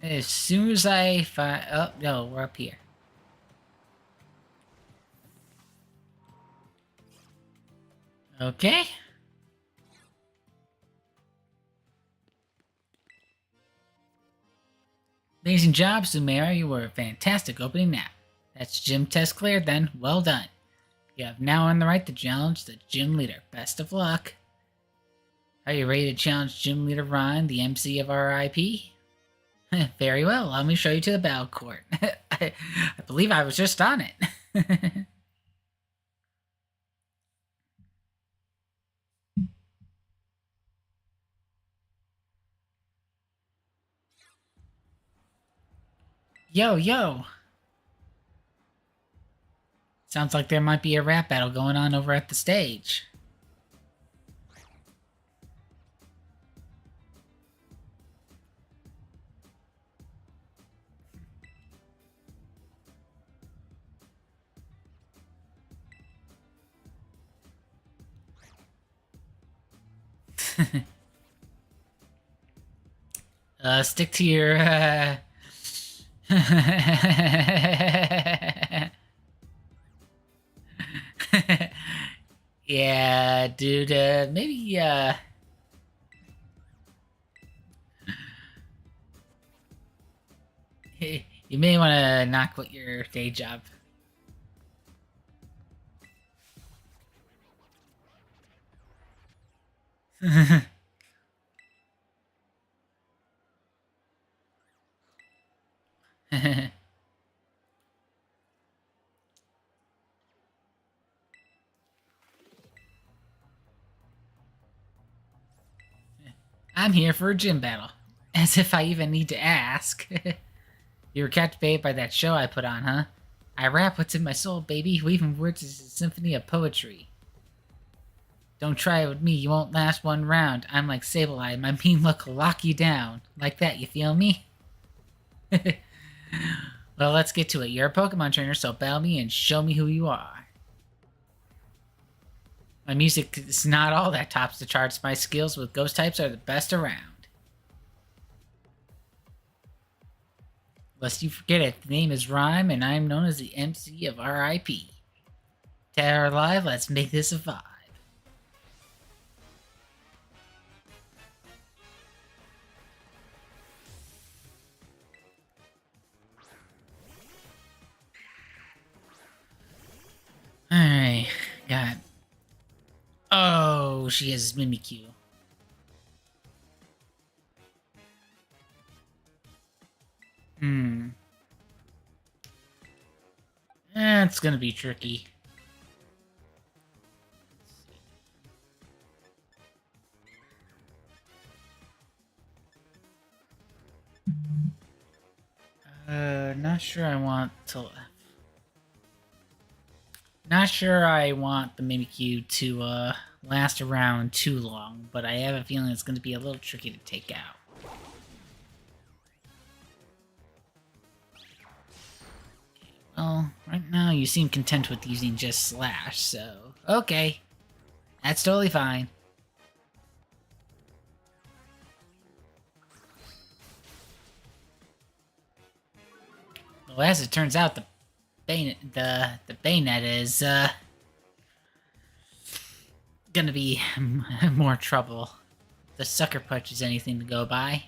As soon as I find... Oh, no, we're up here. Okay. Amazing job, Sumera. You were a fantastic opening nap. That's gym test cleared then. Well done. You have now earned the right to challenge the gym leader. Best of luck. Are you ready to challenge gym leader Ryan, the MC of RIP? Very well. Let me show you to the battle court. I believe I was just on it. Yo, yo. Sounds like there might be a rap battle going on over at the stage. Stick to your, Yeah, dude, maybe, you may want to not quit your day job. I'm here for a gym battle. As if I even need to ask. You were captivated by that show I put on, huh? I rap what's in my soul, baby. Weaving words is a symphony of poetry. Don't try it with me, you won't last one round. I'm like Sableye, my mean look will lock you down. Like that, you feel me? Well, let's get to it. You're a Pokemon trainer, so battle me and show me who you are. My music is not all that tops the charts. My skills with ghost types are the best around. Lest you forget it, the name is Rhyme, and I'm known as the MC of RIP. Dead or alive, let's make this a vibe. Alright, got... Oh, she has Mimikyu. It's gonna be tricky. Not sure I want to... Not sure I want the Mimikyu to, last around too long, but I have a feeling it's gonna be a little tricky to take out. Well, right now you seem content with using just Slash, so... Okay. That's totally fine. Well, as it turns out, the Bayonet is, gonna be more trouble. The Sucker Punch is anything to go by.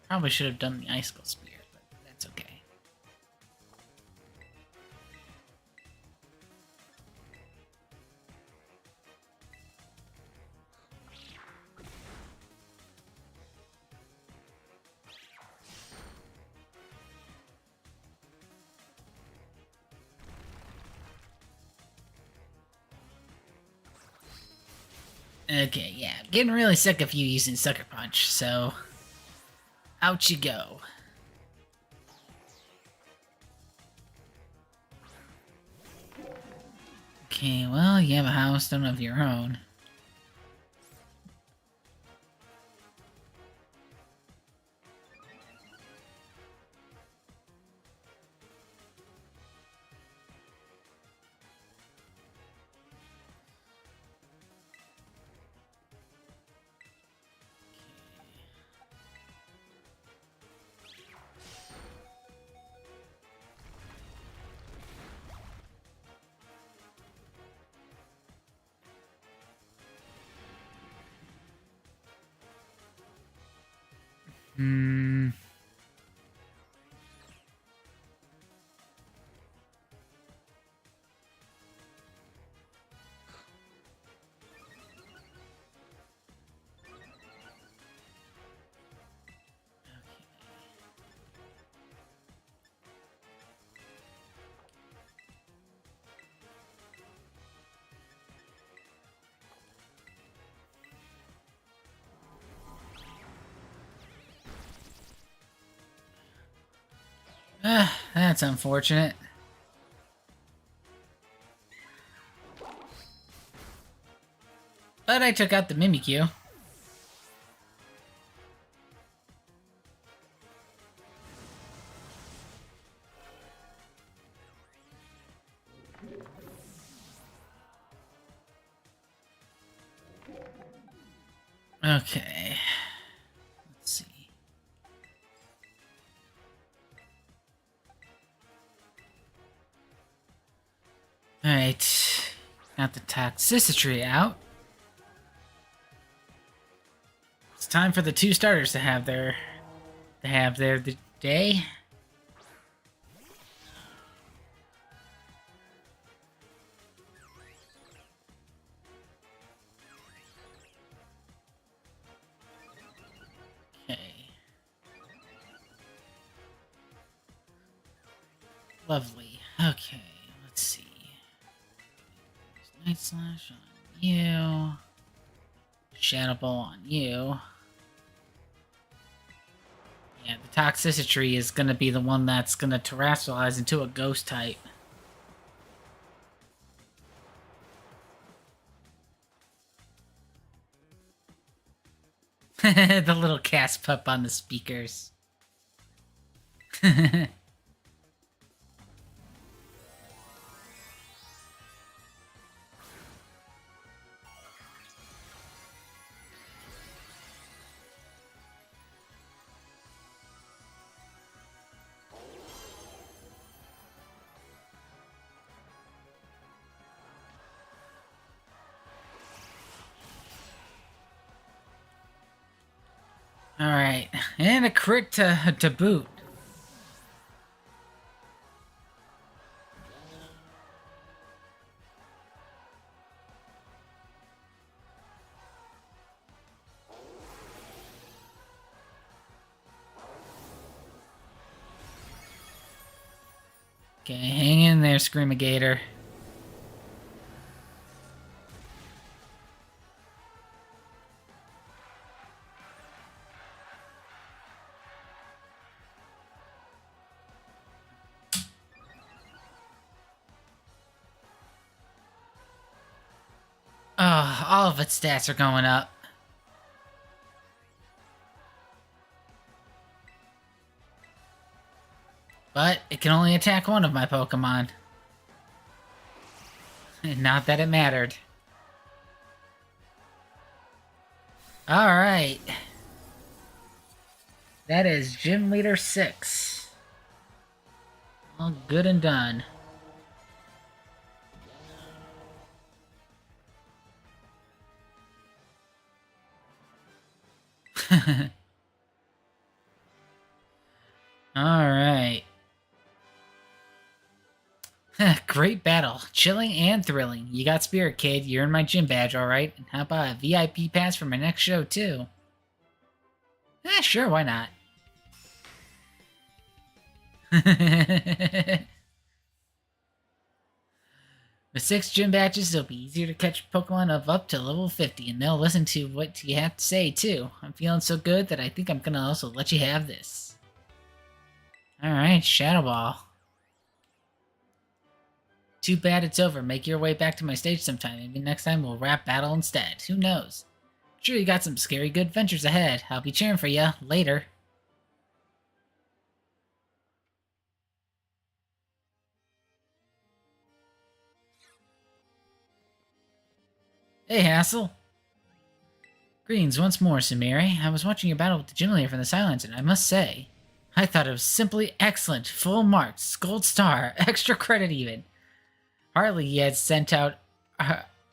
Probably should have done the Icicle Spear, but that's okay. Okay, yeah, I'm getting really sick of you using Sucker Punch, so... Out you go. Okay, well, you have a house stone of your own. Hmm. That's unfortunate. But I took out the Mimikyu. Okay. Let's see. Alright. Got the toxicity out. It's time for the two starters to have their day. Okay. Lovely. Okay, let's see. Night Slash on you. Shadow Ball on you. Yeah, the Toxicity is gonna be the one that's gonna terrestrialize into a ghost type. The little cast pup on the speakers. Alright, and a crit to boot. Okay, hang in there, Screamigator. Oh, all of its stats are going up. But it can only attack one of my Pokemon. Not that it mattered. Alright. That is Gym Leader 6. All good and done. Alright. Great battle. Chilling and thrilling. You got Spirit Kid. You earned my gym badge, alright? And how about a VIP pass for my next show, too? Sure, why not? With 6 gym badges, it'll be easier to catch Pokemon of up to level 50, and they'll listen to what you have to say, too. I'm feeling so good that I think I'm gonna also let you have this. Alright, Shadow Ball. Too bad it's over. Make your way back to my stage sometime. Maybe next time we'll rap battle instead. Who knows? Sure, you got some scary good adventures ahead. I'll be cheering for you. Later. Hey, Hassel. Greetings once more, Sumire. I was watching your battle with the gym leader from the silence, and I must say, I thought it was simply excellent. Full marks, gold star, extra credit even. Hardly you had sent out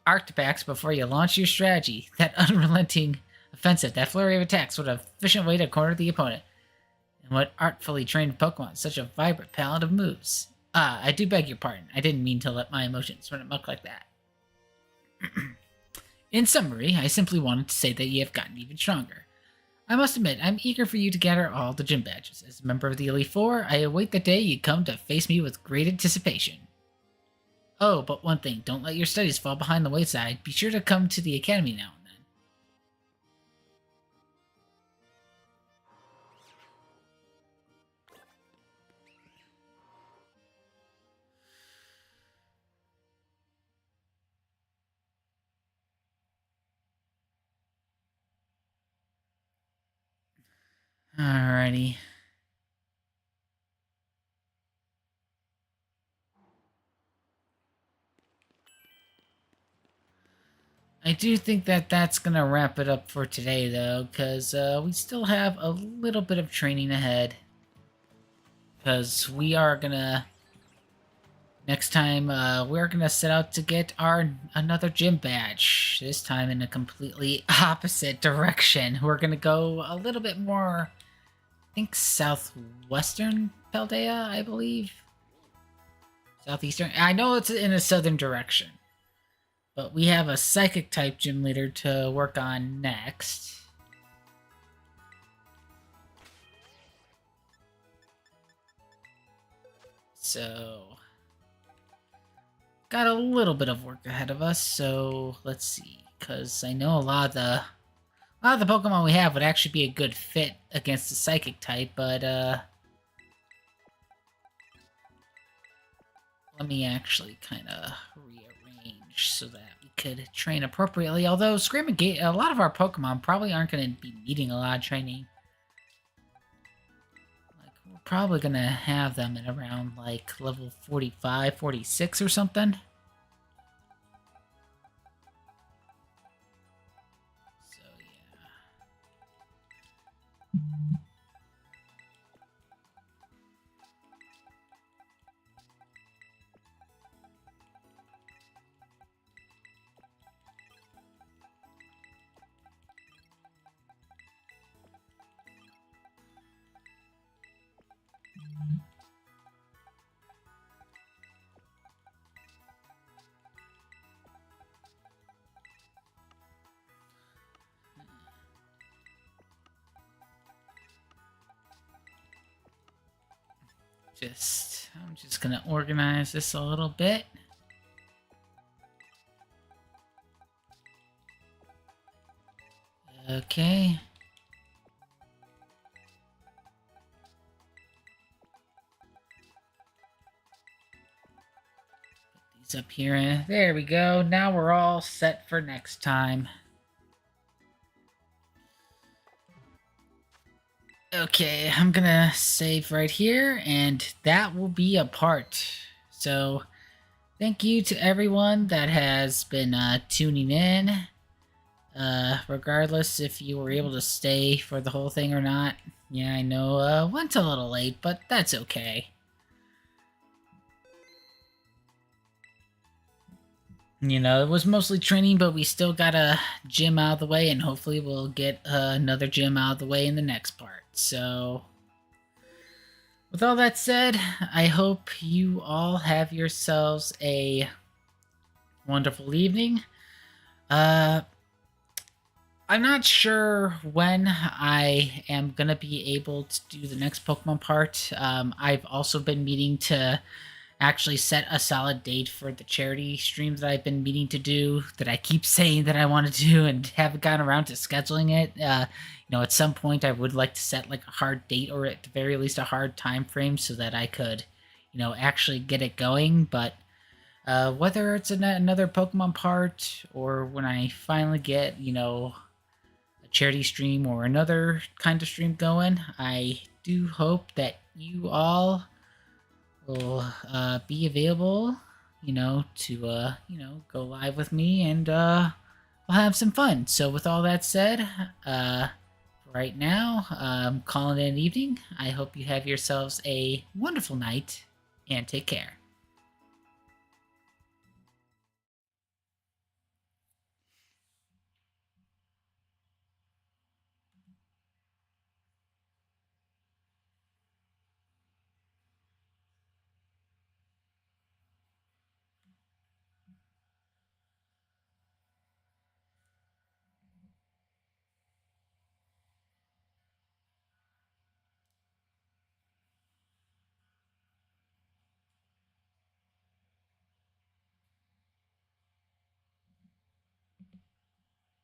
artifacts before you launched your strategy. That unrelenting offensive. That flurry of attacks, what an efficient way to corner the opponent. And what artfully trained Pokemon, such a vibrant palette of moves. I do beg your pardon. I didn't mean to let my emotions run amok like that. In summary, I simply wanted to say that you have gotten even stronger. I must admit, I'm eager for you to gather all the gym badges. As a member of the Elite Four, I await the day you come to face me with great anticipation. Oh, but one thing, don't let your studies fall behind the wayside. Be sure to come to the academy now and then. Alrighty. I do think that that's going to wrap it up for today, though, because we still have a little bit of training ahead. Because we are going to... Next time, we're going to set out to get another gym badge. This time in a completely opposite direction. We're going to go a little bit more, I think, southwestern Paldea, I believe. Southeastern. I know it's in a southern direction. But we have a Psychic-type gym leader to work on next. So... got a little bit of work ahead of us, so let's see. Because I know a lot of the Pokemon we have would actually be a good fit against the Psychic-type, but let me actually kind of rearrange so that we could train appropriately. Although Scream and Gate, a lot of our Pokemon probably aren't going to be needing a lot of training. Like, we're probably going to have them at around like level 45, 46 or something. So yeah. I'm just gonna organize this a little bit. Okay. Put these up here. There we go. Now we're all set for next time. Okay, I'm gonna save right here, and that will be a part. So, thank you to everyone that has been tuning in. Regardless if you were able to stay for the whole thing or not. Yeah, I know, went a little late, but that's okay. You know, it was mostly training, but we still got a gym out of the way, and hopefully we'll get another gym out of the way in the next part. So, with all that said, I hope you all have yourselves a wonderful evening. I'm not sure when I am going to be able to do the next Pokemon part. I've also been meaning to actually set a solid date for the charity stream that I've been meaning to do, that I keep saying that I want to do and haven't gotten around to scheduling it. You know, at some point I would like to set like a hard date, or at the very least a hard time frame, so that I could, you know, actually get it going. But whether it's another Pokemon part, or when I finally get, you know, a charity stream or another kind of stream going, I do hope that you all will be available, you know, to you know, go live with me, and we'll have some fun. So with all that said, right now, calling it an evening. I hope you have yourselves a wonderful night, and take care.